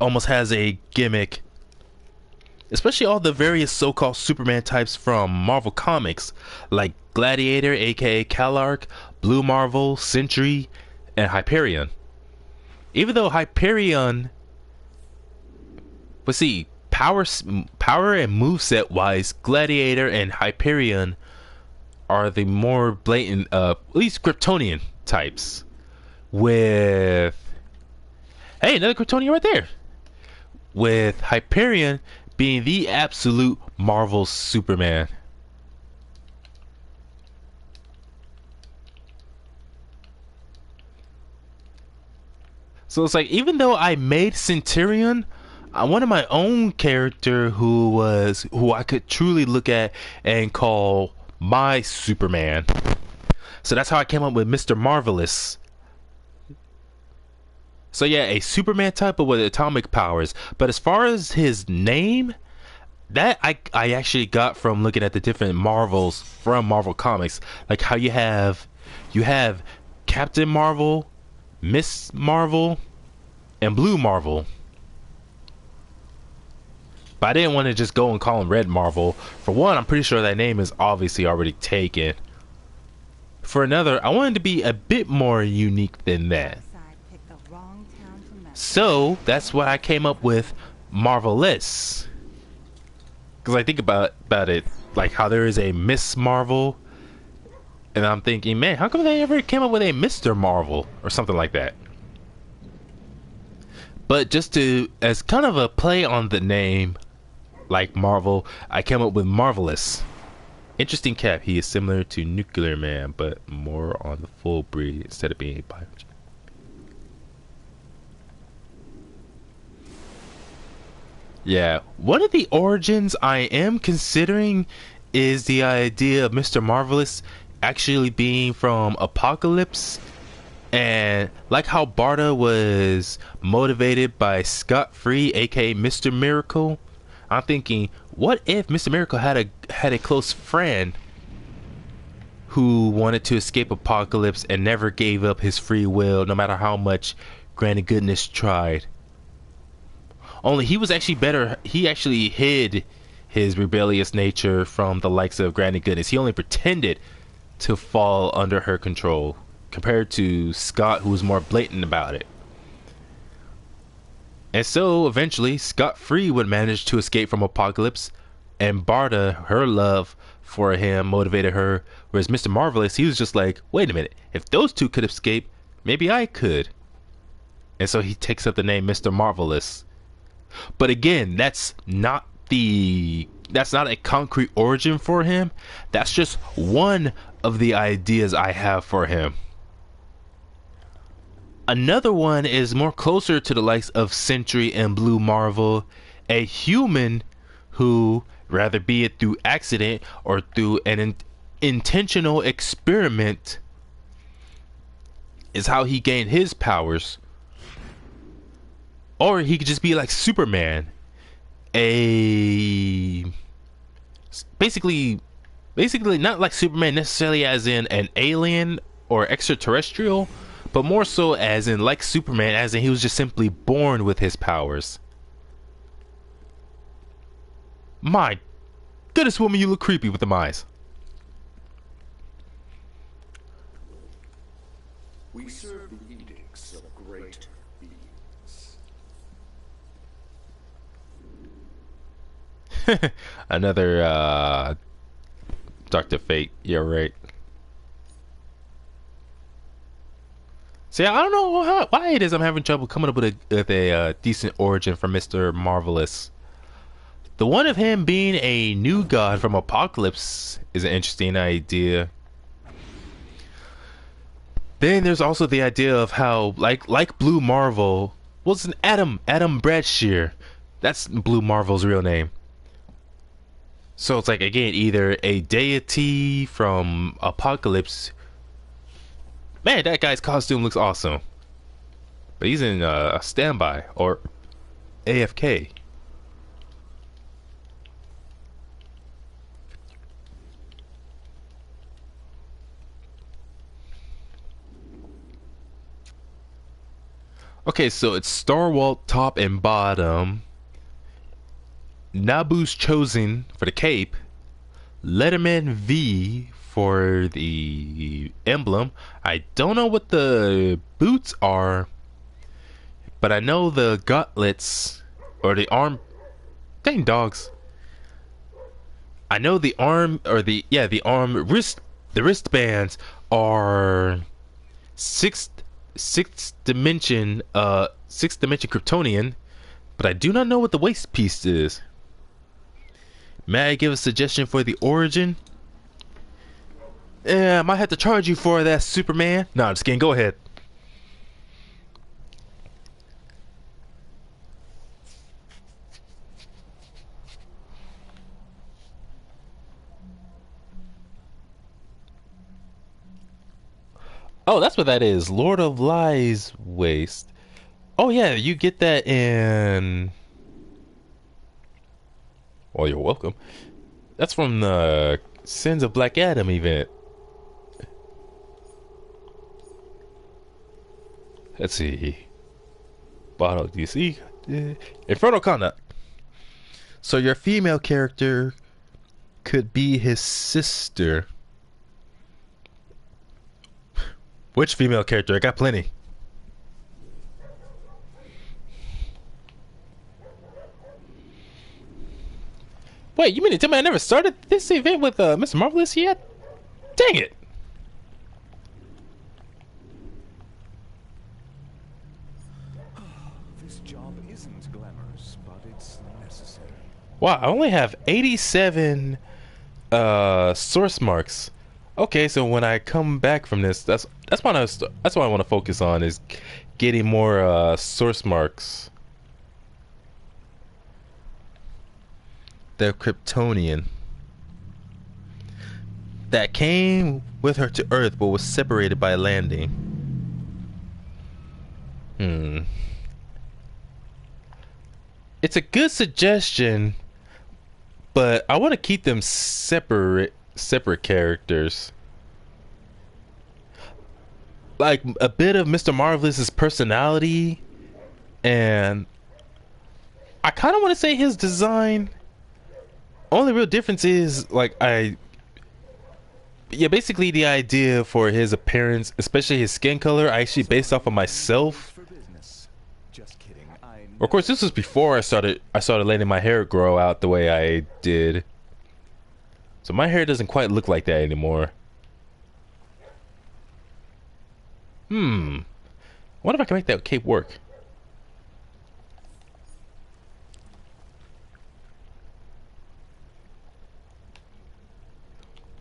almost has a gimmick. Especially all the various so-called Superman types from Marvel Comics, like Gladiator, aka Calark, Blue Marvel, Sentry, and Hyperion. Even though Hyperion, but see, power and moveset wise, Gladiator and Hyperion are the more blatant, at least Kryptonian types. With, hey, another Kryptonian right there. With Hyperion being the absolute Marvel Superman. So it's like, even though I made Centurion, I wanted my own character who I could truly look at and call my Superman. So that's how I came up with Mr. Marvelous. So yeah, a Superman type but with atomic powers. But as far as his name, that I actually got from looking at the different Marvels from Marvel Comics. Like how you have Captain Marvel, Miss Marvel, and Blue Marvel. But I didn't want to just go and call him Red Marvel. For one, I'm pretty sure that name is obviously already taken. For another, I wanted to be a bit more unique than that. So that's why I came up with Marvelous. Because I think about it, like how there is a Miss Marvel, and I'm thinking, man, how come they ever came up with a Mr. Marvel or something like that? But just to, as kind of a play on the name, like Marvel, I came up with Marvelous. Interesting cap. He is similar to Nuclear Man, but more on the full breed instead of being a biogen. Yeah, one of the origins I am considering is the idea of Mr. Marvelous actually being from Apocalypse. And like how Barda was motivated by Scott Free, aka Mr. Miracle, I'm thinking, what if Mr. Miracle had a close friend who wanted to escape Apocalypse and never gave up his free will, no matter how much Granny Goodness tried? Only he was actually better. He actually hid his rebellious nature from the likes of Granny Goodness. He only pretended to fall under her control, compared to Scott, who was more blatant about it. And so eventually Scott Free would manage to escape from Apocalypse, and Barda, her love for him motivated her, whereas Mr. Marvelous, he was just like, wait a minute, if those two could escape, maybe I could. And so he takes up the name Mr. Marvelous. But again, that's not a concrete origin for him. That's just one of the ideas I have for him. Another one is more closer to the likes of Sentry and Blue Marvel, a human who, rather be it through accident or through an intentional experiment is how he gained his powers. Or he could just be like Superman, a basically not like Superman necessarily as in an alien or extraterrestrial, but more so as in like Superman, as in he was just simply born with his powers. My goodness, woman, you look creepy with them eyes. We serve the edicts of great beings. Another Dr. Fate, you're right. See, I don't know why it is I'm having trouble coming up with a decent origin for Mr. Marvelous. The one of him being a new god from Apocalypse is an interesting idea. Then there's also the idea of how, like Blue Marvel, well, it's an Adam Bradshear. That's Blue Marvel's real name. So it's like, again, either a deity from Apocalypse. Man, that guy's costume looks awesome. But he's in a standby or AFK. Okay, so it's Starwalt top and bottom, Naboo's Chosen for the cape, Letterman V for the emblem. I don't know what the boots are, but I know the gauntlets or the arm. Dang dogs! I know the arm or the wristbands are sixth dimension Kryptonian, but I do not know what the waist piece is. May I give a suggestion for the origin? I might have to charge you for that, Superman. No, I'm just kidding. Go ahead. Oh, that's what that is. Lord of Lies waist. Oh yeah, you get that in. Well, you're welcome. That's from the Sins of Black Adam event. Let's see. Bottle DC. Infernal Conduct. So your female character could be his sister. Which female character? I got plenty. Wait, you mean to tell me I never started this event with Mr. Marvelous yet? Dang it! This job isn't glamorous, but it's necessary. Wow, I only have 87 source marks. Okay, so when I come back from this, that's what I want to focus on, is getting more source marks. The Kryptonian that came with her to Earth but was separated by landing. It's a good suggestion, but I want to keep them separate characters. Like a bit of Mr. Marvelous's personality, and I kind of want to say his design. Only real difference is basically the idea for his appearance, especially his skin color, I actually based off of myself. Of course, this was before I started letting my hair grow out the way I did. So my hair doesn't quite look like that anymore. I wonder if I can make that cape work.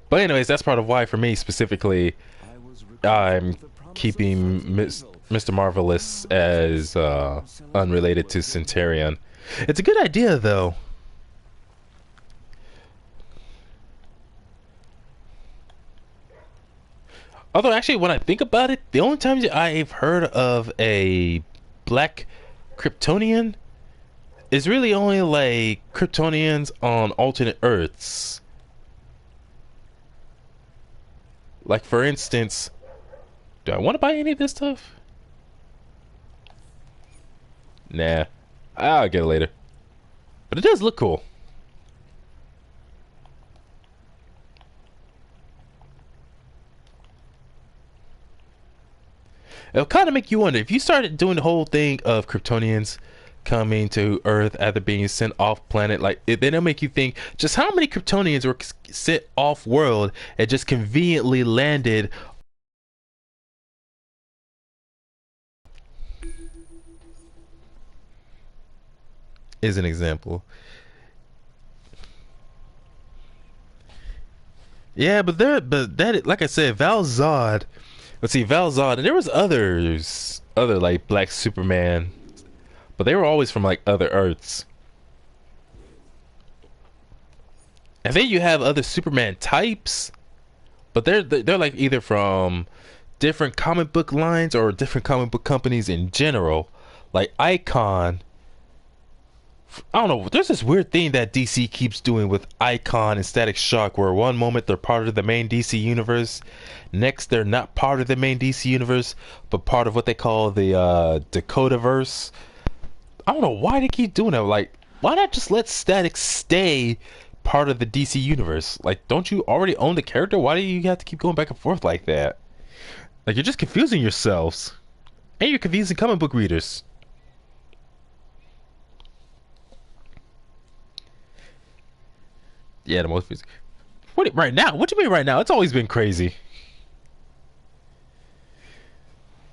But anyways, that's part of why, for me specifically, I'm keeping Mr. Marvelous as unrelated to Centurion. It's a good idea, though. Although actually, when I think about it, the only times I've heard of a black Kryptonian is really only like Kryptonians on alternate Earths. Like for instance, do I want to buy any of this stuff? Nah, I'll get it later. But it does look cool. It'll kind of make you wonder if you started doing the whole thing of Kryptonians coming to Earth after being sent off planet. Like then it'll make you think just how many Kryptonians were sent off world and just conveniently landed. Is an example. Yeah, but that, like I said, Val Zod. Let's see, Val Zod, and there was other like Black Superman, but they were always from like other Earths. And then you have other Superman types, but they're like either from different comic book lines or different comic book companies in general, like Icon. I don't know, there's this weird thing that DC keeps doing with Icon and Static Shock, where one moment they're part of the main DC universe, next they're not part of the main DC universe, but part of what they call the Dakotaverse. I don't know why they keep doing that. Like, why not just let Static stay part of the DC universe? Like, don't you already own the character? Why do you have to keep going back and forth like that? Like, you're just confusing yourselves. And you're confusing comic book readers. Yeah, the most. What right now? What do you mean right now? It's always been crazy.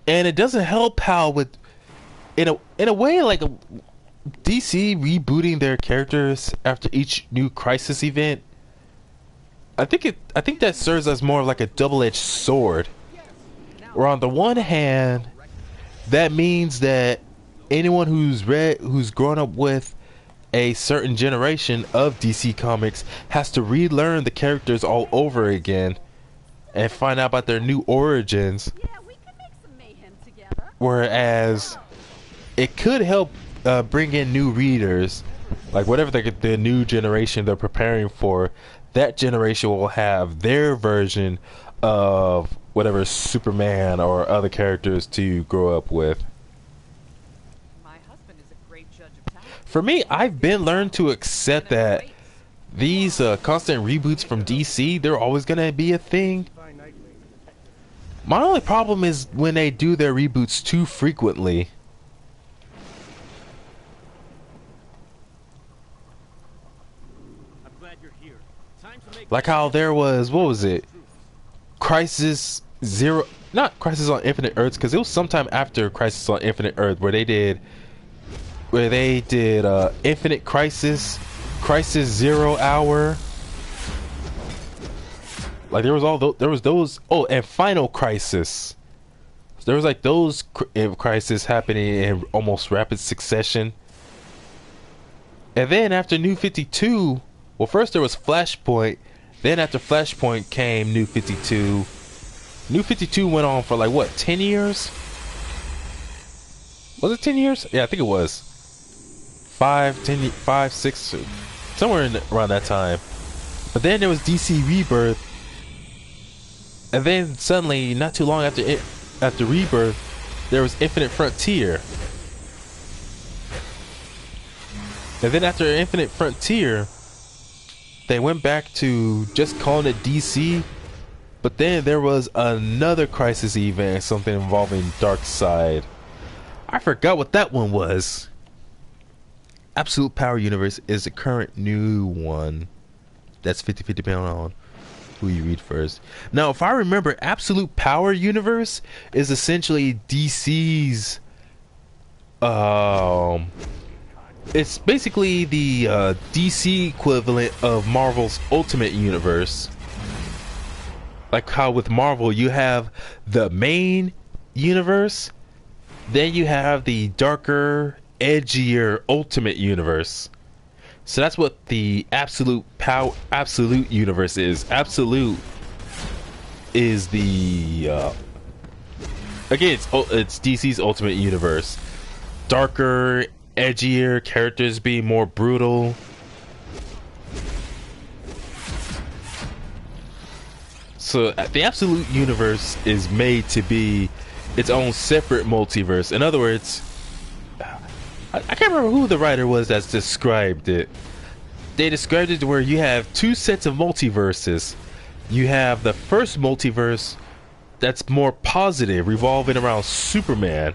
And it doesn't help how with in a way like DC rebooting their characters after each new Crisis event. I think that serves as more of like a double-edged sword. Where on the one hand, that means that anyone who's grown up with a certain generation of DC Comics has to relearn the characters all over again and find out about their new origins. Yeah, we could make some mayhem together. Whereas it could help bring in new readers, like whatever the new generation they're preparing for. That generation will have their version of whatever Superman or other characters to grow up with. For me, I've been learned to accept that these constant reboots from DC, they're always gonna be a thing. My only problem is when they do their reboots too frequently. Like how there was, what was it? Crisis Zero, not Crisis on Infinite Earths, because it was sometime after Crisis on Infinite Earth where they did Infinite Crisis, Crisis 0 Hour. Like there was those. Oh, and Final Crisis. So there was like those crises happening in almost rapid succession. And then after New 52, well, first there was Flashpoint. Then after Flashpoint came New 52. New 52 went on for like what, 10 years? Was it 10 years? Yeah, I think it was. 5, 6, somewhere around that time. But then there was DC Rebirth, and then suddenly, not too long after Rebirth, there was Infinite Frontier. And then after Infinite Frontier, they went back to just calling it DC. But then there was another Crisis event, something involving Darkseid. I forgot what that one was. Absolute Power Universe is the current new one. That's 50-50 depending on who you read first. Now, if I remember, Absolute Power Universe is essentially DC's. It's basically the DC equivalent of Marvel's Ultimate Universe. Like how with Marvel you have the main universe, then you have the darker, edgier Ultimate Universe. So that's what the Absolute Universe is. Absolute is the again, it's DC's Ultimate Universe. Darker, edgier characters being more brutal. So the Absolute Universe is made to be its own separate multiverse. In other words, I can't remember who the writer was that's described it. They described it to where you have two sets of multiverses. You have the first multiverse that's more positive, revolving around Superman.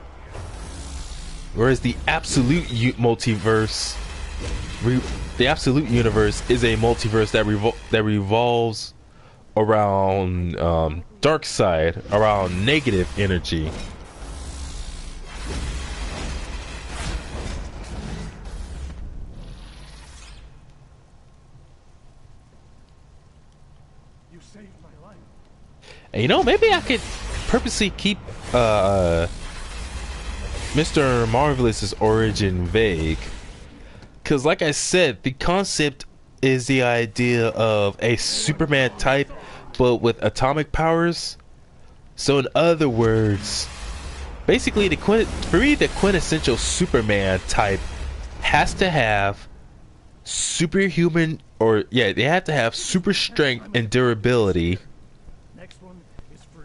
Whereas the Absolute Multiverse, the Absolute Universe is a multiverse that revolves around Darkseid, around negative energy. You saved my life. And you know, maybe I could purposely keep Mr. Marvelous's origin vague, because like I said, the concept is the idea of a Superman type but with atomic powers. So in other words, basically for me the quintessential Superman type has to have superhuman, or yeah, they have to have super strength and durability.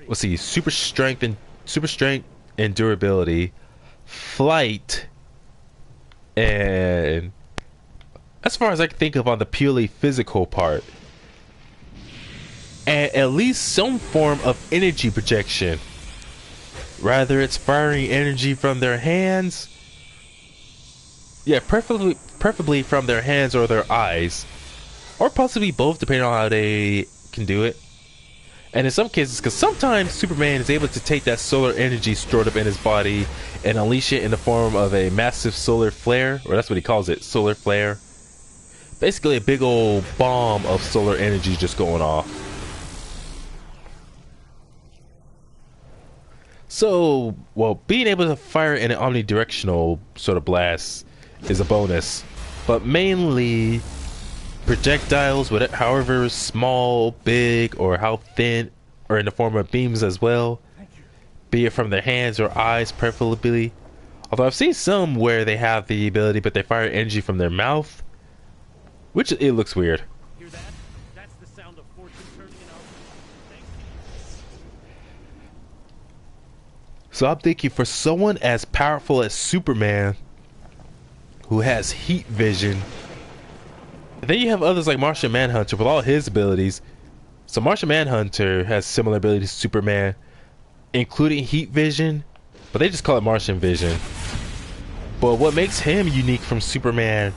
Let's see, super strength and durability, flight, and as far as I can think of on the purely physical part, and at least some form of energy projection. Rather it's firing energy from their hands, yeah, preferably from their hands or their eyes, or possibly both, depending on how they can do it. And in some cases, because sometimes Superman is able to take that solar energy stored up in his body and unleash it in the form of a massive solar flare, or that's what he calls it, solar flare. Basically a big old bomb of solar energy just going off. So, well, being able to fire in an omnidirectional sort of blast is a bonus, but mainly projectiles, however small, big, or how thin, or in the form of beams as well, be it from their hands or eyes preferably. Although I've seen some where they have the ability but they fire energy from their mouth, which it looks weird. Hear that? That's the sound of fortune turning in our favor. So I'm thinking, for someone as powerful as Superman, who has heat vision, and then you have others like Martian Manhunter with all his abilities. So Martian Manhunter has similar abilities to Superman, including heat vision, but they just call it Martian vision. But what makes him unique from Superman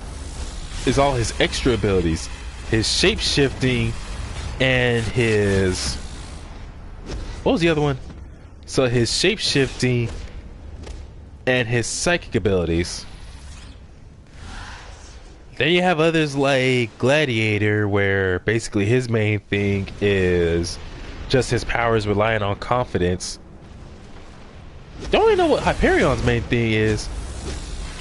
is all his extra abilities, his shape-shifting, and his... what was the other one? So his shape-shifting and his psychic abilities. Then you have others like Gladiator, where basically his main thing is just his powers relying on confidence. Don't really know what Hyperion's main thing is.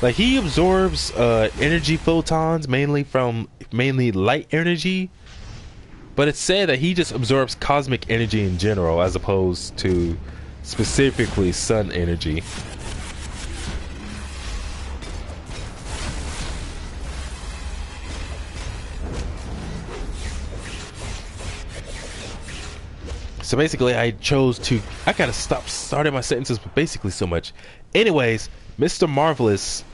Like, he absorbs energy photons mainly light energy, but it's said that he just absorbs cosmic energy in general as opposed to specifically sun energy. So basically I gotta stop starting my sentences with basically so much. Anyways, Mr. Marvelous,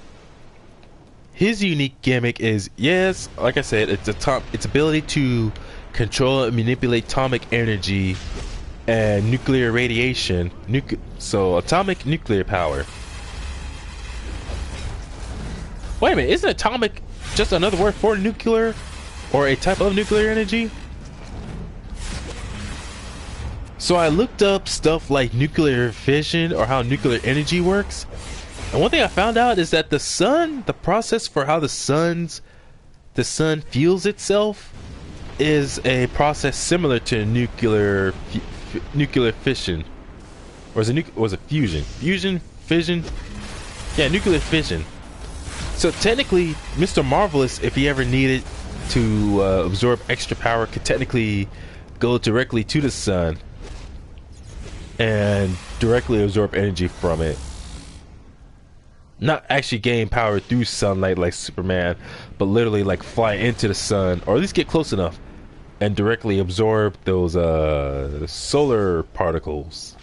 his unique gimmick is, yes, like I said, its ability to control and manipulate atomic energy and nuclear radiation, so atomic nuclear power. Wait a minute, isn't atomic just another word for nuclear, or a type of nuclear energy? So I looked up stuff like nuclear fission or how nuclear energy works, and one thing I found out is that the process for how the sun fuels itself is a process similar to nuclear fission, or was it fusion? Fission? Yeah, nuclear fission. So technically, Mr. Marvelous, if he ever needed to absorb extra power, could technically go directly to the sun. and directly absorb energy from it. Not actually gain power through sunlight like Superman, but literally like fly into the sun, or at least get close enough and directly absorb those solar particles.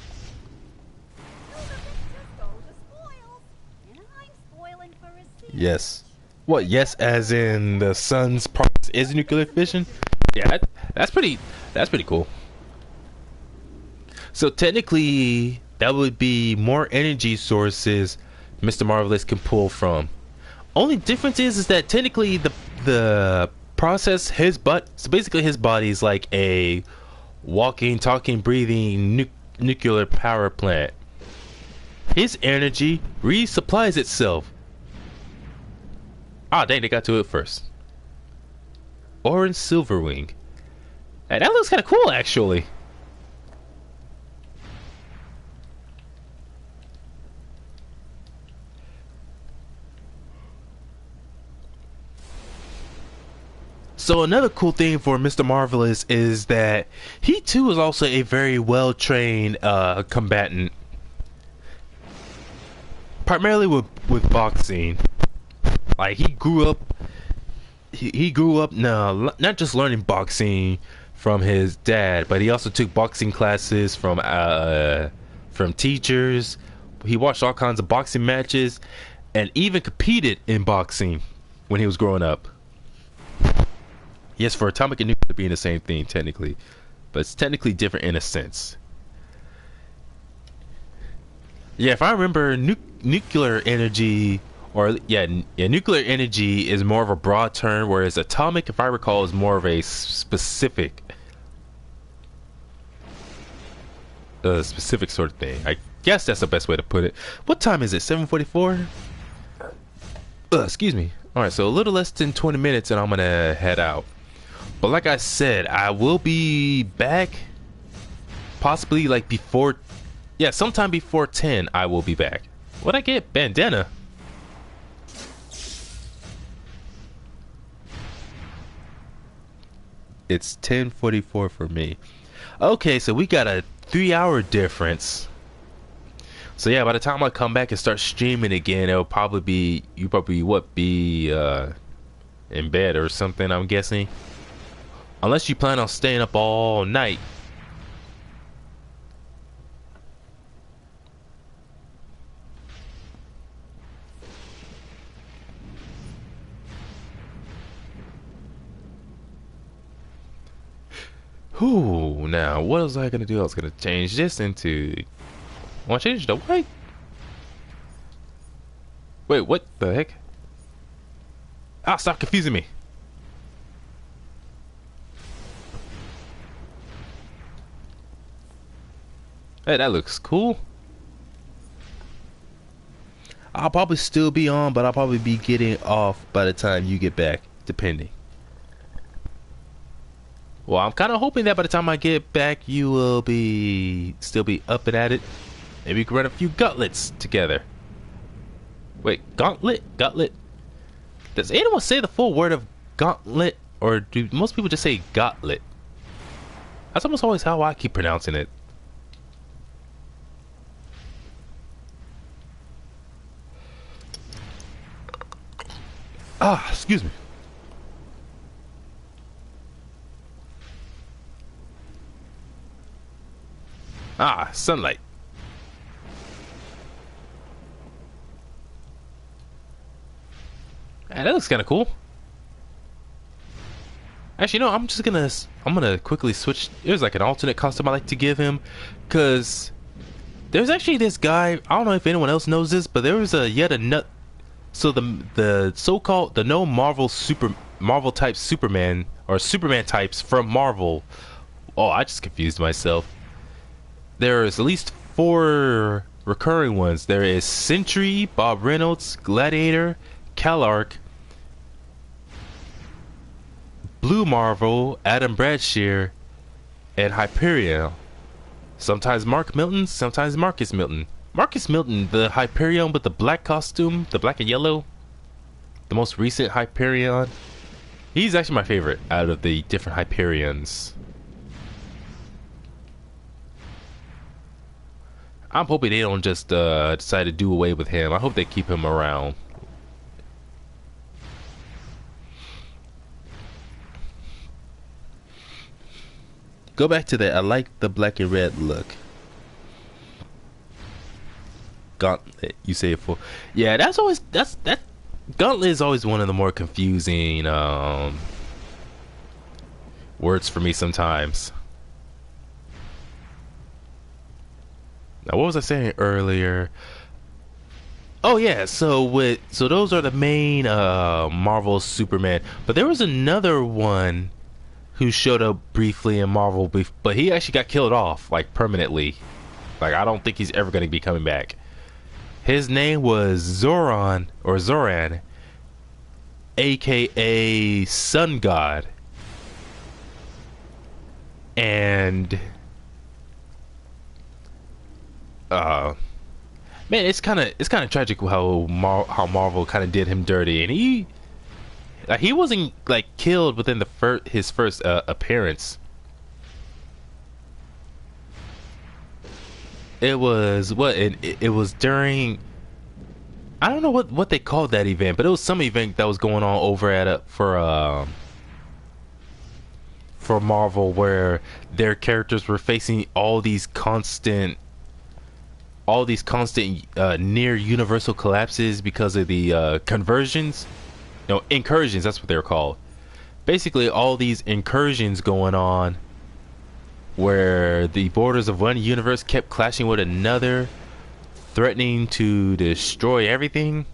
Yes. What? Yes, as in the sun's process is nuclear fission. Yeah, that's pretty cool. So technically, that would be more energy sources Mr. Marvelous can pull from. Only difference is that technically the process so basically his body is like a walking, talking, breathing nuclear power plant. His energy resupplies itself. Ah, dang, they got to it first. Orange Silverwing. Hey, that looks kind of cool, actually. So another cool thing for Mr. Marvelous is that he too is also a very well-trained combatant. Primarily with boxing. Like he grew up no, not just learning boxing from his dad, but he also took boxing classes from teachers. He watched all kinds of boxing matches and even competed in boxing when he was growing up. Yes, for atomic and nuclear being the same thing technically, but it's technically different in a sense. Yeah, if I remember, nuclear energy, or nuclear energy is more of a broad term, whereas atomic, if I recall, is more of a specific sort of thing. I guess that's the best way to put it. What time is it? 7:44. Excuse me. All right, so a little less than 20 minutes, and I'm gonna head out. But like I said, I will be back possibly like before, yeah, sometime before 10 I will be back. What'd I get? Bandana. It's 10:44 for me. Okay, so we got a 3-hour difference. So yeah, by the time I come back and start streaming again, it'll probably be, you probably be in bed or something, I'm guessing. Unless you plan on staying up all night. Whew, now what was I gonna do? I was gonna change this into, want to change the white? Wait, what the heck? Ah, stop confusing me. Hey, that looks cool. I'll probably still be on, but I'll probably be getting off by the time you get back, depending. Well, I'm kind of hoping that by the time I get back, you will still be up and at it. Maybe we can run a few gauntlets together. Wait, gauntlet? Gauntlet? Does anyone say the full word of gauntlet, or do most people just say gauntlet? That's almost always how I keep pronouncing it. Ah, excuse me. Ah, sunlight. Hey, that looks kind of cool. Actually, no, I'm gonna quickly switch. There's like an alternate costume I like to give him, cause there's actually this guy. I don't know if anyone else knows this, but there was yet another. So the so-called no Marvel type Superman, or Superman types from Marvel. Oh, I just confused myself. There's at least 4 recurring ones. There is Sentry, Bob Reynolds, Gladiator, Calark, Blue Marvel, Adam Bradshear, and Hyperion. Sometimes Mark Milton, sometimes Marcus Milton. Marcus Milton, the Hyperion with the black costume, the black and yellow, the most recent Hyperion. He's actually my favorite out of the different Hyperions. I'm hoping they don't just decide to do away with him. I hope they keep him around. Go back to that. I like the black and red look. Gauntlet, you say it for. Yeah, that's always that Gauntlet is always one of the more confusing words for me sometimes. Now, what was I saying earlier? Oh yeah, so those are the main Marvel Superman, but there was another one who showed up briefly in Marvel, but he actually got killed off like permanently. Like I don't think he's ever going to be coming back. His name was Zoran, aka Sun God, and man, it's kind of tragic how Marvel kind of did him dirty, and he wasn't like killed within his first appearance. It was it was during, I don't know what they called that event, but it was some event that was going on over at for Marvel, where their characters were facing all these constant near universal collapses because of the conversions. No, incursions, that's what they were called. Basically all these incursions going on where the borders of one universe kept clashing with another, threatening to destroy everything,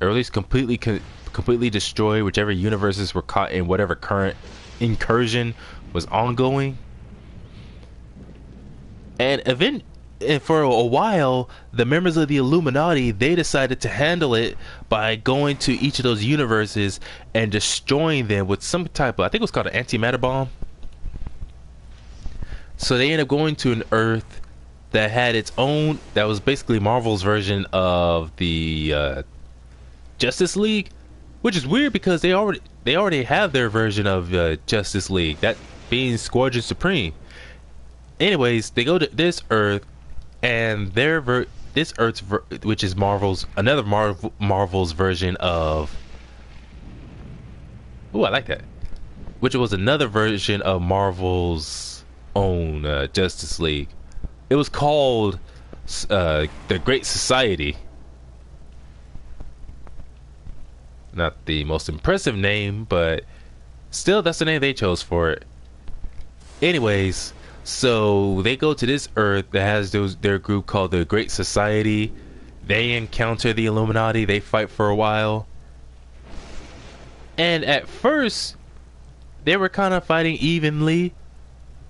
or at least completely destroy whichever universes were caught in whatever current incursion was ongoing. And for a while, the members of the Illuminati, they decided to handle it by going to each of those universes and destroying them with some type of, I think it was called an antimatter bomb. So they ended up going to an Earth that had its own, that was basically Marvel's version of the Justice League, which is weird because they already have their version of Justice League, that being Squadron Supreme. Anyways, they go to this Earth, and this Earth's which is Marvel's version of. Ooh, I like that. Which was another version of Marvel's own Justice League. It was called the Great Society. Not the most impressive name, but still, that's the name they chose for it. Anyways, so they go to this Earth that has their group called the Great Society. They encounter the Illuminati. They fight for a while, and at first they were kind of fighting evenly,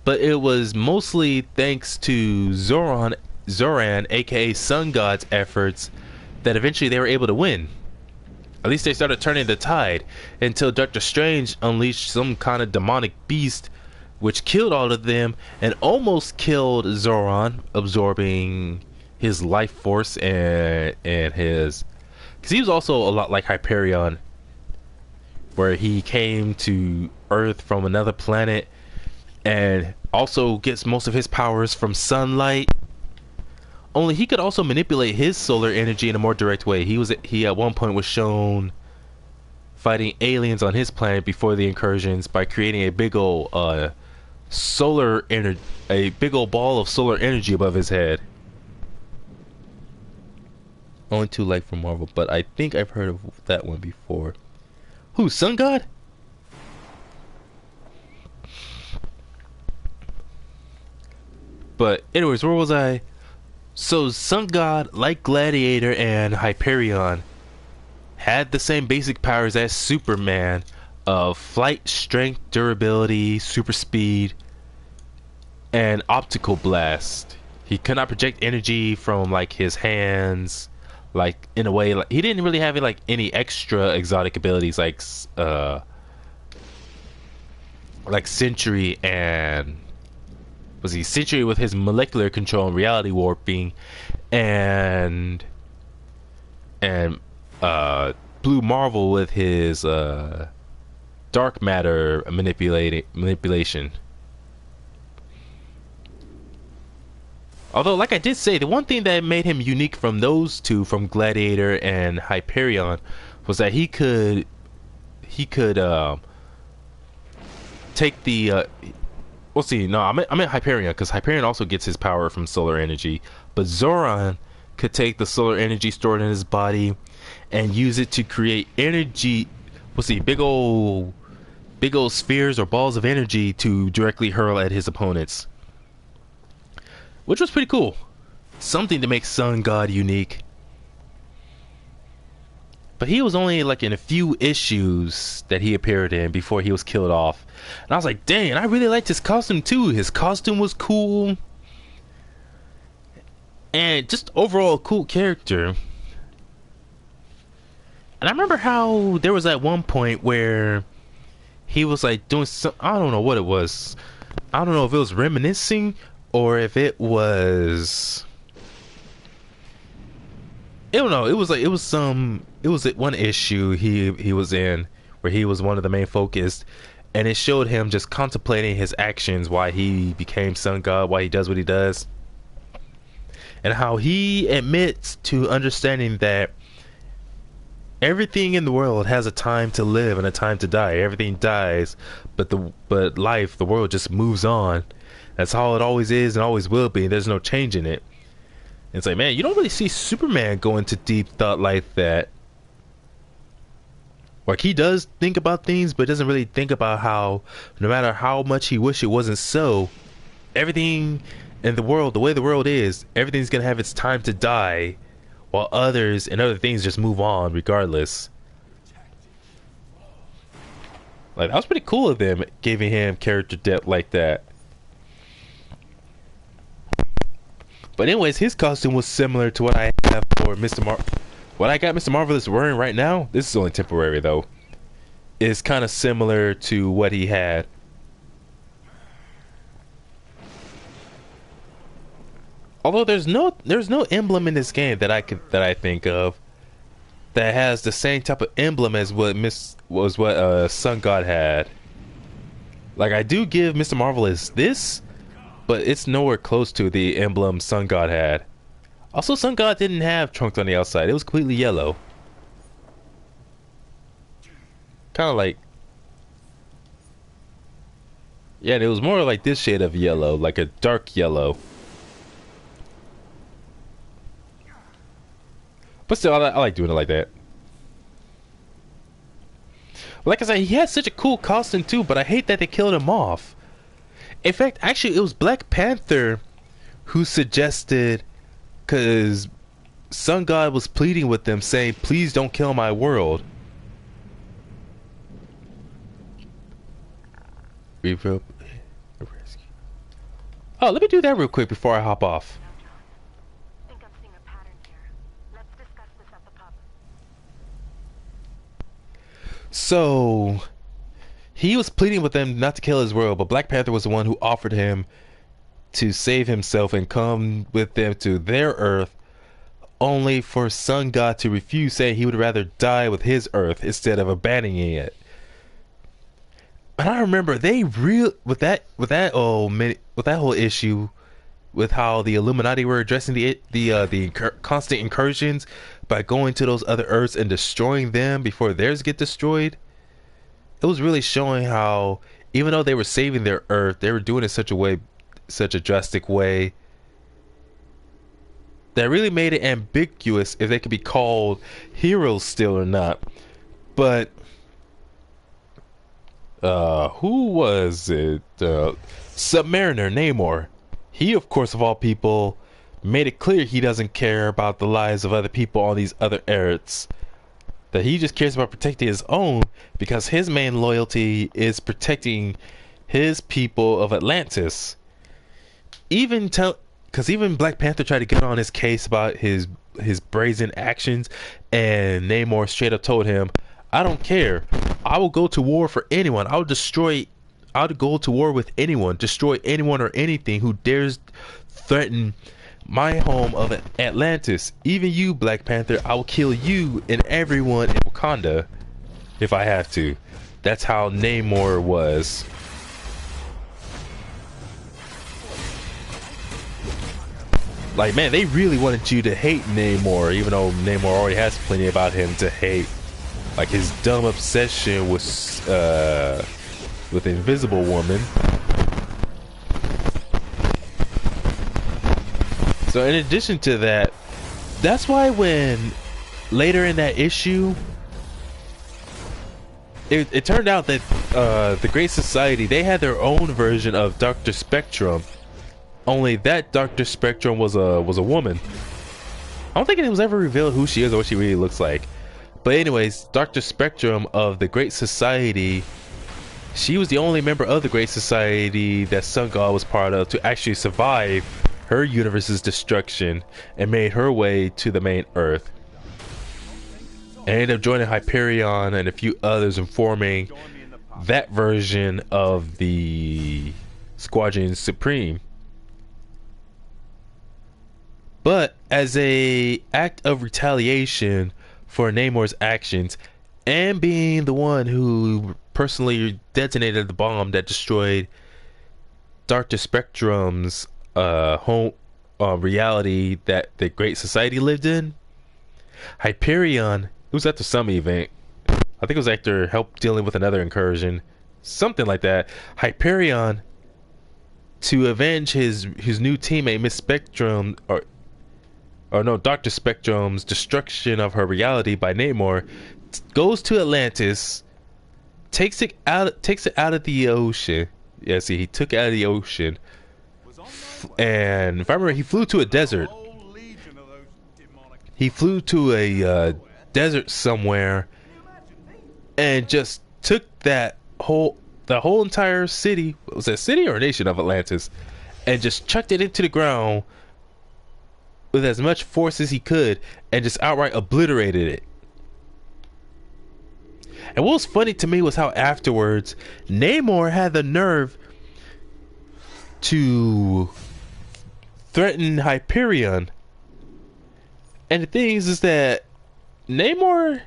but it was mostly thanks to Zoran, aka Sun God's efforts, that eventually they were able to win. At least they started turning the tide, until Doctor Strange unleashed some kind of demonic beast which killed all of them and almost killed Zoran, absorbing his life force and his, because he was also a lot like Hyperion, where he came to Earth from another planet and also gets most of his powers from sunlight. Only he could also manipulate his solar energy in a more direct way. He at one point was shown fighting aliens on his planet before the incursions by creating a big old ball of solar energy above his head. Only two like from Marvel, but I think I've heard of that one before. Who, Sun God? But anyways, where was I? So Sun God, like Gladiator and Hyperion, had the same basic powers as Superman of flight, strength, durability, super speed, and optical blast. He could not project energy from like his hands, like in a way, like he didn't really have like any extra exotic abilities like Sentry, and was he Sentry with his molecular control and reality warping, and Blue Marvel with his dark matter manipulation. Although, like I did say, the one thing that made him unique from those two, from Gladiator and Hyperion, was that he could take the we'll see. No, I meant Hyperion, because Hyperion also gets his power from solar energy, but Zoran could take the solar energy stored in his body and use it to create energy. We'll see, big old spheres or balls of energy to directly hurl at his opponents, which was pretty cool. Something to make Sun God unique. But he was only like in a few issues that he appeared in before he was killed off. And I was like, dang, I really liked his costume too. His costume was cool. And just overall a cool character. And I remember how there was at one point where he was like doing some, I don't know what it was. I don't know if it was reminiscing or if it was, I don't know. It was one issue he was in where he was one of the main focus, and it showed him just contemplating his actions, why he became Sun God, why he does what he does, and how he admits to understanding that everything in the world has a time to live and a time to die. Everything dies, but life, the world just moves on. That's how it always is and always will be. There's no change in it. It's like, man, you don't really see Superman go into deep thought like that. Like, he does think about things, but doesn't really think about how, no matter how much he wish it wasn't so, everything in the world, the way the world is, everything's gonna have its time to die, while others and other things just move on regardless. Like, that was pretty cool of them, giving him character depth like that. But anyways, his costume was similar to what I have for what I got Mr. Marvelous wearing right now. This is only temporary though. Is kind of similar to what he had. Although there's no emblem in this game that I think of that has the same type of emblem as what Sun God had. Like, I do give Mr. Marvelous this, but it's nowhere close to the emblem Sun God had. Also, Sun God didn't have trunks on the outside. It was completely yellow. Kind of like... yeah, and it was more like this shade of yellow, like a dark yellow. But still, I like doing it like that. Like I said, he had such a cool costume too, but I hate that they killed him off. In fact, actually, it was Black Panther who suggested, because Sun God was pleading with them, saying, please don't kill my world. Oh, let me do that real quick before I hop off. I think I'm seeing a pattern here. Let's discuss this at the pub. So he was pleading with them not to kill his world, but Black Panther was the one who offered him to save himself and come with them to their Earth, only for Sun God to refuse, saying he would rather die with his Earth instead of abandoning it. And I remember with that whole issue, with how the Illuminati were addressing the constant incursions by going to those other Earths and destroying them before theirs get destroyed. It was really showing how, even though they were saving their Earth, they were doing it such a drastic way that really made it ambiguous if they could be called heroes still or not. But who was it? Submariner Namor. He, of course, of all people, made it clear he doesn't care about the lives of other people on these other Earths. That he just cares about protecting his own, because his main loyalty is protecting his people of Atlantis. Because even Black Panther tried to get on his case about his brazen actions, and Namor straight up told him, I don't care. I will go to war for anyone. I'll go to war with anyone, destroy anyone or anything who dares threaten my home of Atlantis. Even you, Black Panther, I will kill you and everyone in Wakanda if I have to. That's how Namor was. like, man, they really wanted you to hate Namor, even though Namor already has plenty about him to hate. Like his dumb obsession with the Invisible Woman. So in addition to that, that's why when later in that issue, it turned out that the Great Society, they had their own version of Dr. Spectrum. Only that Dr. Spectrum was a woman. I don't think it was ever revealed who she is or what she really looks like. But anyways, Dr. Spectrum of the Great Society, she was the only member of the Great Society that Sun God was part of to actually survive her universe's destruction and made her way to the main Earth. And ended up joining Hyperion and a few others and forming that version of the Squadron Supreme. But as a act of retaliation for Namor's actions and being the one who personally detonated the bomb that destroyed Dr. Spectrum's home reality that the Great Society lived in, Hyperion, it was after some event, I think it was after help dealing with another incursion, something like that, Hyperion, to avenge his new teammate Miss Spectrum, or no, Dr. Spectrum's destruction of her reality by Namor, goes to Atlantis, takes it out of the ocean. Yeah, see, he took it out of the ocean, and if I remember, he flew to a desert. He flew to a desert somewhere, and just took the whole entire city. Was it a city or a nation of Atlantis? And just chucked it into the ground with as much force as he could, and just outright obliterated it. And what was funny to me was how afterwards Namor had the nerve to threaten Hyperion. And the thing is that Namor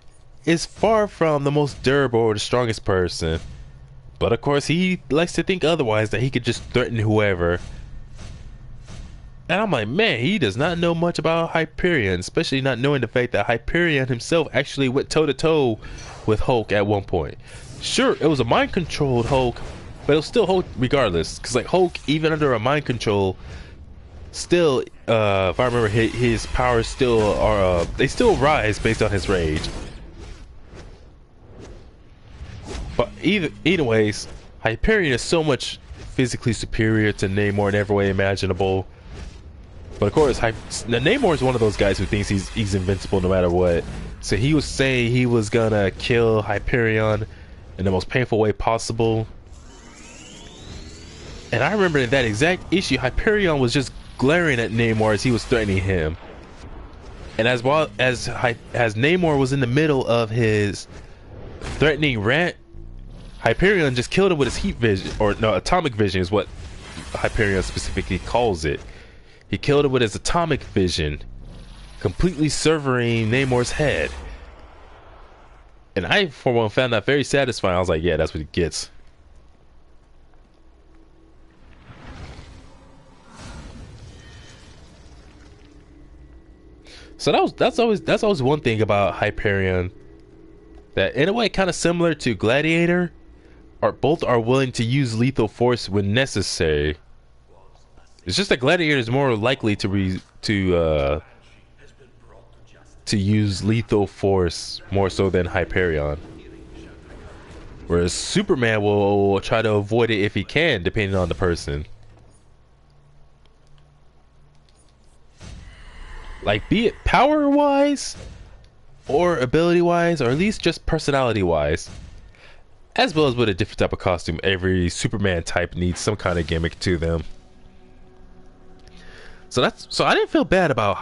is far from the most durable or the strongest person, but of course he likes to think otherwise, that he could just threaten whoever. And I'm like, man, he does not know much about Hyperion, especially not knowing the fact that Hyperion himself actually went toe-to-toe with Hulk at one point. Sure, it was a mind-controlled Hulk, but it was still Hulk regardless. Because, like, Hulk, even under a mind control, still, if I remember, his powers still are, they still rise based on his rage. But either ways, Hyperion is so much physically superior to Namor in every way imaginable. But of course, Namor is one of those guys who thinks he's invincible no matter what. So he was saying he was gonna kill Hyperion in the most painful way possible. And I remember in that exact issue, Hyperion was just glaring at Namor as he was threatening him. And as well as Namor was in the middle of his threatening rant, Hyperion just killed him with his heat vision, or no, atomic vision is what Hyperion specifically calls it. He killed him with his atomic vision, completely severing Namor's head. And I, for one, found that very satisfying. I was like, yeah, that's what he gets. So that's always one thing about Hyperion, that in a way kind of similar to Gladiator, both are willing to use lethal force when necessary. It's just that Gladiator is more likely to use lethal force more so than Hyperion, whereas Superman will try to avoid it if he can, depending on the person. Like, be it power wise or ability wise, or at least just personality wise, as well as with a different type of costume. Every Superman type needs some kind of gimmick to them. So I didn't feel bad about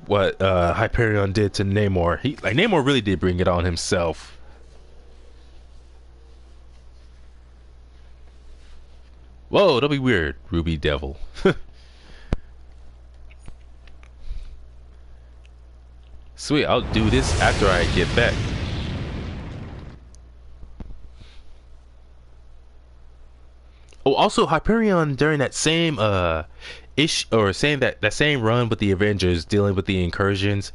what Hyperion did to Namor. Namor really did bring it on himself. Whoa, don't be weird, Ruby Devil. Sweet, I'll do this after I get back. Oh, also Hyperion during that same issue, or saying that same run with the Avengers dealing with the incursions,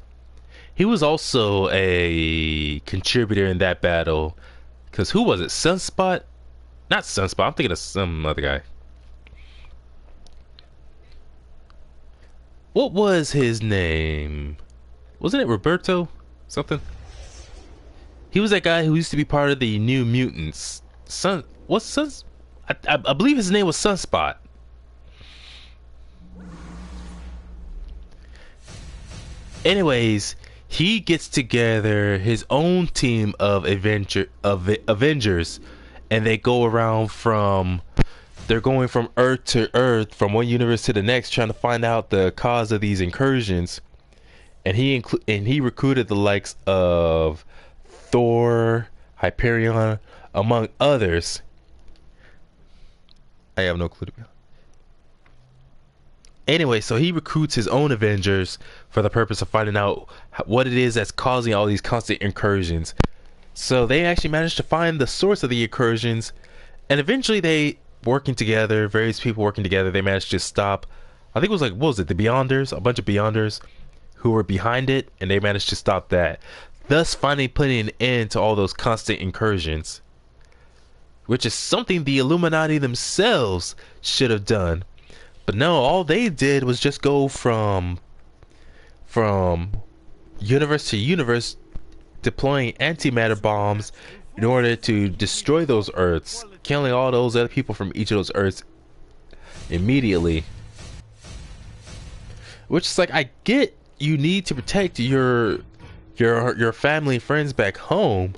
he was also a contributor in that battle. Because who was it? Sunspot? Not Sunspot. I'm thinking of some other guy. What was his name? Wasn't it Roberto? Something? He was that guy who used to be part of the New Mutants. I believe his name was Sunspot. Anyways, he gets together his own team of Avengers, and they go around they're going from Earth to Earth, from one universe to the next, trying to find out the cause of these incursions. And he recruited the likes of Thor, Hyperion, among others. I have no clue to be honest. Anyway, so he recruits his own Avengers for the purpose of finding out what it is that's causing all these constant incursions. So they actually managed to find the source of the incursions, and eventually various people working together, they managed to stop, I think it was like, what was it, the Beyonders? A bunch of Beyonders who were behind it, and they managed to stop that. Thus finally putting an end to all those constant incursions. Which is something the Illuminati themselves should have done. But no, all they did was just go from universe to universe, deploying antimatter bombs in order to destroy those Earths, killing all those other people from each of those Earths immediately. Which is like, I get you need to protect your family and friends back home,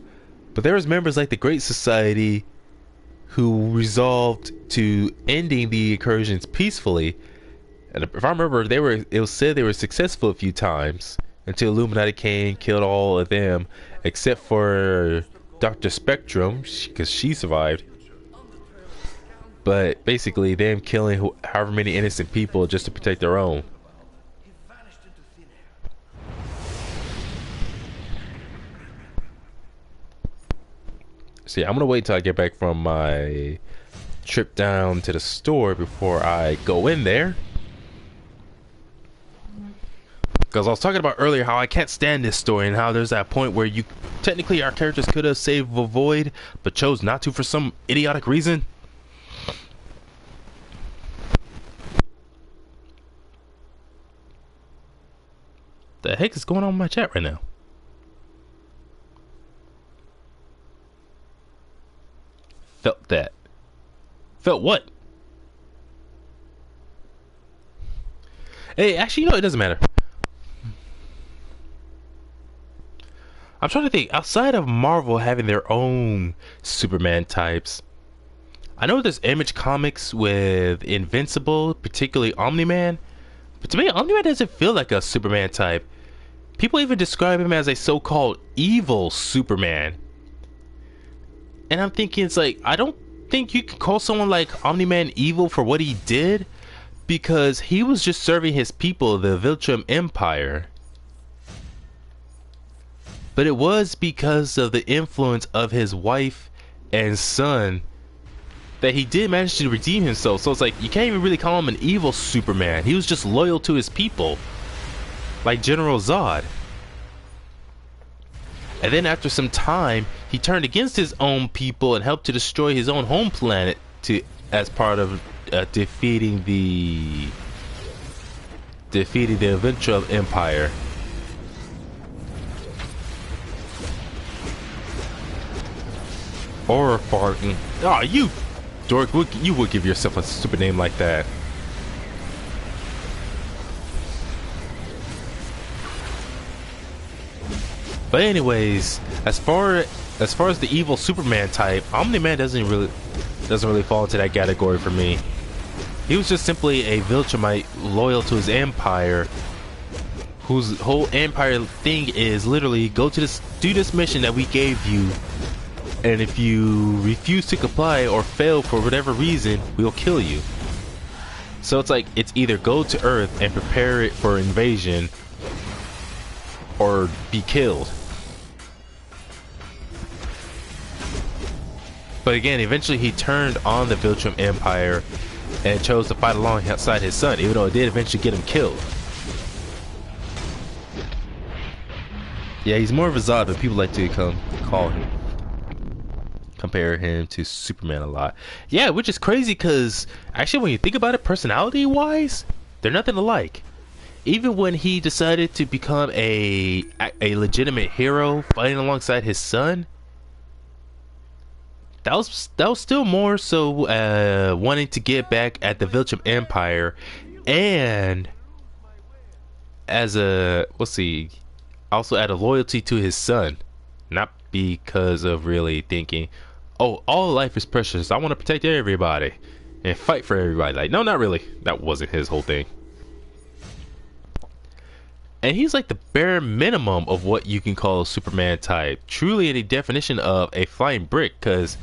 but there was members like the Great Society who resolved to ending the incursions peacefully. And if I remember, it was said they were successful a few times until Illuminati came, killed all of them except for Dr. Spectrum, because she survived. But basically them killing however many innocent people just to protect their own. See, I'm gonna wait till I get back from my trip down to the store before I go in there. Because I was talking about earlier how I can't stand this story, and how there's that point where technically our characters could have saved the void, but chose not to for some idiotic reason. The heck is going on in my chat right now? Felt that. Felt what? Hey, actually, it doesn't matter. I'm trying to think. Outside of Marvel having their own Superman types, I know there's Image Comics with Invincible, particularly Omni-Man. But to me, Omni-Man doesn't feel like a Superman type. People even describe him as a so-called evil Superman. And I'm thinking, it's like, I don't think you can call someone like Omni-Man evil for what he did, because he was just serving his people, the Viltrum Empire. But it was because of the influence of his wife and son that he did manage to redeem himself. So it's like, you can't even really call him an evil Superman. He was just loyal to his people, like General Zod. And then after some time, he turned against his own people and helped to destroy his own home planet as part of defeating the Viltrum Empire. Or farting. Oh, you dork! You would give yourself a stupid name like that. But anyways, as far as the evil Superman type, Omni-Man doesn't really fall into that category for me. He was just simply a Viltrumite loyal to his empire, whose whole empire thing is literally do this mission that we gave you, and if you refuse to comply or fail for whatever reason, we'll kill you. So it's like, it's either go to Earth and prepare it for invasion, or be killed. But again, eventually he turned on the Viltrum Empire and chose to fight alongside his son, even though it did eventually get him killed. Yeah, he's more of a Zod, but people like to compare him to Superman a lot. Yeah, which is crazy because actually when you think about it, personality-wise, they're nothing alike. Even when he decided to become a legitimate hero, fighting alongside his son, that was still more so wanting to get back at the Viltrum Empire, and as a also out of loyalty to his son, not because of really thinking, oh, all life is precious, I want to protect everybody and fight for everybody. Like, no, not really. That wasn't his whole thing. And he's like the bare minimum of what you can call a Superman type. Truly a definition of a flying brick, because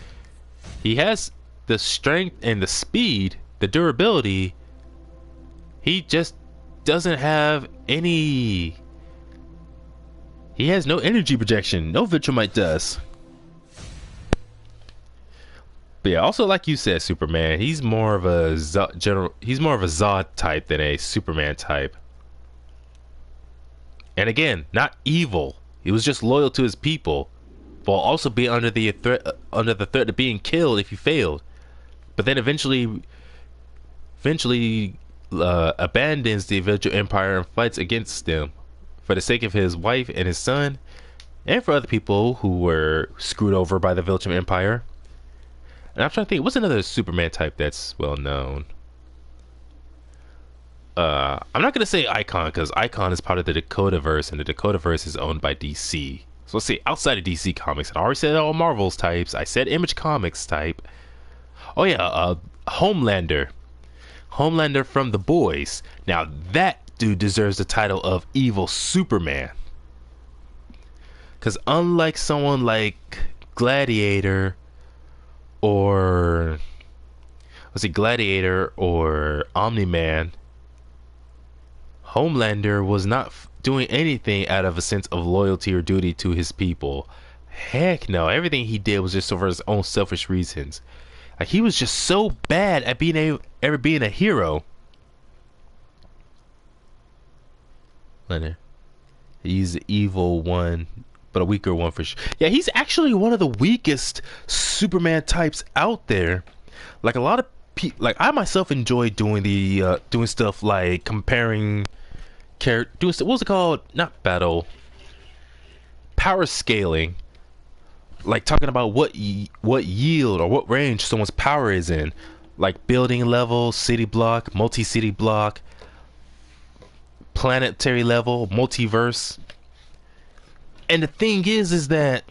he has the strength and the speed, the durability. He just doesn't have any... He has no energy projection. No Viltrumite does. But yeah, also like you said, Superman, he's more of a Zod type than a Superman type. And again, not evil. He was just loyal to his people, while also being under the threat of being killed if he failed. But then eventually abandons the Viltrum Empire and fights against them for the sake of his wife and his son, and for other people who were screwed over by the Viltrum Empire. And I'm trying to think, what's another Superman type that's well known? I'm not gonna say Icon, because Icon is part of the Dakotaverse, and the Dakotaverse is owned by DC. So let's say outside of DC Comics, and I already said all Marvel's types. I said Image Comics type. Oh yeah, Homelander from The Boys. Now that dude deserves the title of Evil Superman, because unlike someone like Gladiator or Omni-Man, Homelander was not doing anything out of a sense of loyalty or duty to his people. Heck no, everything he did was just for his own selfish reasons. Like, he was just so bad at being a hero. He's the evil one, but a weaker one for sure. Yeah, he's actually one of the weakest Superman types out there. Like, a lot of people, like I myself enjoy doing doing stuff like comparing what was it called? Not battle. Power scaling. Like talking about what yield or what range someone's power is in. Like building level, city block, multi-city block, planetary level, multiverse. And the thing is that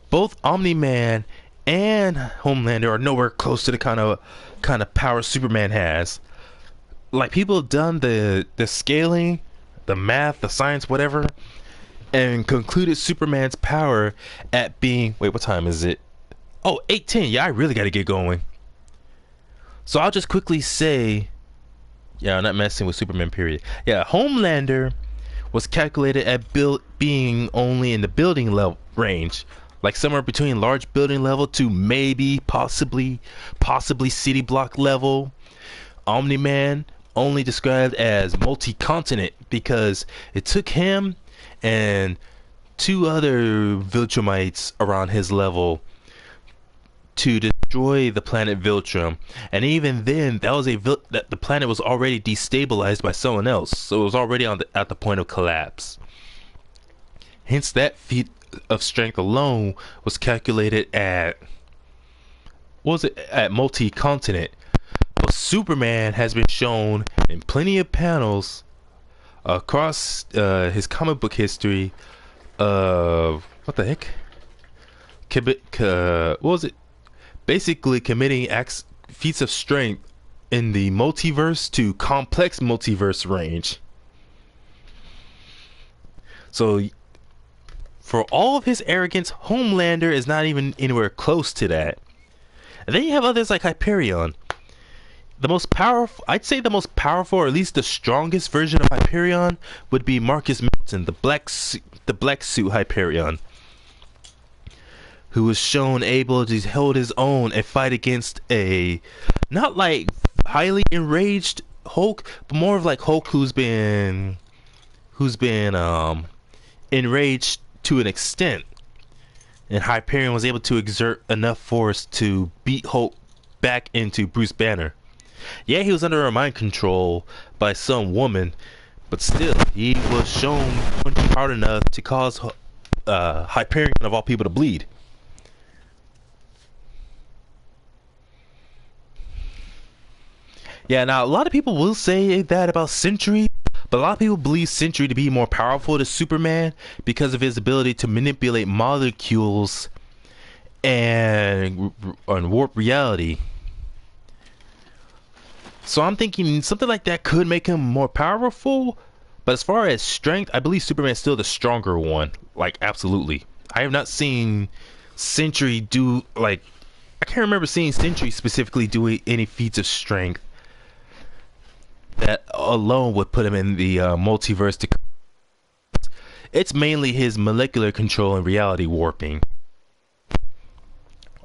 both Omni-Man and Homelander are nowhere close to the kind of power Superman has. Like, people have done the scaling, the math, the science, whatever, and concluded Superman's power at being, wait, what time is it? Oh, 8:10. Yeah, I really got to get going. So I'll just quickly say, yeah, I'm not messing with Superman, period. Yeah, Homelander was calculated at being only in the building level range, like somewhere between large building level to maybe possibly city block level. Omni-Man only described as multi-continent, because it took him and two other Viltrumites around his level to destroy the planet Viltrum, and even then, that the planet was already destabilized by someone else, so it was already at the point of collapse. Hence, that feat of strength alone was calculated at multi-continent. But Superman has been shown in plenty of panels across his comic book history of what the heck? What was it? Basically committing feats of strength in the multiverse to complex multiverse range. So for all of his arrogance, Homelander is not even anywhere close to that. And then you have others like Hyperion. The most powerful, I'd say the most powerful, or at least the strongest version of Hyperion would be Marcus Milton, the black suit Hyperion, who was shown able to hold his own and fight against not not like highly enraged Hulk, but more of like Hulk who's been enraged to an extent, and Hyperion was able to exert enough force to beat Hulk back into Bruce Banner. Yeah, he was under a mind control by some woman, but still, he was shown punching hard enough to cause Hyperion of all people to bleed. Yeah, now a lot of people will say that about Sentry, but a lot of people believe Sentry to be more powerful than Superman because of his ability to manipulate molecules and warp reality. So I'm thinking something like that could make him more powerful, but as far as strength, I believe Superman's still the stronger one. Like, absolutely. I have not seen Sentry do, like, I can't remember seeing Sentry specifically do any feats of strength that alone would put him in the multiverse. It's mainly his molecular control and reality warping.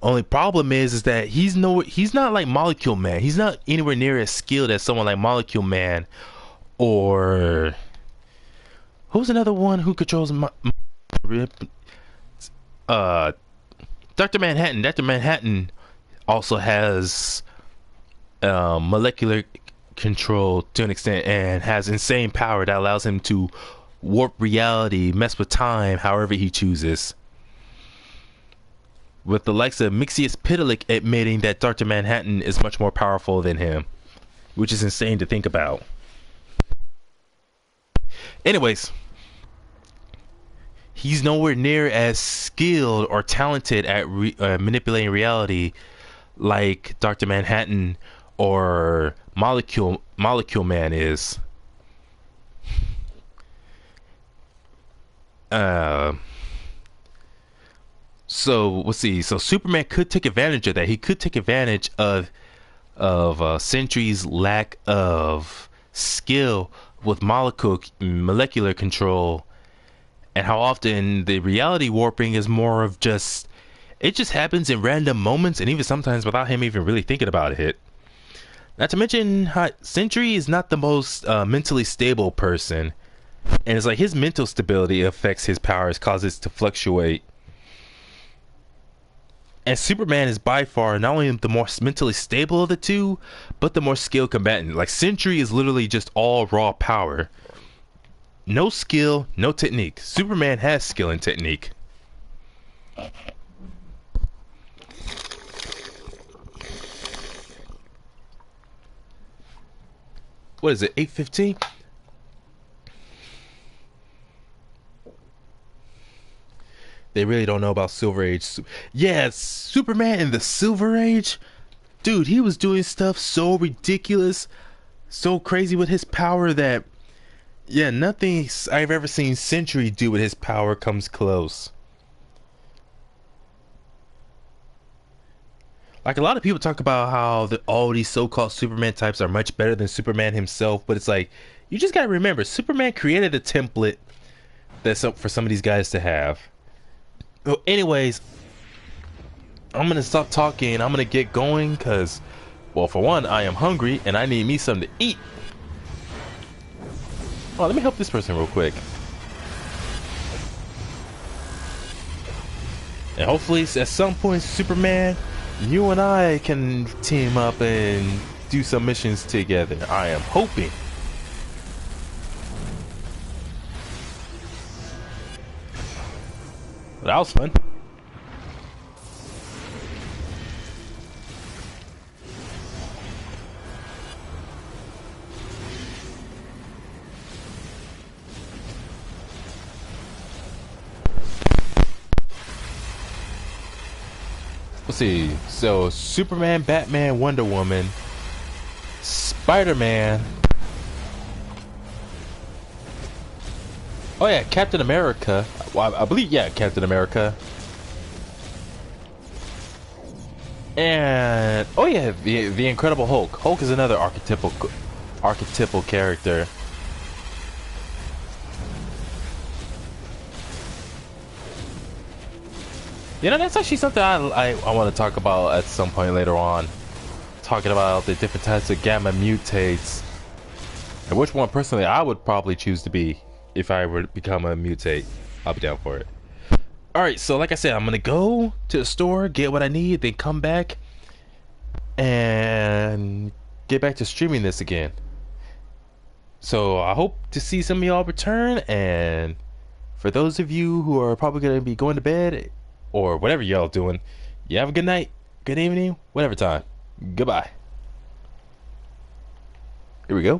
Only problem is that he's not like Molecule Man. He's not anywhere near as skilled as someone like Molecule Man, or who's another one who controls Dr. Manhattan. Dr. Manhattan also has molecular control to an extent and has insane power that allows him to warp reality, mess with time however he chooses, with the likes of Mixius Pitalik admitting that Dr. Manhattan is much more powerful than him, which is insane to think about. Anyways, he's nowhere near as skilled or talented at manipulating reality like Dr. Manhattan or Molecule Man is. So let's see. So Superman could take advantage of that. He could take advantage of Sentry's lack of skill with molecular control, and how often the reality warping is more of just, it just happens in random moments, and even sometimes without him even really thinking about it. Not to mention, Sentry is not the most mentally stable person, and it's like his mental stability affects his powers, causes it to fluctuate. And Superman is by far not only the more mentally stable of the two, but the more skilled combatant. Like, Sentry is literally just all raw power. No skill, no technique. Superman has skill and technique. What is it, 8:15? They really don't know about Silver Age. Yeah, Superman in the Silver Age? Dude, he was doing stuff so ridiculous, so crazy with his power that, yeah, nothing I've ever seen Sentry do with his power comes close. Like, a lot of people talk about how all these so-called Superman types are much better than Superman himself, but it's like, you just gotta remember, Superman created a template that's up for some of these guys to have. Well, anyways, I'm gonna stop talking. I'm gonna get going because, well, for one, I am hungry and I need me something to eat. Oh, let me help this person real quick. And hopefully at some point, Superman, you and I can team up and do some missions together. I am hoping. That was fun. Let's see. So, Superman, Batman, Wonder Woman, Spider-Man. Oh yeah, Captain America. Well, I believe, yeah, Captain America. And oh yeah, the Incredible Hulk. Hulk is another archetypal character. You know, that's actually something I want to talk about at some point later on. talking about the different types of gamma mutates, and which one personally I would probably choose to be if I were to become a mutate. I'll be down for it. Alright, so like I said, I'm gonna go to the store, get what I need, then come back and get back to streaming this again. So I hope to see some of y'all return, and for those of you who are probably gonna be going to bed or whatever y'all doing, you have a good night, good evening, whatever time. Goodbye. Here we go.